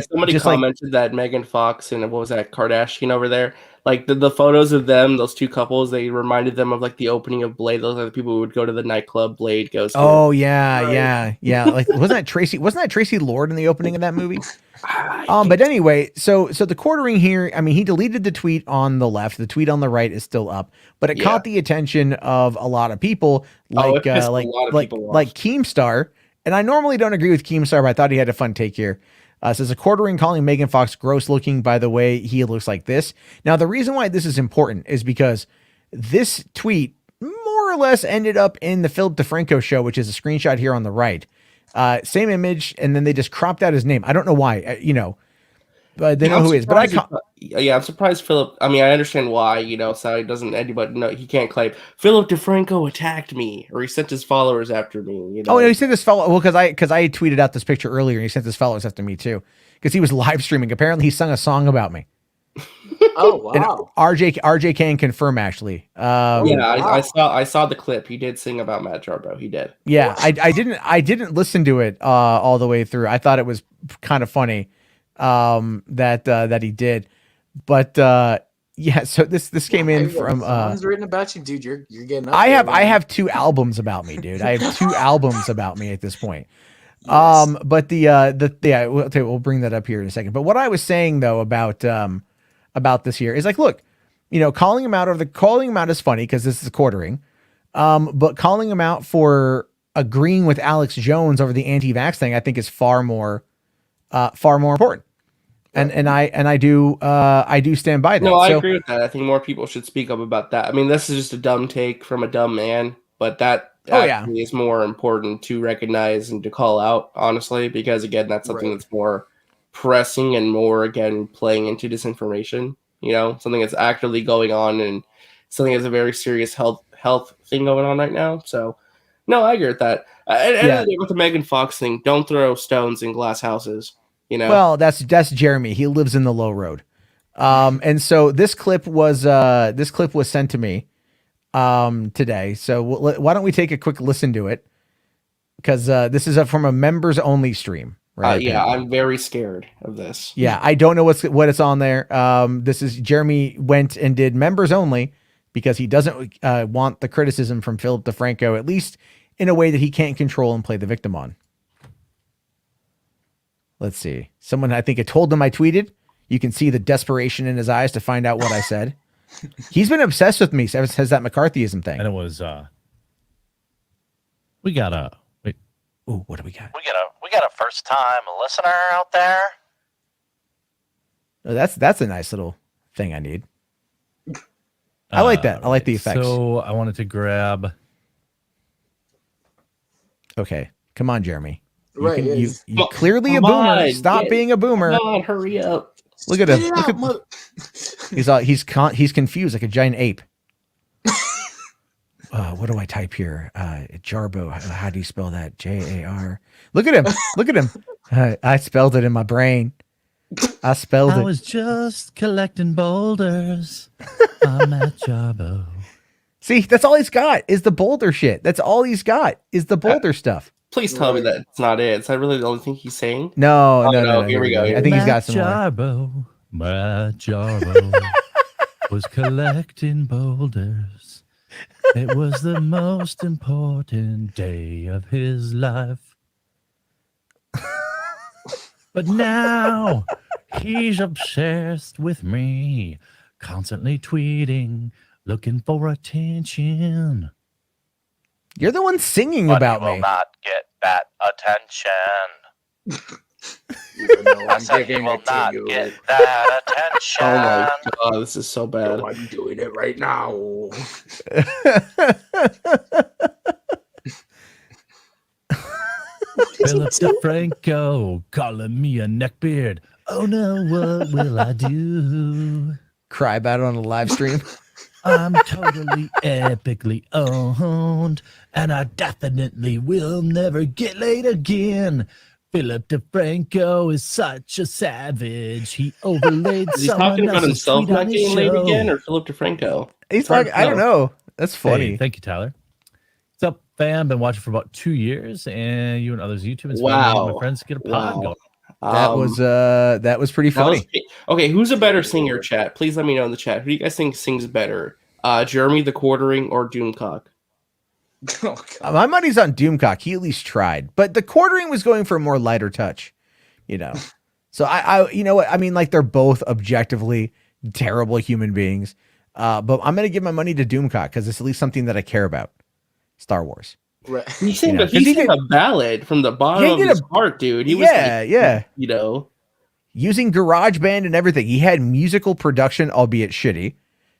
Somebody commented that Megan Fox and what was that, Kardashian over there? Like the photos of them, those 2 couples, they reminded them of like the opening of Blade. Those are the people who would go to the nightclub Blade goes to. Oh yeah. Like wasn't that Tracy Lord in the opening of that movie? But anyway, so the quartering here, I mean, he deleted the tweet on the left. The tweet on the right is still up, but it caught the attention of a lot of people, like Keemstar. And I normally don't agree with Keemstar, but I thought he had a fun take here. Says a quartering calling Megan Fox gross looking by the way he looks like this. Now, the reason why this is important is because this tweet more or less ended up in the Philip DeFranco show, which is a screenshot here on the right. Same image, and then they just cropped out his name. I don't know why, but they know who he is. But I'm surprised Philip. I mean, I understand why, so he doesn't. Anybody, no, he can't claim Philip DeFranco attacked me or he sent his followers after me. Oh no, he sent his follow. Well, because I tweeted out this picture earlier, and he sent his followers after me too, because he was live streaming. Apparently, he sung a song about me. Oh wow! RJ can confirm actually. I saw the clip. He did sing about Matt Jarbo. He did. Yeah, I didn't listen to it all the way through. I thought it was kind of funny that he did, but so this came in from songs written about you, dude. You're getting up I have 2 albums about me, dude. I have 2 albums about me at this point. Yes. But we'll bring that up here in a second. But what I was saying though about this here is like, look, calling him out is funny because this is quartering. But calling him out for agreeing with Alex Jones over the anti-vax thing, I think is far more important. And I do stand by that. No, I agree with that. I think more people should speak up about that. I mean, this is just a dumb take from a dumb man, but that is more important to recognize and to call out, honestly, because again, that's something that's more pressing and more, again, playing into disinformation, something that's actively going on and something that's a very serious health thing going on right now. So no, I agree with that. And with the Megan Fox thing, don't throw stones in glass houses. Well, that's Jeremy. He lives in the low road. And so this clip was sent to me today. So why don't we take a quick listen to it? Because this is from a members only stream. Right? I'm very scared of this. Yeah, I don't know what it's on there. This is Jeremy went and did members only because he doesn't want the criticism from Philip DeFranco, at least in a way that he can't control and play the victim on. Let's see. Someone, I think I told them I tweeted. You can see the desperation in his eyes to find out what I said. He's been obsessed with me ever since that McCarthyism thing. And it was, we got a, wait, Ooh, what do we got? We got a first time listener out there. Oh, that's a nice little thing I need. I like that. I like the effects. So I wanted to grab. Okay, come on, Jeremy. Right, you clearly a boomer. Stop being a boomer. Come on, hurry up. Look at him. He's confused like a giant ape. What do I type here? Jarbo. How do you spell that? Jar. Look at him. Look at him. I spelled it in my brain. I was just collecting boulders on that Jarbo. See, that's all he's got is the boulder shit. That's all he's got is the boulder stuff. Please tell me that's not it. Is that really the only thing he's saying? No. Here we go. I think he's got some more. My Jarbo was collecting boulders. It was the most important day of his life. But now he's obsessed with me, constantly tweeting, looking for attention. You're the one singing about me. Will not get that attention. I said he will not get that attention. Oh my god, this is so bad. I'm doing it right now. Philip DeFranco calling me a neckbeard. Oh no, what will I do? Cry about it on the live stream. I'm totally epically owned, and I definitely will never get laid again. Philip DeFranco is such a savage. He overlaid Is he someone talking about else's himself tweet on not his getting laid show. again, or Philip DeFranco? He's like, I don't know. That's funny. Hey, thank you, Tyler. What's up, fam? Been watching for about 2 years, and you and others YouTube. It's Wow. my friends get a pod going. That was pretty funny. Okay, who's a better singer, chat? Please let me know in the chat. Who do you guys think sings better? Jeremy the Quartering or Doomcock? My money's on Doomcock. He at least tried, but the Quartering was going for a more lighter touch, you know. So I you know what I mean? Like they're both objectively terrible human beings, but I'm gonna give my money to Doomcock because it's at least something that I care about. Star Wars. Right. He sang, he sang a ballad from the bottom of his heart, dude. He was you know, using GarageBand and everything. He had musical production, albeit shitty.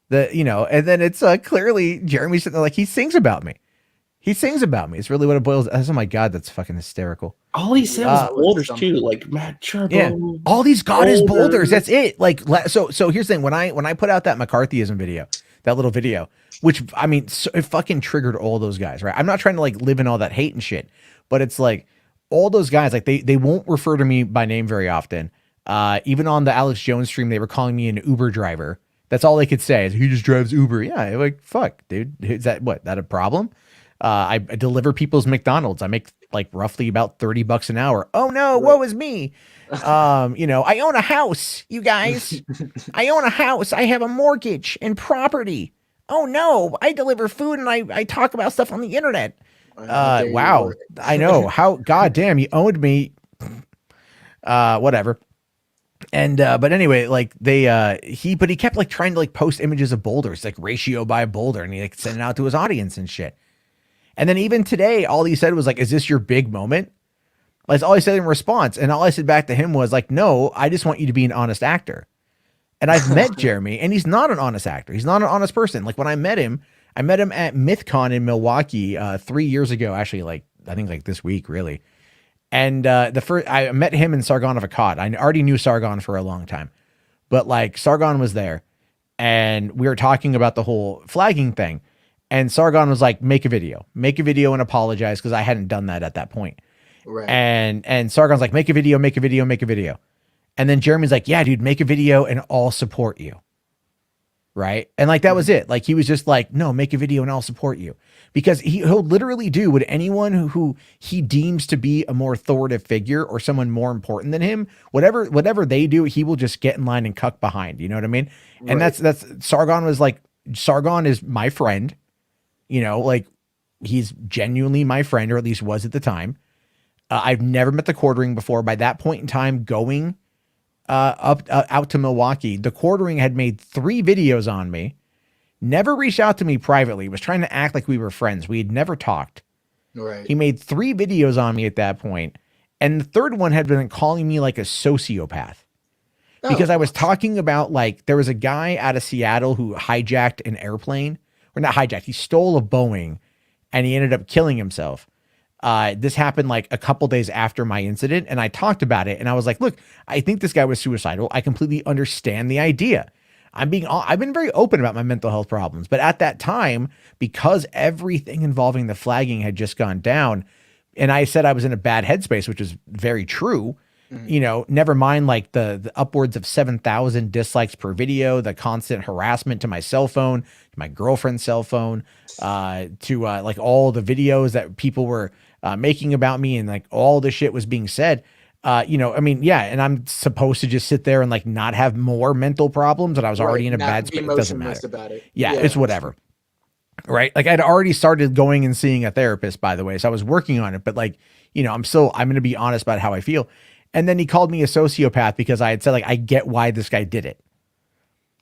And then it's clearly Jeremy sitting there like he sings about me. He sings about me. It's really what it boils. Oh my god, that's fucking hysterical. All he said was boulders too, like Matt Turbo. Yeah, all he's got is boulders. That's it. Like so. Here's the thing: when I put out that McCarthyism video, that little video, which I mean, it fucking triggered all those guys, right? I'm not trying to like live in all that hate and shit, but it's like all those guys, like they won't refer to me by name very often. Even on the Alex Jones stream, they were calling me an Uber driver. That's all they could say is he just drives Uber. Yeah, like fuck, dude. Is that a problem? I deliver people's McDonald's. I make like roughly about $30 an hour. Oh no, woe is me. I own a house, you guys. I own a house. I have a mortgage and property. Oh no, I deliver food and I talk about stuff on the internet. Wow. I know how goddamn you owned me. Whatever. And but anyway, like he kept like trying to like post images of boulders, like ratio by boulder, and he like sent it out to his audience and shit. And then even today, all he said was like, "Is this your big moment?" That's all he said in response. And all I said back to him was like, "No, I just want you to be an honest actor." And I've met Jeremy, and he's not an honest actor. He's not an honest person. Like when I met him at MythCon in Milwaukee 3 years ago. Actually, like I think like this week, really. And I met him in Sargon of Akkad. I already knew Sargon for a long time, but like Sargon was there, and we were talking about the whole flagging thing. And Sargon was like, make a video and apologize, because I hadn't done that at that point. Right. And Sargon's like, make a video. And then Jeremy's like, yeah, dude, make a video and I'll support you. Right. And like, that was it. Like, he was just like, no, make a video and I'll support you, because he'll literally do what anyone who he deems to be a more authoritative figure or someone more important than him, whatever they do, he will just get in line and cuck behind, you know what I mean? Right. And that's Sargon was like, Sargon is my friend, you know, like he's genuinely my friend, or at least was at the time. I've never met the Quartering before. By that point in time, going out to Milwaukee, the Quartering had made 3 videos on me, never reached out to me privately, was trying to act like we were friends. We had never talked. Right. He made 3 videos on me at that point, and the third one had been calling me like a sociopath because I was talking about, like, there was a guy out of Seattle who hijacked an airplane, or not hijacked, he stole a Boeing and he ended up killing himself. This happened like a couple days after my incident, and I talked about it, and I was like, look, I think this guy was suicidal. I completely understand the idea. I've been very open about my mental health problems, but at that time, because everything involving the flagging had just gone down, and I said I was in a bad headspace, which is very true. You know, never mind like the upwards of 7,000 dislikes per video, the constant harassment to my cell phone, to my girlfriend's cell phone, to like all the videos that people were making about me, and like all the shit was being said. You know, I mean, yeah, and I'm supposed to just sit there and like not have more mental problems, and I was already in a bad space. It doesn't matter. About it. Yeah, it's whatever. Right. Like I'd already started going and seeing a therapist, by the way. So I was working on it, but like, you know, I'm going to be honest about how I feel. And then he called me a sociopath because I had said, like, I get why this guy did it.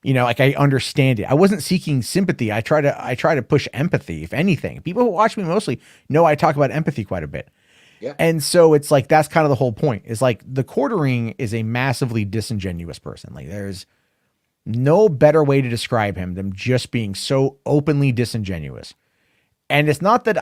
You know, like I understand it. I wasn't seeking sympathy. I try to push empathy, if anything. People who watch me mostly know I talk about empathy quite a bit. Yeah. And so it's like, that's kind of the whole point, is like the quartering is a massively disingenuous person. Like there's no better way to describe him than just being so openly disingenuous. And it's not that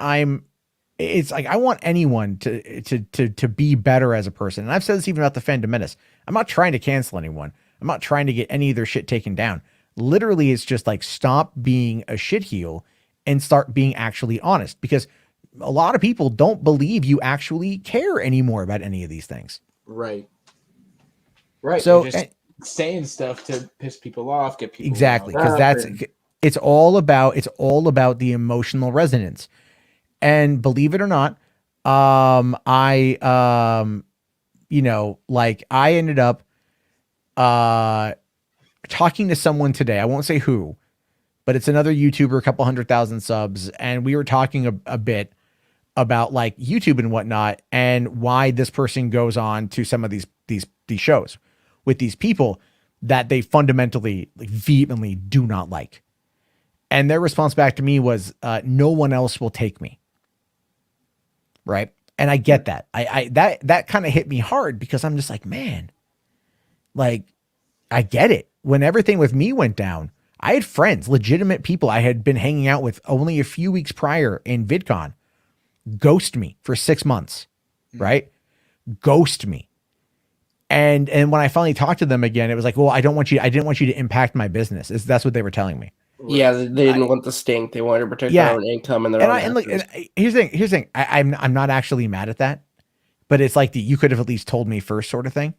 it's like, I want anyone to be better as a person. And I've said this even about the Fandom Menace. I'm not trying to cancel anyone. I'm not trying to get any of their shit taken down. Literally, it's just like, stop being a shitheel and start being actually honest, because a lot of people don't believe you actually care anymore about any of these things. Right. Right. So You're just saying stuff to piss people off, get people exactly, riled because it's all about the emotional resonance. And believe it or not, you know, like I ended up talking to someone today. I won't say who, but it's another YouTuber, a couple 100,000 subs. And we were talking a bit about like YouTube and whatnot, and why this person goes on to some of these shows with these people that they fundamentally, like, vehemently do not like. And their response back to me was, no one else will take me. Right. And I get that. That kind of hit me hard, because I'm just like, man, like, I get it. When everything with me went down, I had friends, legitimate people I had been hanging out with only a few weeks prior in VidCon, ghost me for 6 months, right? Ghost me. And when I finally talked to them again, it was like, well, I didn't want you to impact my business. That's what they were telling me. Yeah, they didn't want the stink. They wanted to protect their own income and their own. Look, here's the thing. I'm not actually mad at that, but it's like you could have at least told me first, sort of thing.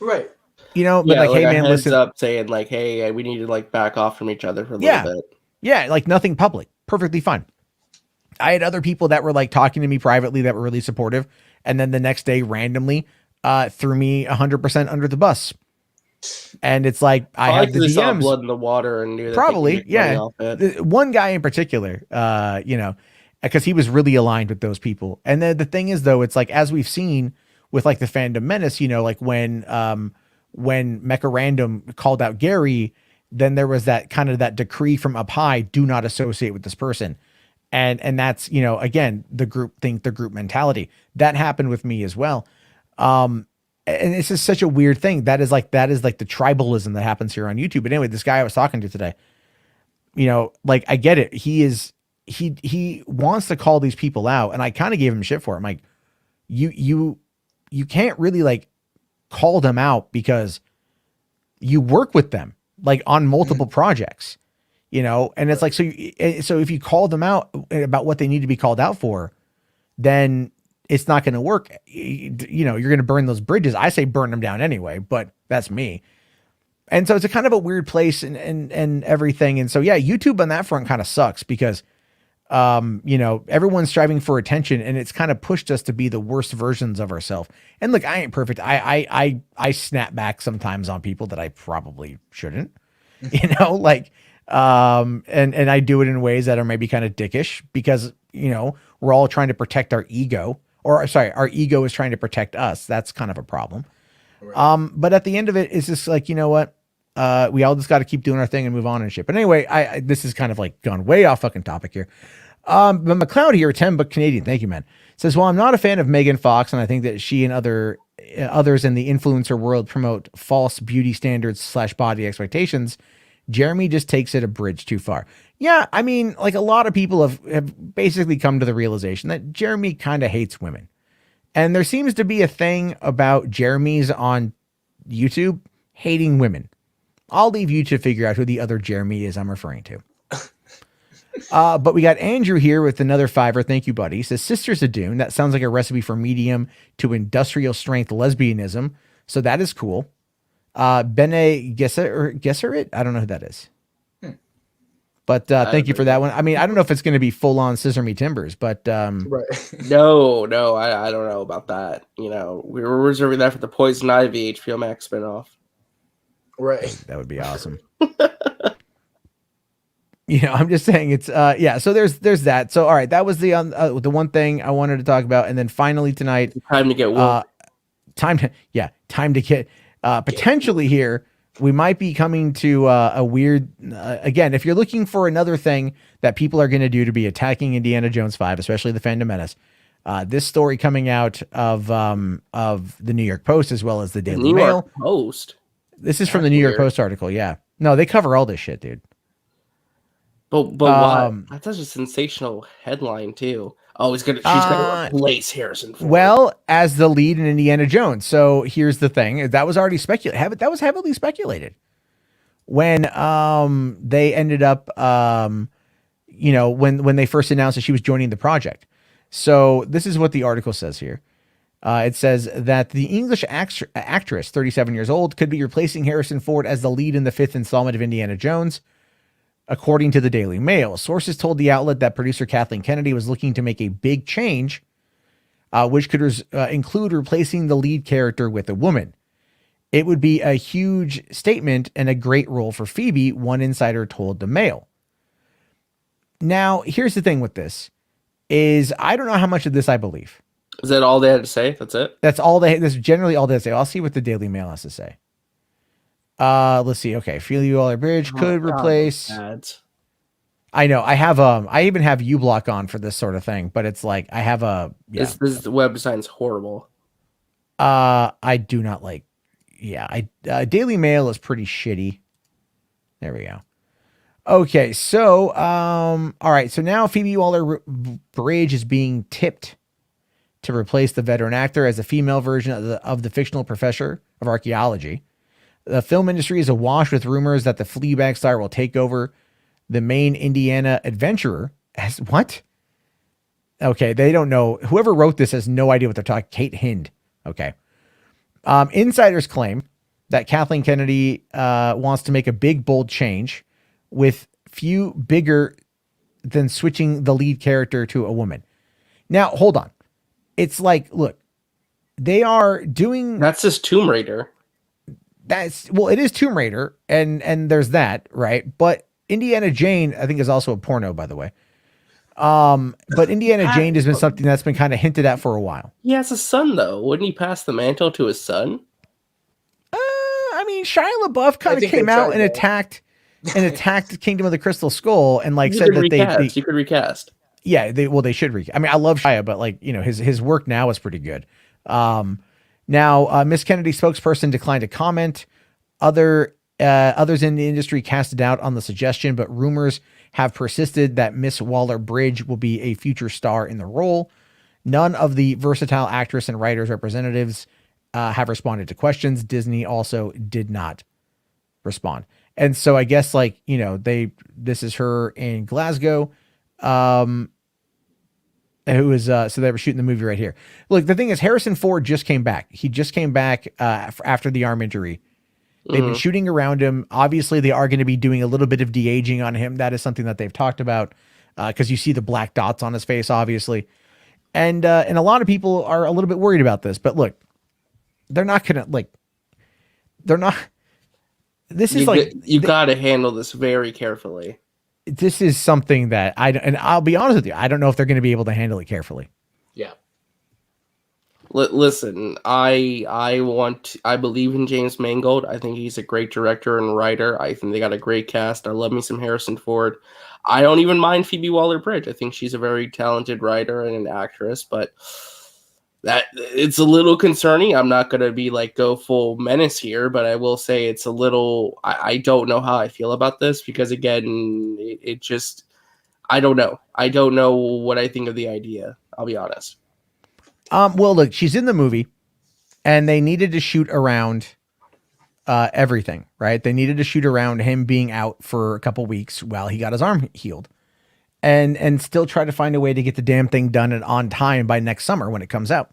Right. You know, but like, hey man, listen up, saying like, hey, we need to like back off from each other for a little bit. Yeah, like nothing public. Perfectly fine. I had other people that were like talking to me privately that were really supportive, and then the next day randomly threw me 100% under the bus. And it's like, I had the DMs. Saw blood in the water and knew that probably, yeah. One guy in particular, you know, because he was really aligned with those people. And then the thing is, though, it's like, as we've seen with like the Fandom Menace, you know, like when Mecha Random called out Gary, then there was that kind of that decree from up high, do not associate with this person. And that's, you know, again, the group mentality that happened with me as well. And it's just such a weird thing. That is like the tribalism that happens here on YouTube. But anyway, this guy I was talking to today, you know, like, I get it. He wants to call these people out, and I kind of gave him shit for it. I'm like, you can't really like call them out, because you work with them like on multiple projects, you know? And it's like, so if you call them out about what they need to be called out for, then it's not going to work. You know, you're going to burn those bridges. I say burn them down anyway, but that's me. And so it's a kind of a weird place and everything. And so, yeah, YouTube on that front kind of sucks, because, you know, everyone's striving for attention, and it's kind of pushed us to be the worst versions of ourselves. And look, I ain't perfect. I snap back sometimes on people that I probably shouldn't, you know, like, and I do it in ways that are maybe kind of dickish, because, you know, we're all trying to protect our ego. Or sorry, our ego is trying to protect us. That's kind of a problem. Right. But at the end of it, it's just like, you know what? We all just got to keep doing our thing and move on and shit. But anyway, this is kind of like gone way off fucking topic here. But McLeod here, 10 but Canadian. Thank you, man. Says, well, I'm not a fan of Megan Fox, and I think that she and others in the influencer world promote false beauty standards / body expectations. Jeremy just takes it a bridge too far. Yeah, I mean, like a lot of people have basically come to the realization that Jeremy kind of hates women. And there seems to be a thing about Jeremy's on YouTube hating women. I'll leave you to figure out who the other Jeremy is I'm referring to. But we got Andrew here with another $5. Thank you, buddy. He says, Sisters of Dune. That sounds like a recipe for medium to industrial strength lesbianism. So that is cool. Bene Gesserit? I don't know who that is. But thank you for that one. I mean, I don't know if it's going to be full on Scissor Me Timbers, but Right. No, I don't know about that. You know, we were reserving that for the Poison Ivy HBO Max spinoff. Right. that would be awesome. I'm just saying it's yeah. So there's that. So all right, that was the one thing I wanted to talk about, and then finally tonight, time to get woke. time to get potentially here. We might be coming to a weird again. If you're looking for another thing that people are going to do to be attacking Indiana Jones 5, especially the Phantom Menace, this story coming out of the New York Post as well as the Daily Mail. York Post. This is from the New York Post article. Yeah, no, they cover all this shit, dude. But why? That's such a sensational headline too. Oh, she's gonna replace Harrison Ford. Well, as the lead in Indiana Jones. So here's the thing: that was already speculated. That was heavily speculated when they ended up, when they first announced that she was joining the project. So this is what the article says here. It says that the English actress, 37 years old, could be replacing Harrison Ford as the lead in the 5th installment of Indiana Jones. According to the Daily Mail, sources told the outlet that producer Kathleen Kennedy was looking to make a big change, which could include replacing the lead character with a woman. It would be a huge statement and a great role for Phoebe, one insider told the Mail. Now, here's the thing with this, is I don't know how much of this I believe. Is that all they had to say? That's it? That's generally all they say. I'll see what the Daily Mail has to say. Let's see. Okay, Phoebe Waller-Bridge could replace. I know. I have I even have uBlock on for this sort of thing, but it's like I have a. Yeah. This web design's horrible. I do not like. Yeah, Daily Mail is pretty shitty. There we go. Okay, so all right. So now Phoebe Waller-Bridge is being tipped to replace the veteran actor as a female version of the fictional professor of archaeology. The film industry is awash with rumors that the Fleabag star will take over the main Indiana adventurer as what? Okay, they don't know. Whoever wrote this has no idea what they're talking. Kate Hind. Okay. Insiders claim that Kathleen Kennedy wants to make a big, bold change with few bigger than switching the lead character to a woman. Now, hold on. It's like, look, they are doing... That's just Tomb Raider. It is Tomb Raider, and there's that, right? But Indiana Jane, I think, is also a porno, by the way. But Indiana Jane has been something that's been kind of hinted at for a while. He has a son, though. Wouldn't he pass the mantle to his son? I mean, Shia LaBeouf kind of came out and attacked Kingdom of the Crystal Skull and said that you could recast. Yeah, they should recast. I mean, I love Shia, but his work now is pretty good. Now, Miss Kennedy spokesperson declined to comment. Others in the industry cast doubt on the suggestion, but rumors have persisted that Miss Waller-Bridge will be a future star in the role. None of the versatile actress and writers representatives have responded to questions. Disney also did not respond. And so I guess this is her in Glasgow. Who is so they were shooting the movie right here. Look, the thing is, Harrison Ford just came back. He just came back after the arm injury. They've been shooting around him. Obviously, they are going to be doing a little bit of de-aging on him. That is something that they've talked about because you see the black dots on his face, obviously, and a lot of people are a little bit worried about this. But look, they're not going to They're not. This is you got to handle this very carefully. This is something that I'll be honest with you, I don't know if they're going to be able to handle it carefully. Yeah. Listen, I believe in James Mangold. I think he's a great director and writer. I think they got a great cast. I love me some Harrison Ford. I don't even mind Phoebe Waller-Bridge. I think she's a very talented writer and an actress, but that it's a little concerning. I'm not going to be like go full menace here, but I will say it's a little. I don't know how I feel about this because again, it just I don't know. I don't know what I think of the idea. I'll be honest. Well, look, she's in the movie, and they needed to shoot around everything, right? They needed to shoot around him being out for a couple weeks while he got his arm healed, and still try to find a way to get the damn thing done and on time by next summer when it comes out.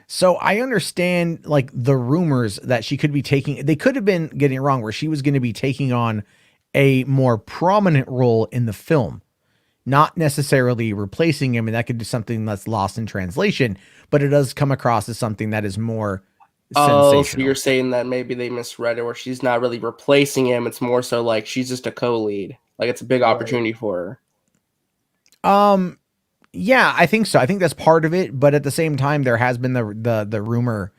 So I understand like the rumors that she could be taking. They could have been getting it wrong where she was going to be taking on a more prominent role in the film, not necessarily replacing him, and that could be something that's lost in translation, but it does come across as something that is more sensational. So you're saying that maybe they misread it, or she's not really replacing him. It's more so like she's just a co-lead. Like it's a big opportunity for her. Yeah, I think so. I think that's part of it, but at the same time, there has been the rumor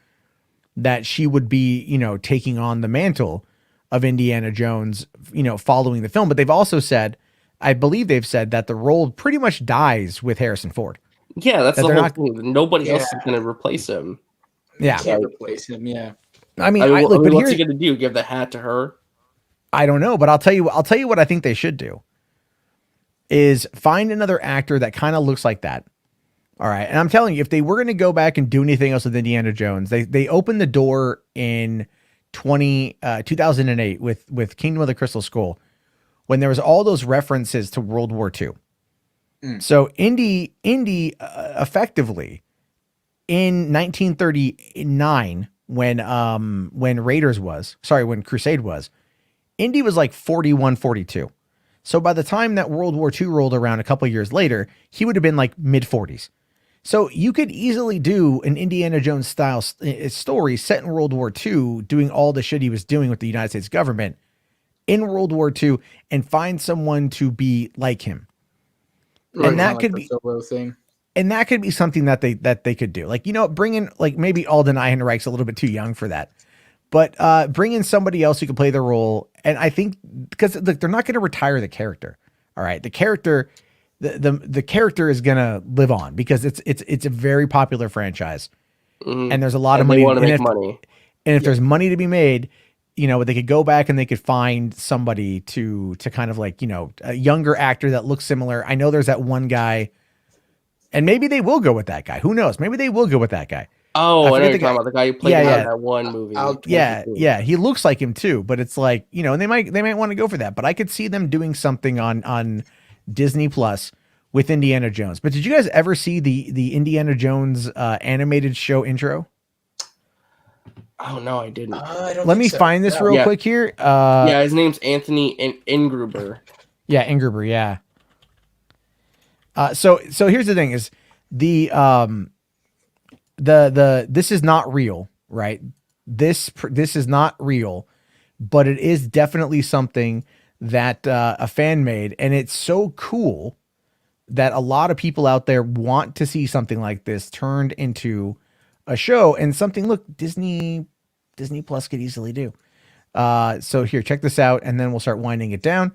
that she would be, you know, taking on the mantle of Indiana Jones, you know, following the film. But they've also said, I believe they've said that the role pretty much dies with Harrison Ford. Yeah, that's That the they're whole not- thing. Nobody else is going to replace him. Yeah, Can't replace him. Yeah. I mean, Look, but what's here's, he going to do? Give the hat to her? I don't know, but I'll tell you what I think they should do is find another actor that kind of looks like that. All right. And I'm telling you, if they were going to go back and do anything else with Indiana Jones, they opened the door in 2008 with Kingdom of the Crystal Skull, when there was all those references to World War II. So Indy effectively in 1939, when Crusade was, Indy was like 41, 42. So by the time that World War II rolled around a couple of years later, he would have been like mid 40s. So you could easily do an Indiana Jones style story set in World War II, doing all the shit he was doing with the United States government in World War II, and find someone to be like him. Right, And that like could the be Solo thing. And that could be something that they could do. Like, you know, bring in like maybe Alden Ehrenreich's a little bit too young for that. But bring in somebody else who can play the role. And I think because look, they're not going to retire the character. All right. The character, the character is going to live on because it's a very popular franchise. Mm-hmm. And there's a lot of And money. they want to and make if- money. And if there's money to be made, you know, they could go back and they could find somebody to kind of like, you know, a younger actor that looks similar. I know there's that one guy, and maybe they will go with that guy. Who knows? Maybe they will go with that guy. Oh, I know forget you're the talking about the guy who played Yeah, him in yeah. that one movie. Yeah. He looks like him too, but it's like, you know, and they might want to go for that. But I could see them doing something on Disney Plus with Indiana Jones. But did you guys ever see the Indiana Jones animated show intro? Oh no, I didn't. Let me find this real quick here. Yeah, his name's Anthony Ingruber. Yeah, Ingruber. Yeah. So here's the thing: is the this is not real, right? This is not real, but it is definitely something that a fan made, and it's so cool that a lot of people out there want to see something like this turned into a show and something. Look, Disney Plus could easily do. So here, check this out, and then we'll start winding it down.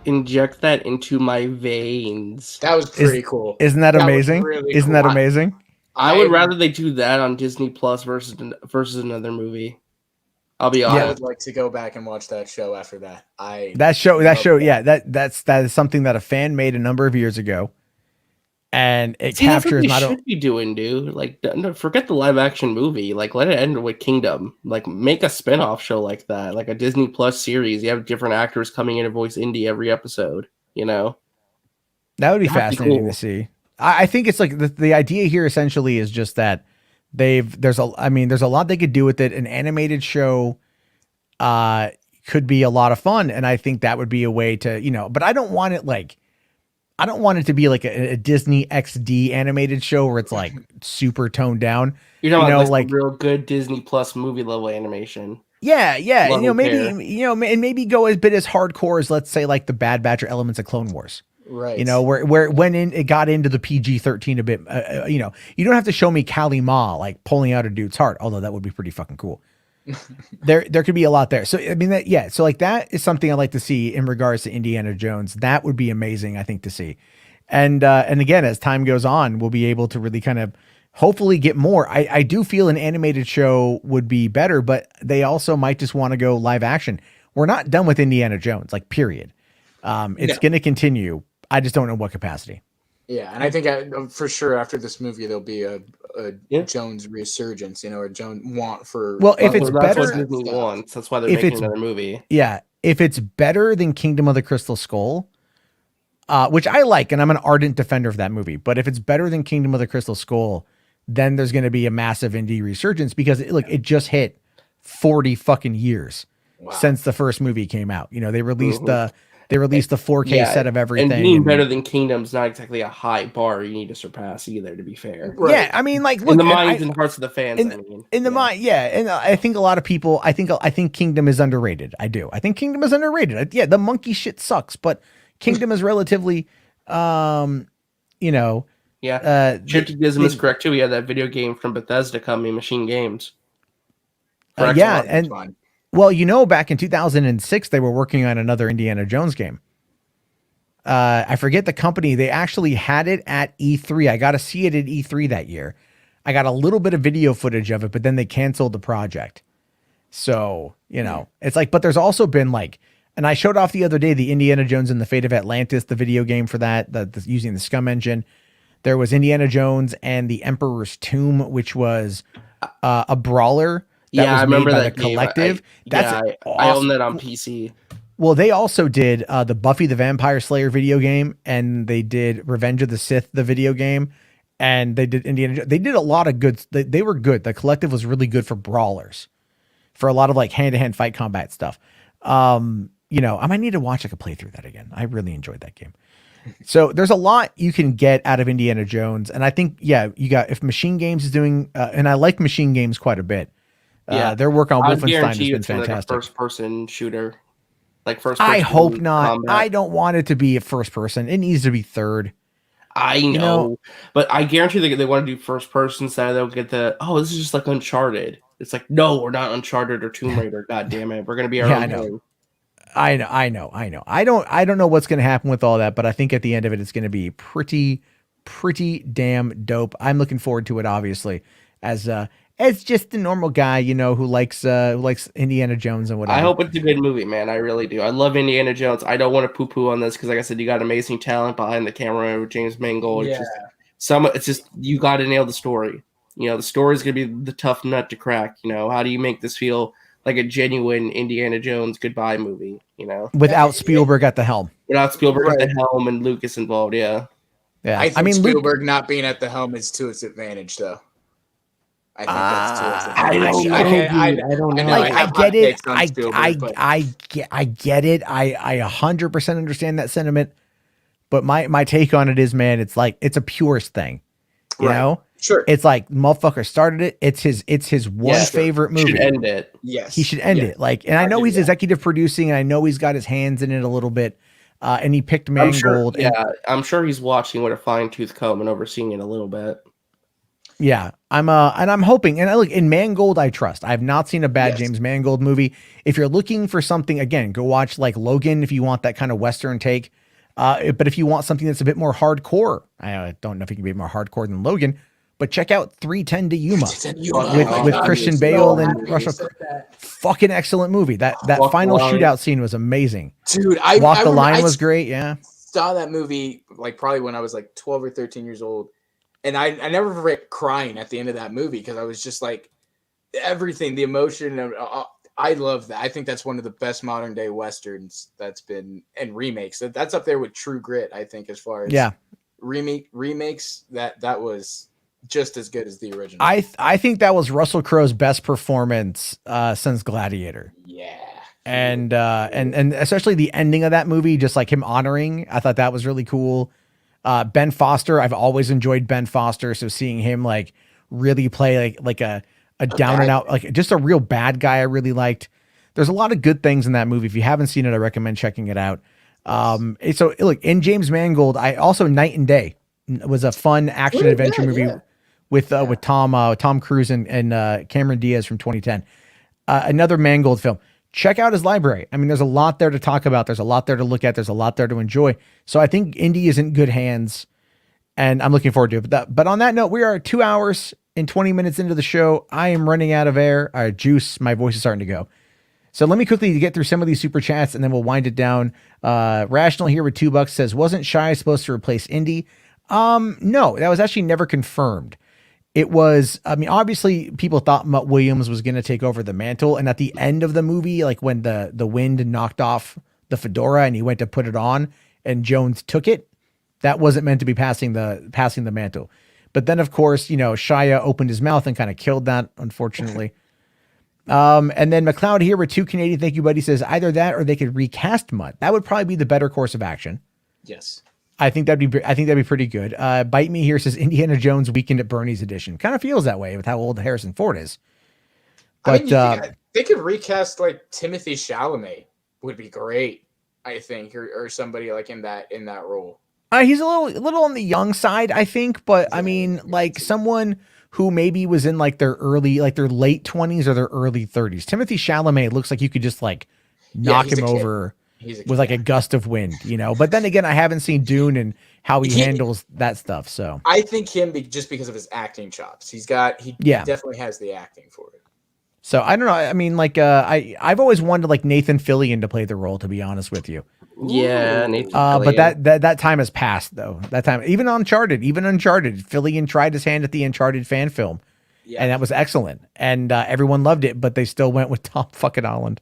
inject that into my veins. That was pretty cool. Isn't that amazing? Really Isn't cool. that amazing? I would rather they do that on Disney Plus versus another movie. I'll be honest. I would like to go back and watch that show after that. That show, yeah, that is something that a fan made a number of years ago, and it captures not should be doing, dude. Like, forget the live action movie. Like, let it end with Kingdom. Like, make a spinoff show like that, like a Disney Plus series. You have different actors coming in to voice Indy every episode. You know, that would be fascinating to see. I think it's like the idea here essentially is just that there's a lot they could do with it. An animated show could be a lot of fun, and I think that would be a way to, but I don't want it to be like a Disney XD animated show where it's like super toned down. You're talking about like real good Disney Plus movie level animation. Yeah. And, maybe go a bit as hardcore as, let's say, like the Bad Batch or elements of Clone Wars. Right. Where when it got into the PG-13 a bit, you don't have to show me Kali Ma like pulling out a dude's heart, although that would be pretty fucking cool. There could be a lot there. So I mean so like that is something I like to see in regards to Indiana Jones. That would be amazing, I think, to see. And again, as time goes on, we'll be able to really kind of hopefully get more. I do feel an animated show would be better, but they also might just want to go live action. We're not done with Indiana Jones, like, period. It's going to continue. I just don't know what capacity. Yeah, and I think for sure after this movie there'll be a Jones resurgence, or Jones want for. Well, if it's better, that's why they're making another movie. Yeah, if it's better than Kingdom of the Crystal Skull, which I like, and I'm an ardent defender of that movie, but if it's better than Kingdom of the Crystal Skull, then there's going to be a massive Indy resurgence because it just hit 40 fucking years since the first movie came out. They released the 4K set of everything. And being better than Kingdom's not exactly a high bar you need to surpass either, to be fair. Right. Yeah, I mean, like, look, in the minds and hearts of the fans. In the mind, yeah, and I think a lot of people, I think Kingdom is underrated. I do. I think Kingdom is underrated. Yeah, the monkey shit sucks, but Kingdom is relatively, Yeah, Chiptism is correct too. We had that video game from Bethesda coming, Machine Games. And. Well, back in 2006, they were working on another Indiana Jones game. I forget the company. They actually had it at E3. I got to see it at E3 that year. I got a little bit of video footage of it, but then they canceled the project. So, it's like, but there's also been like, and I showed off the other day, the Indiana Jones and the Fate of Atlantis, the video game for that, using the Scum engine. There was Indiana Jones and the Emperor's Tomb, which was a brawler. I remember that Collective. Awesome. I own that on PC. Well, they also did the Buffy the Vampire Slayer video game, and they did Revenge of the Sith, the video game, and they did Indiana Jones. They did a lot of good. They were good. The Collective was really good for brawlers, for a lot of like hand-to-hand fight combat stuff. I might need to watch like a playthrough of that again. I really enjoyed that game. So there's a lot you can get out of Indiana Jones, and I think if Machine Games is doing, and I like Machine Games quite a bit. Their work on Wolfenstein has been fantastic. Like a first-person shooter, like first. I hope not. Combat. I don't want it to be a first person. It needs to be third. I know, but I guarantee they want to do first person, so they'll get this is just like Uncharted. It's like, no, we're not Uncharted or Tomb Raider. God damn it, we're gonna be our own thing. I know. I don't know what's gonna happen with all that, but I think at the end of it, it's gonna be pretty damn dope. I'm looking forward to it, obviously, as just a normal guy, who likes Indiana Jones and whatever. I hope it's a good movie, man. I really do. I love Indiana Jones. I don't want to poo-poo on this because, like I said, you got amazing talent behind the camera with James Mangold. Yeah. It's just you got to nail the story. The story is gonna be the tough nut to crack. How do you make this feel like a genuine Indiana Jones goodbye movie? Without Spielberg at the helm. Without Spielberg at the helm and Lucas involved. Yeah. I think Spielberg not being at the helm is to its advantage, though. I think that's too. I don't know. I get it. I get it. I 100% understand that sentiment. But my take on it is, man, it's like it's a purist thing. You know? Sure. It's like motherfucker started it. It's his one favorite movie. He should end it. Yes. He should end it. Like, and I know he's executive producing, and I know he's got his hands in it a little bit. And he picked Mangold. I'm sure he's watching with a fine-tooth comb and overseeing it a little bit. Yeah, and I'm hoping, and look, in Mangold, I trust. I have not seen a bad James Mangold movie. If you're looking for something, again, go watch like Logan if you want that kind of Western take. But if you want something that's a bit more hardcore, I don't know if you can be more hardcore than Logan, but check out 310 to Yuma with Christian Bale and Russell. Fucking excellent movie. That final shootout scene was amazing. Dude, Walk the Line was great. Yeah. Saw that movie like probably when I was like 12 or 13 years old. And I never forget crying at the end of that movie because I was just like everything, the emotion. I love that. I think that's one of the best modern day Westerns that's been, and remakes. That's up there with True Grit, I think, as far as remakes. That was just as good as the original. I think that was Russell Crowe's best performance since Gladiator. Yeah. And especially the ending of that movie, just like him honoring, I thought that was really cool. Ben Foster, I've always enjoyed Ben Foster, so seeing him like really play like a down and out, like just a real bad guy, I really liked. There's a lot of good things in that movie. If you haven't seen it, I recommend checking it out. So look, in James Mangold, I also Night and Day was a fun action adventure movie with Tom Cruise and Cameron Diaz from 2010. Another Mangold film. Check out his library. I mean, there's a lot there to talk about. There's a lot there to look at. There's a lot there to enjoy. So I think Indy is in good hands, and I'm looking forward to it. But on that note, we are 2 hours and 20 minutes into the show. I am running out of air. Juice, my voice is starting to go. So let me quickly get through some of these super chats, and then we'll wind it down. Rational here with $2 says, wasn't Shia supposed to replace Indy? No, that was actually never confirmed. It was, I mean, obviously people thought Mutt Williams was going to take over the mantle. And at the end of the movie, like when the wind knocked off the fedora and he went to put it on and Jones took it, that wasn't meant to be passing the mantle. But then of course, Shia opened his mouth and kind of killed that, unfortunately. And then McLeod here with 2 Canadian, thank you buddy, says either that or they could recast Mutt. That would probably be the better course of action. Yes. I think that'd be pretty good. Bite Me here says Indiana Jones Weekend at Bernie's edition. Kind of feels that way with how old Harrison Ford is. But I mean, they could recast like Timothy Chalamet would be great, I think, or somebody like in that role. He's a little on the young side, I think, but I mean, like someone who maybe was in like their late 20s or their early 30s. Timothy Chalamet looks like you could just like knock him over with like a gust of wind, but then again, I haven't seen Dune and how he handles that stuff. So I think just because of his acting chops, he definitely has the acting for it. So I don't know. I mean, like, I've always wanted like Nathan Fillion to play the role, to be honest with you. Yeah. Nathan Fillion. But that time has passed though. That time, even Uncharted, Fillion tried his hand at the Uncharted fan film and that was excellent. And everyone loved it, but they still went with Tom fucking Holland.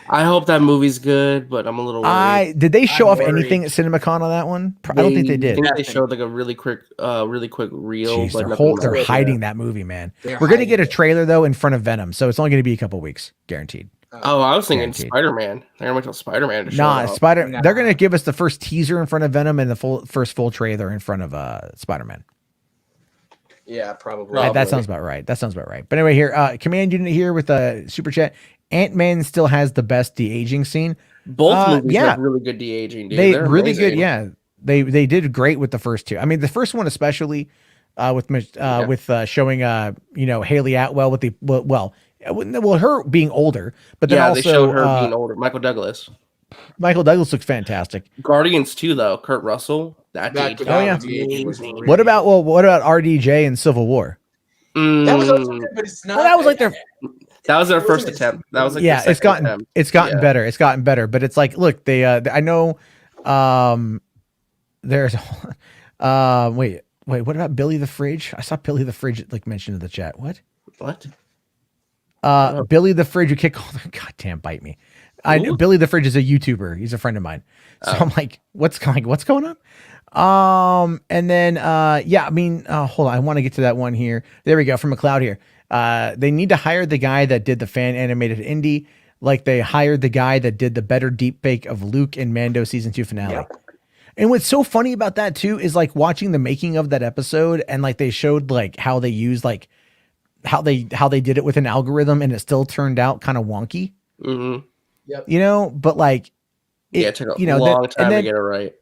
I hope that movie's good, but I'm a little worried. Did they show off anything at CinemaCon on that one? I don't think they did. I think they showed like a really quick reel. Jeez, they're hiding that movie, man. We're going to get a trailer though in front of Venom, so it's only going to be a couple weeks, guaranteed. Oh, I was thinking Spider-Man. They're going to wait till Spider-Man to show up. They're going to give us the first teaser in front of Venom and the first full trailer in front of Spider-Man. Yeah, probably. That sounds about right. But anyway, here, Command Unit here with a super chat. Ant-Man still has the best de-aging scene. Both movies have really good de-aging, dude. They're really good, yeah. They did great with the first two. I mean, the first one especially with showing Haley Atwell with her being older, but then also they showed her being older. Michael Douglas looks fantastic. Guardians 2 though, Kurt Russell. What about RDJ in Civil War? That was also good, but it's not. Well, that was like their. That was their first attempt. That was like it's gotten better. It's gotten better, but it's like, look, they I know there's wait, what about Billy the Fridge? I saw Billy the Fridge like mentioned in the chat. What? Billy the Fridge, you kick all the goddamn bite me. I know Billy the Fridge is a YouTuber. He's a friend of mine. So I'm like, what's going on? And then I mean, hold on, I want to get to that one here. There we go, from McLeod here. They need to hire the guy that did the fan animated Indy, like they hired the guy that did the better deep fake of Luke in Mando season 2 finale. Yep. And what's so funny about that too is like watching the making of that episode, and like they showed like how they used like how they did it with an algorithm, and it still turned out kind of wonky. Mm-hmm. Yep. But like it took a long time to get it right.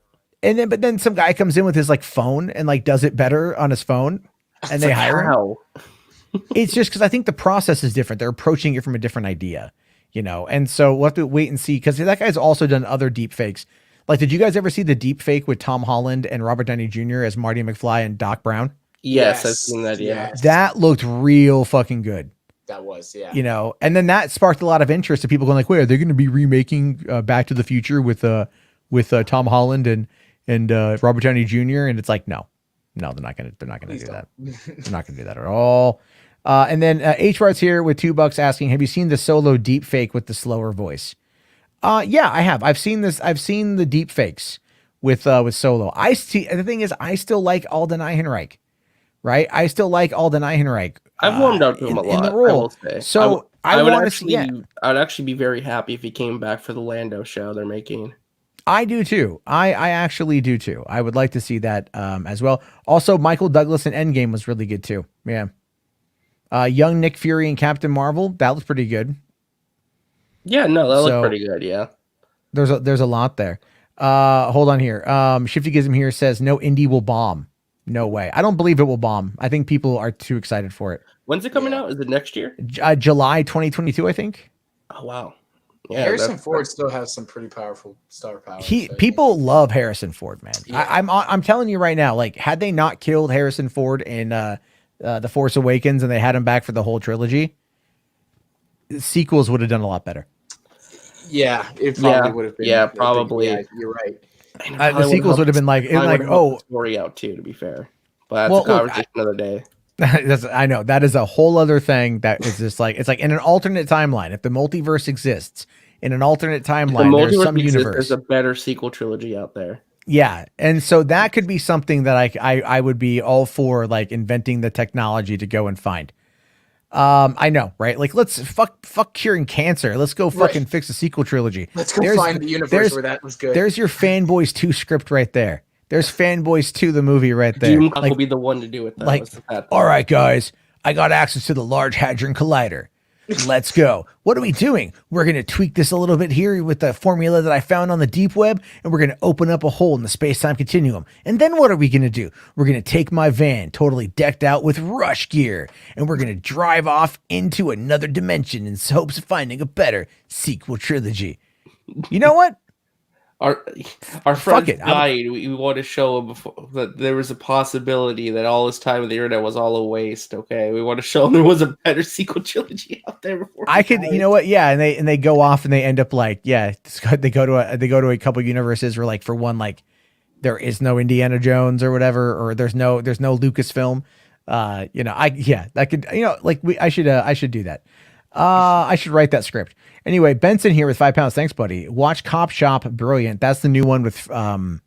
And then some guy comes in with his like phone and like does it better on his phone. and they hire him. How? It's just because I think the process is different. They're approaching it from a different idea, and so we'll have to wait and see, because that guy's also done other deep fakes. Like, did you guys ever see the deep fake with Tom Holland and Robert Downey Jr. as Marty McFly and Doc Brown? Yes, I've seen that. Yeah, that looked real fucking good. That was, yeah. And then that sparked a lot of interest of people going like, wait, are they going to be remaking Back to the Future with Tom Holland and Robert Downey Jr.? And it's like, no, they're not going to do that. They're not going to do that at all. And then HWAD's here with $2 asking, have you seen the Solo deep fake with the slower voice? Yeah, I have. I've seen this. I've seen the deep fakes with Solo. The thing is, I still like Alden Ehrenreich, right? I still like Alden Ehrenreich. I've warmed up to him a lot. In the role. I will say. So I want to see. Yeah. I would actually be very happy if he came back for the Lando show they're making. I do too. I actually do too. I would like to see that as well. Also, Michael Douglas in Endgame was really good too. Yeah. Young Nick Fury and Captain Marvel, that was pretty good. Yeah, no, that looked pretty good. Yeah. There's a lot there. Hold on here. Shifty Gizm here says no, Indy will bomb. No way. I don't believe it will bomb. I think people are too excited for it. When's it coming out? Is it next year? July 2022, I think. Oh wow. Yeah, Harrison Ford still has some pretty powerful star power. People love Harrison Ford, man. Yeah. I'm telling you right now, like, had they not killed Harrison Ford in The Force Awakens and they had him back for the whole trilogy, sequels would have done a lot better. Yeah, it probably would have been. Yeah, probably. Yeah, you're right. The sequels would have been like story out too. To be fair, but that's a conversation another day. I know that is a whole other thing. That is just like, it's like in an alternate timeline. If the multiverse exists in an alternate timeline, there's some universe. There's a better sequel trilogy out there. Yeah, and so that could be something that I would be all for, like inventing the technology to go and find. I know, right? Like, let's fuck curing cancer. Let's go fucking fix a sequel trilogy. Let's go find the universe where that was good. There's your Fanboys 2 script right there. There's Fanboys 2, the movie right there. Doom will be the one to do it. Though. Like, all right, guys, I got access to the Large Hadron Collider. Let's go. What are we doing? We're going to tweak this a little bit here with the formula that I found on the deep web, and we're going to open up a hole in the space-time continuum. And then what are we going to do? We're going to take my van, totally decked out with rush gear, and we're going to drive off into another dimension in hopes of finding a better sequel trilogy. You know what? Our friend died. We want to show him that there was a possibility that all this time of the internet was all a waste. Okay, we want to show him there was a better sequel trilogy out there before. You know what? Yeah, and they go off and they end up like, yeah, they go to a couple universes where, like, for one, like, there is no Indiana Jones or whatever, or there's no Lucasfilm. I should do that. I should write that script. Anyway, Benson here with £5. Thanks, buddy. Watch Cop Shop. Brilliant. That's the new one with from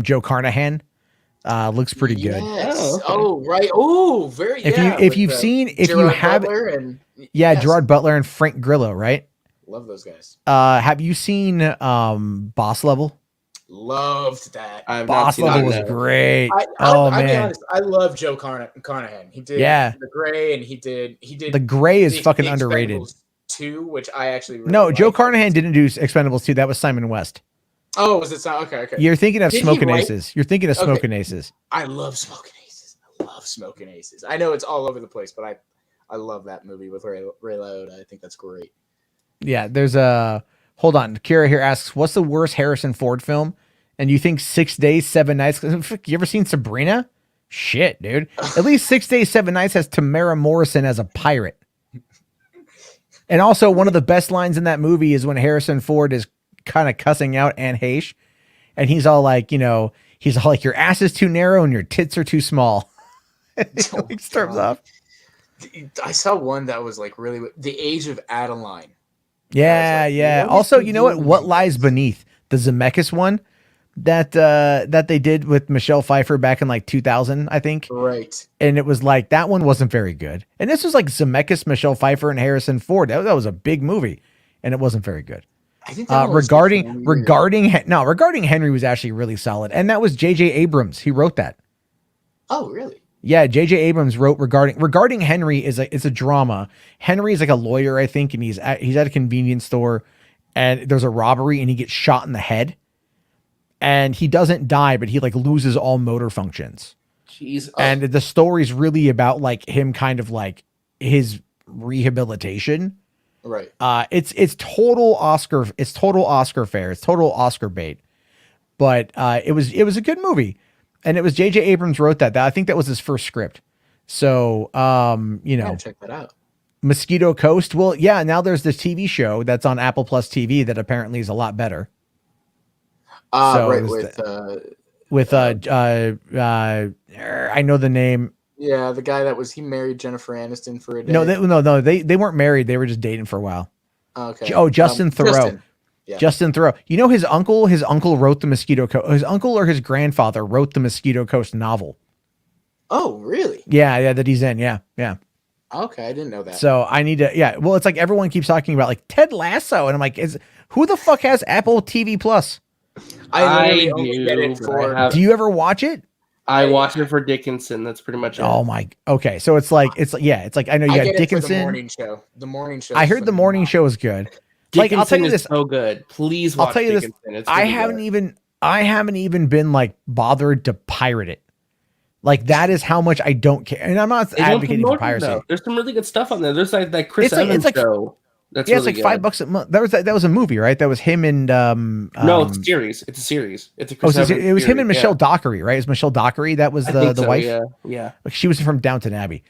Joe Carnahan. Looks pretty good. Yes. Oh, okay. Oh, right. Oh, very. If you haven't, Gerard Butler and Frank Grillo, right? Love those guys. Have you seen Boss Level? Loved that. Boss Level was great. I'll be honest. I love Joe Carnahan. He did The Gray, and he did The Gray is fucking underrated. 2, which I actually Joe Carnahan didn't do Expendables 2. That was Simon West. Oh, was it? Okay. You're thinking of Smoking Aces. You're thinking of Smoking Aces. I love Smoking Aces. I know it's all over the place, but I love that movie with Ray Liotta. I think that's great. Yeah, there's hold on. Kira here asks, what's the worst Harrison Ford film? And you think 6 Days, 7 Nights? You ever seen Sabrina? Shit, dude. At least 6 Days, 7 Nights has Tamara Morrison as a pirate. And also, one of the best lines in that movie is when Harrison Ford is kind of cussing out Anne Heche. And he's all like, your ass is too narrow and your tits are too small. He storms off. I saw one that was like really The Age of Adeline. Yeah, yeah. Also, you know what lies beneath? The Zemeckis one that they did with Michelle Pfeiffer back in like 2000, I think. Right. And it was like, that one wasn't very good. And this was like Zemeckis, Michelle Pfeiffer, and Harrison Ford. That was a big movie, and it wasn't very good. I think regarding Henry was actually really solid, and that was J.J. Abrams. He wrote that. Oh, really? Yeah, J.J. Abrams wrote regarding Henry it's a drama. Henry is like a lawyer, I think, and he's at a convenience store, and there's a robbery, and he gets shot in the head, and he doesn't die, but he like loses all motor functions. Jeez. And the story's really about like him kind of like his rehabilitation. Right. It's total Oscar fare. It's total Oscar bait. But it was a good movie. And it was J.J. Abrams wrote that. I think that was his first script. So check that out. Mosquito Coast. Well, yeah, now there's this TV show that's on Apple Plus TV that apparently is a lot better. Right, I know the name. Yeah, the guy he married Jennifer Aniston for a day. No, they weren't married. They were just dating for a while. Okay. Oh, Justin Theroux. Yeah. Justin Theroux. You know his uncle wrote the Mosquito Coast. His uncle or his grandfather wrote the Mosquito Coast novel. Oh, really? Yeah, that he's in. Yeah. Okay, I didn't know that. So I need to. Yeah, well, it's like everyone keeps talking about like Ted Lasso, and I'm like, who the fuck has Apple TV Plus? I only get it for. Do you ever watch it? I watch it for Dickinson. That's pretty much it. Oh my. Okay, so it's like I know you got Dickinson. The morning show. The morning show. I heard the morning show is good. Dickinson I'll tell you is this. so good. Please watch Dickinson. It's I really haven't even been like bothered to pirate it. Like that is how much I don't care. And I'm not advocating for piracy. There's some really good stuff on there. There's like that Chris Evans show. That's it's really like $5 a month. That was a movie, right? That was him and no, it's a series. It's a series. It's a Chris Evans it was him and series, Michelle Dockery, right? It was Michelle Dockery that was the wife. Yeah. Like she was from Downton Abbey.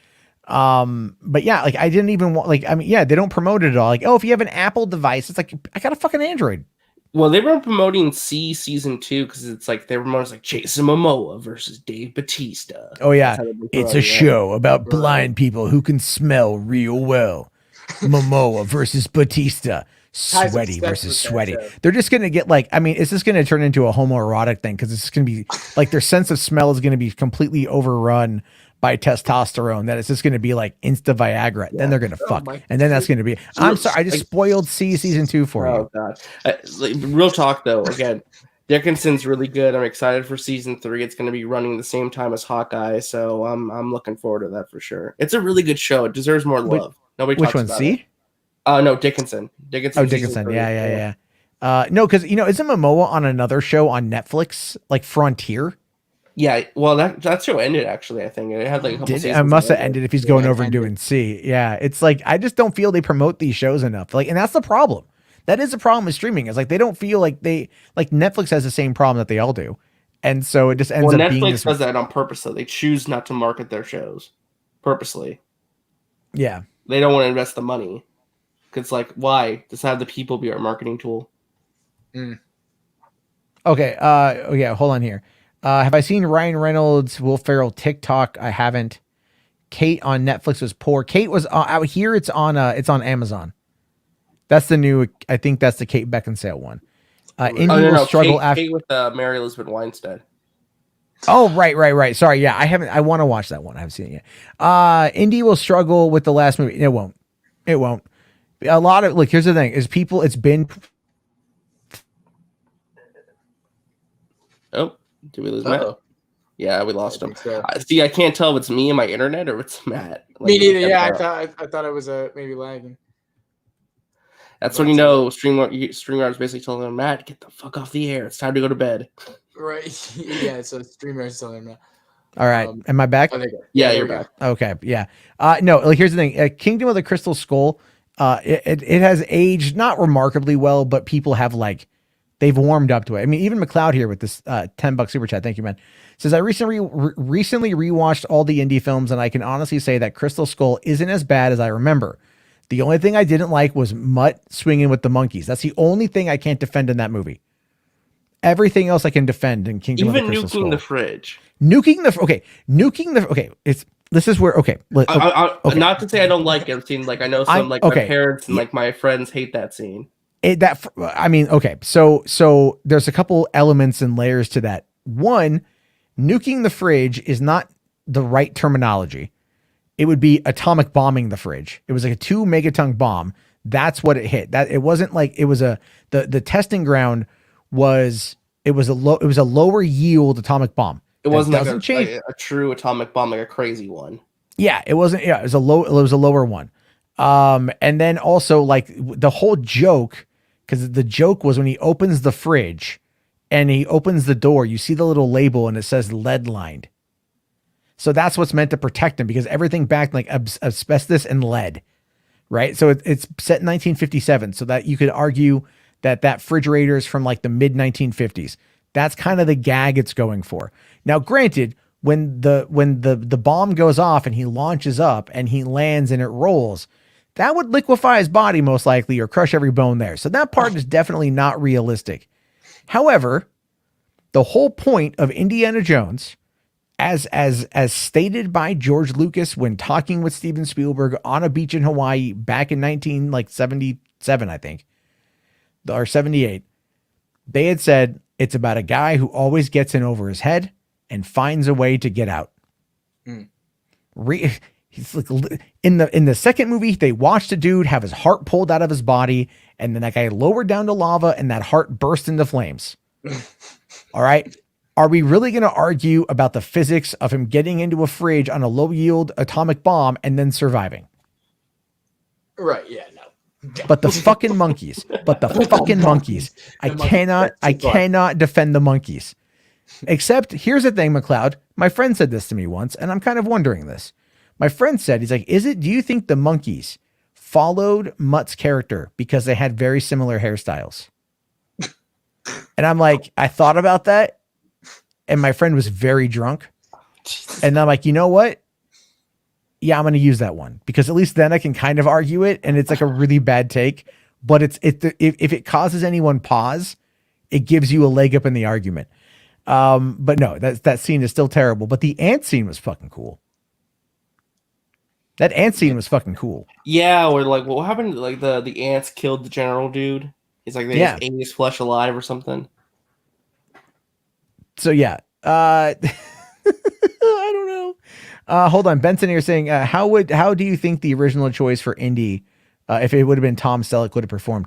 But yeah, like I didn't even want they don't promote it at all. Like, oh, if you have an Apple device, it's like I got a fucking Android. Well, they were promoting season 2 because it's like they were more like Jason Momoa versus Dave Bautista. Oh yeah, it's a show about blind people who can smell real well. Momoa versus Bautista. Sweaty versus sweaty. They're just gonna get like, I mean, is this gonna turn into a homoerotic thing? Because it's gonna be like their sense of smell is gonna be completely overrun by testosterone. That it's just gonna be like insta Viagra. Then they're gonna fuck, and then that's gonna be. I'm sorry, I just spoiled season 2 for you. Oh god, real talk though. Again, Dickinson's really good. I'm excited for season 3. It's gonna be running the same time as Hawkeye, so I'm looking forward to that for sure. It's a really good show. It deserves more love. Nobody Which talks one? about See? it. No, Dickinson. Oh, Dickinson. Yeah. No, because isn't Momoa on another show on Netflix, like Frontier? Yeah, well, that show ended actually. I think it had like a couple seasons. It must have ended if he's going over and doing C. Yeah, it's like I just don't feel they promote these shows enough. Like, and that's the problem. That is the problem with streaming. Is like they don't feel like Netflix has the same problem that they all do, and so it just ends up Netflix being. Netflix does that on purpose, though. They choose not to market their shows purposely. Yeah, they don't want to invest the money. It's like, why? Just have the people be our marketing tool. Okay. Yeah. Hold on here. Have I seen Ryan Reynolds, Will Ferrell TikTok? I haven't. Kate on Netflix was poor. Kate was out here. It's on Amazon. That's the new. I think that's the Kate Beckinsale one. Indy will struggle after. Kate with Mary Elizabeth Winstead. Oh, right. Sorry. Yeah, I haven't. I want to watch that one. I haven't seen it yet. Indy will struggle with the last movie. It won't. A lot of here's the thing is people. It's been. Oh, did we lose Matt? Yeah, we lost him. So. See, I can't tell if it's me and my internet or if it's Matt. Me neither. Yeah, I thought it was maybe lagging. That's when you know StreamYard is basically telling them, Matt, get the fuck off the air. It's time to go to bed. Right. Yeah. So StreamYard is telling them that. All right. Am I back? Yeah, you're back. Okay. Yeah. No. Here's the thing. Kingdom of the Crystal Skull. It has aged not remarkably well, but people have they've warmed up to it. I mean, even McLeod here with this $10 super chat. Thank you, man. Says I recently rewatched all the indie films, and I can honestly say that Crystal Skull isn't as bad as I remember. The only thing I didn't like was Mutt swinging with the monkeys. That's the only thing I can't defend in that movie. Everything else I can defend in Kingdom of the Crystal Skull. Even nuking the fridge. This is where okay. Not to say I don't like it. Scene I know some my parents and my friends hate that scene. So there's a couple elements and layers to that. One, nuking the fridge is not the right terminology. It would be atomic bombing the fridge. It was like a 2 megaton bomb. That's what it hit. That it wasn't like it was the testing ground was a lower yield atomic bomb. It wasn't a true atomic bomb, like a crazy one. Yeah, it wasn't. Yeah, it was a lower one. And then also the whole joke, because the joke was when he opens the fridge and he opens the door, you see the little label and it says lead lined. So that's what's meant to protect him, because everything back like asbestos and lead, right? So it's set in 1957, so that you could argue that refrigerator is from like the mid 1950s. That's kind of the gag it's going for. Now, granted, when the bomb goes off and he launches up and he lands and it rolls, that would liquefy his body most likely, or crush every bone there. So that part is definitely not realistic. However, the whole point of Indiana Jones, as stated by George Lucas when talking with Steven Spielberg on a beach in Hawaii back in 1977, I think, or 78, they had said it's about a guy who always gets in over his head and finds a way to get out. He's like, in the second movie, they watched a dude have his heart pulled out of his body, and then that guy lowered down to lava, and that heart burst into flames. All right. Are we really going to argue about the physics of him getting into a fridge on a low yield atomic bomb and then surviving? Right. Yeah. No. But the fucking monkeys. I cannot defend the monkeys. Except, here's the thing, McLeod. My friend said this to me once, and I'm kind of wondering this. My friend said, he's like, do you think the monkeys followed Mutt's character because they had very similar hairstyles? And I'm like, I thought about that, and my friend was very drunk. And I'm like, you know what? Yeah, I'm going to use that one, because at least then I can kind of argue it, and it's like a really bad take. But if it causes anyone pause, it gives you a leg up in the argument. But no, that scene is still terrible. But the ant scene was fucking cool. That ant scene was fucking cool. Yeah, or like, what happened? Like the ants killed the general dude. It's like they just ate his flesh alive or something. So yeah, I don't know. Hold on, Benson here saying, how do you think the original choice for Indy, if it would have been Tom Selleck, would have performed?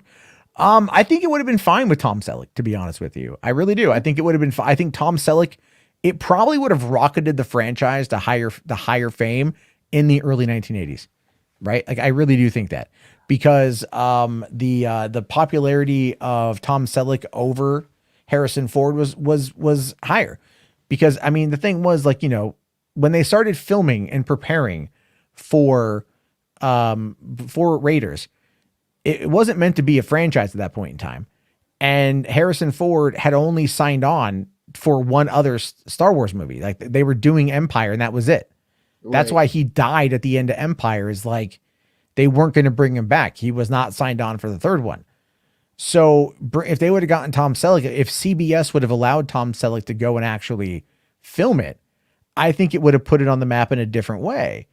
I think it would have been fine with Tom Selleck, to be honest with you. I really do. I think it would have been I think Tom Selleck, it probably would have rocketed the franchise to higher fame in the early 1980s, right? Like, I really do think that, because the popularity of Tom Selleck over Harrison Ford was higher, because I mean, the thing was, like, you know, when they started filming and preparing for Raiders, it wasn't meant to be a franchise at that point in time. And Harrison Ford had only signed on for one other Star Wars movie. Like, they were doing Empire, and that was it. That's why he died at the end of Empire, is like, they weren't going to bring him back. He was not signed on for the third one. So if they would have gotten Tom Selleck, if CBS would have allowed Tom Selleck to go and actually film it, I think it would have put it on the map in a different way.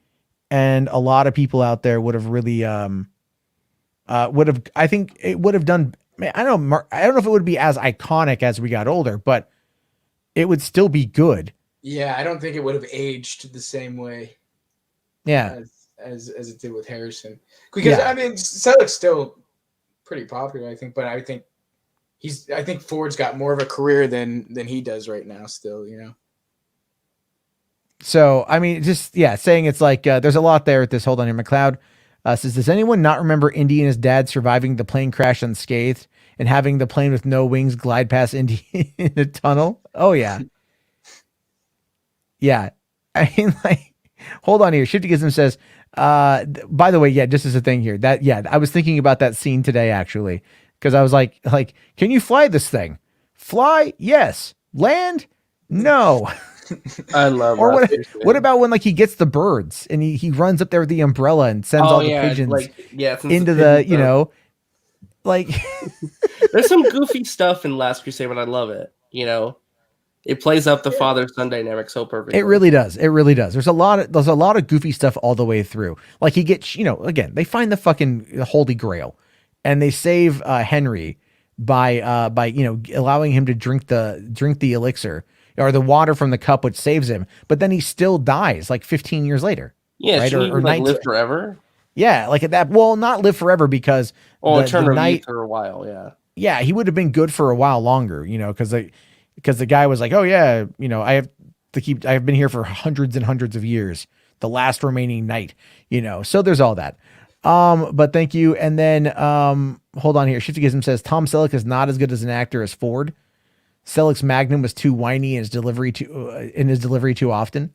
And a lot of people out there would have really, I think it would have done, I don't know if it would be as iconic as we got older, but it would still be good. Yeah, I don't think it would have aged the same way. Yeah. As it did with Harrison. Because I mean, Selleck's still pretty popular, I think, but I think Ford's got more of a career than he does right now still, you know. So, I mean, just, saying it's like, there's a lot there at this. Hold on here. McLeod says, does anyone not remember Indy and his dad surviving the plane crash unscathed and having the plane with no wings glide past Indy in a tunnel? Oh, yeah. Yeah. I mean, like, hold on here. Shiftyism says, by the way, just as a thing here, that, I was thinking about that scene today, actually, because I was like, can you fly this thing? Fly? Yes. Land? No. I love or what about when, like, he gets the birds and he runs up there with the umbrella and sends all the pigeons into the, you know, like, there's some goofy stuff in Last Crusade, but I love it. You know, it plays up the father-son dynamic so perfectly. It really does. It really does. There's a lot of goofy stuff all the way through. Like, he gets, you know, again, they find the fucking Holy Grail, and they save Henry by you know, allowing him to drink the elixir or the water from the cup, which saves him. But then he still dies like 15 years later. Yeah, right? Or like live forever. Yeah, like at that. Well, not live forever, because eternally for a while. Yeah. Yeah, he would have been good for a while longer, you know, because the guy was like, oh yeah, you know, I've been here for hundreds and hundreds of years, the last remaining knight, you know. So there's all that. But thank you. And then hold on here. Shiftyism says Tom Selleck is not as good as an actor as Ford. Selleck's Magnum was too whiny in his delivery too often.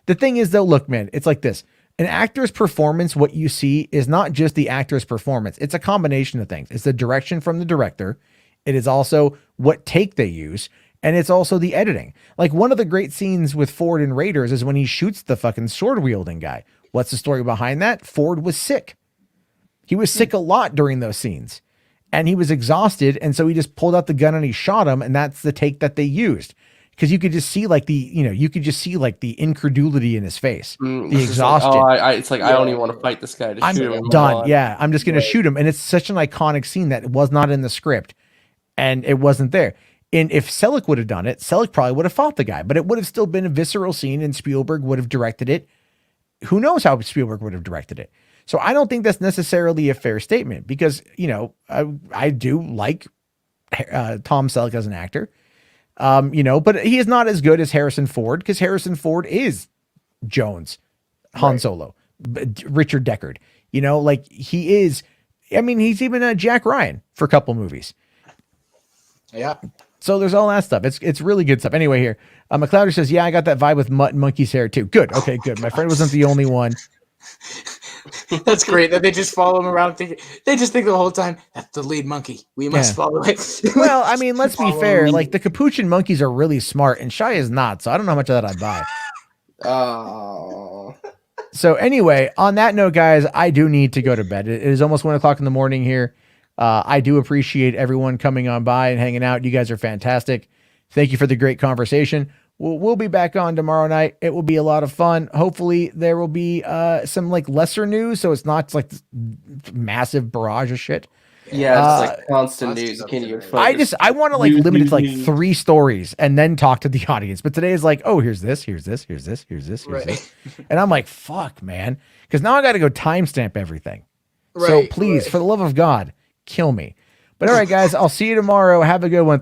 The thing is, though, look, man, it's like this. An actor's performance, what you see is not just the actor's performance. It's a combination of things. It's the direction from the director. It is also what take they use. And it's also the editing. Like one of the great scenes with Ford and Raiders is when he shoots the fucking sword wielding guy. What's the story behind that? Ford was sick. He was sick a lot during those scenes and he was exhausted. And so he just pulled out the gun and he shot him. And that's the take that they used. Because you could just see like the incredulity in his face, the exhaustion. It's like, I don't even want to fight this guy. I'm done. Yeah. I'm just going to shoot him. And it's such an iconic scene that was not in the script and it wasn't there. And if Selick would have done it, Selick probably would have fought the guy, but it would have still been a visceral scene and Spielberg would have directed it. Who knows how Spielberg would have directed it. So I don't think that's necessarily a fair statement because, I do like Tom Selleck as an actor. But he is not as good as Harrison Ford because Harrison Ford is Jones, Han Solo, Richard Deckard, he is, he's even Jack Ryan for a couple movies. Yeah. So there's all that stuff. It's really good stuff. Anyway, here, McLeoder says, yeah, I got that vibe with Mutt and Monkey's hair too. Good. Okay, good. My friend wasn't the only one. That's great that they just follow him around they just think the whole time that's the lead monkey. We must follow it. Well, let's be fair. Like the capuchin monkeys are really smart and Shy is not. So I don't know how much of that I'd buy. Oh. So anyway, on that note, guys, I do need to go to bed. It is almost 1 o'clock in the morning here. I do appreciate everyone coming on by and hanging out. You guys are fantastic. Thank you for the great conversation. We'll be back on tomorrow night. It will be a lot of fun. Hopefully there will be some like lesser news. So it's not like this massive barrage of shit. Yeah, it's like constant news. You can't even focus. I want to like limit it to like 3 stories and then talk to the audience. But today is like, oh, here's this, here's this, here's this, here's this, here's this. And I'm like, fuck, man. Because now I got to go timestamp everything. So please, for the love of God, kill me. But all right, guys, I'll see you tomorrow. Have a good one.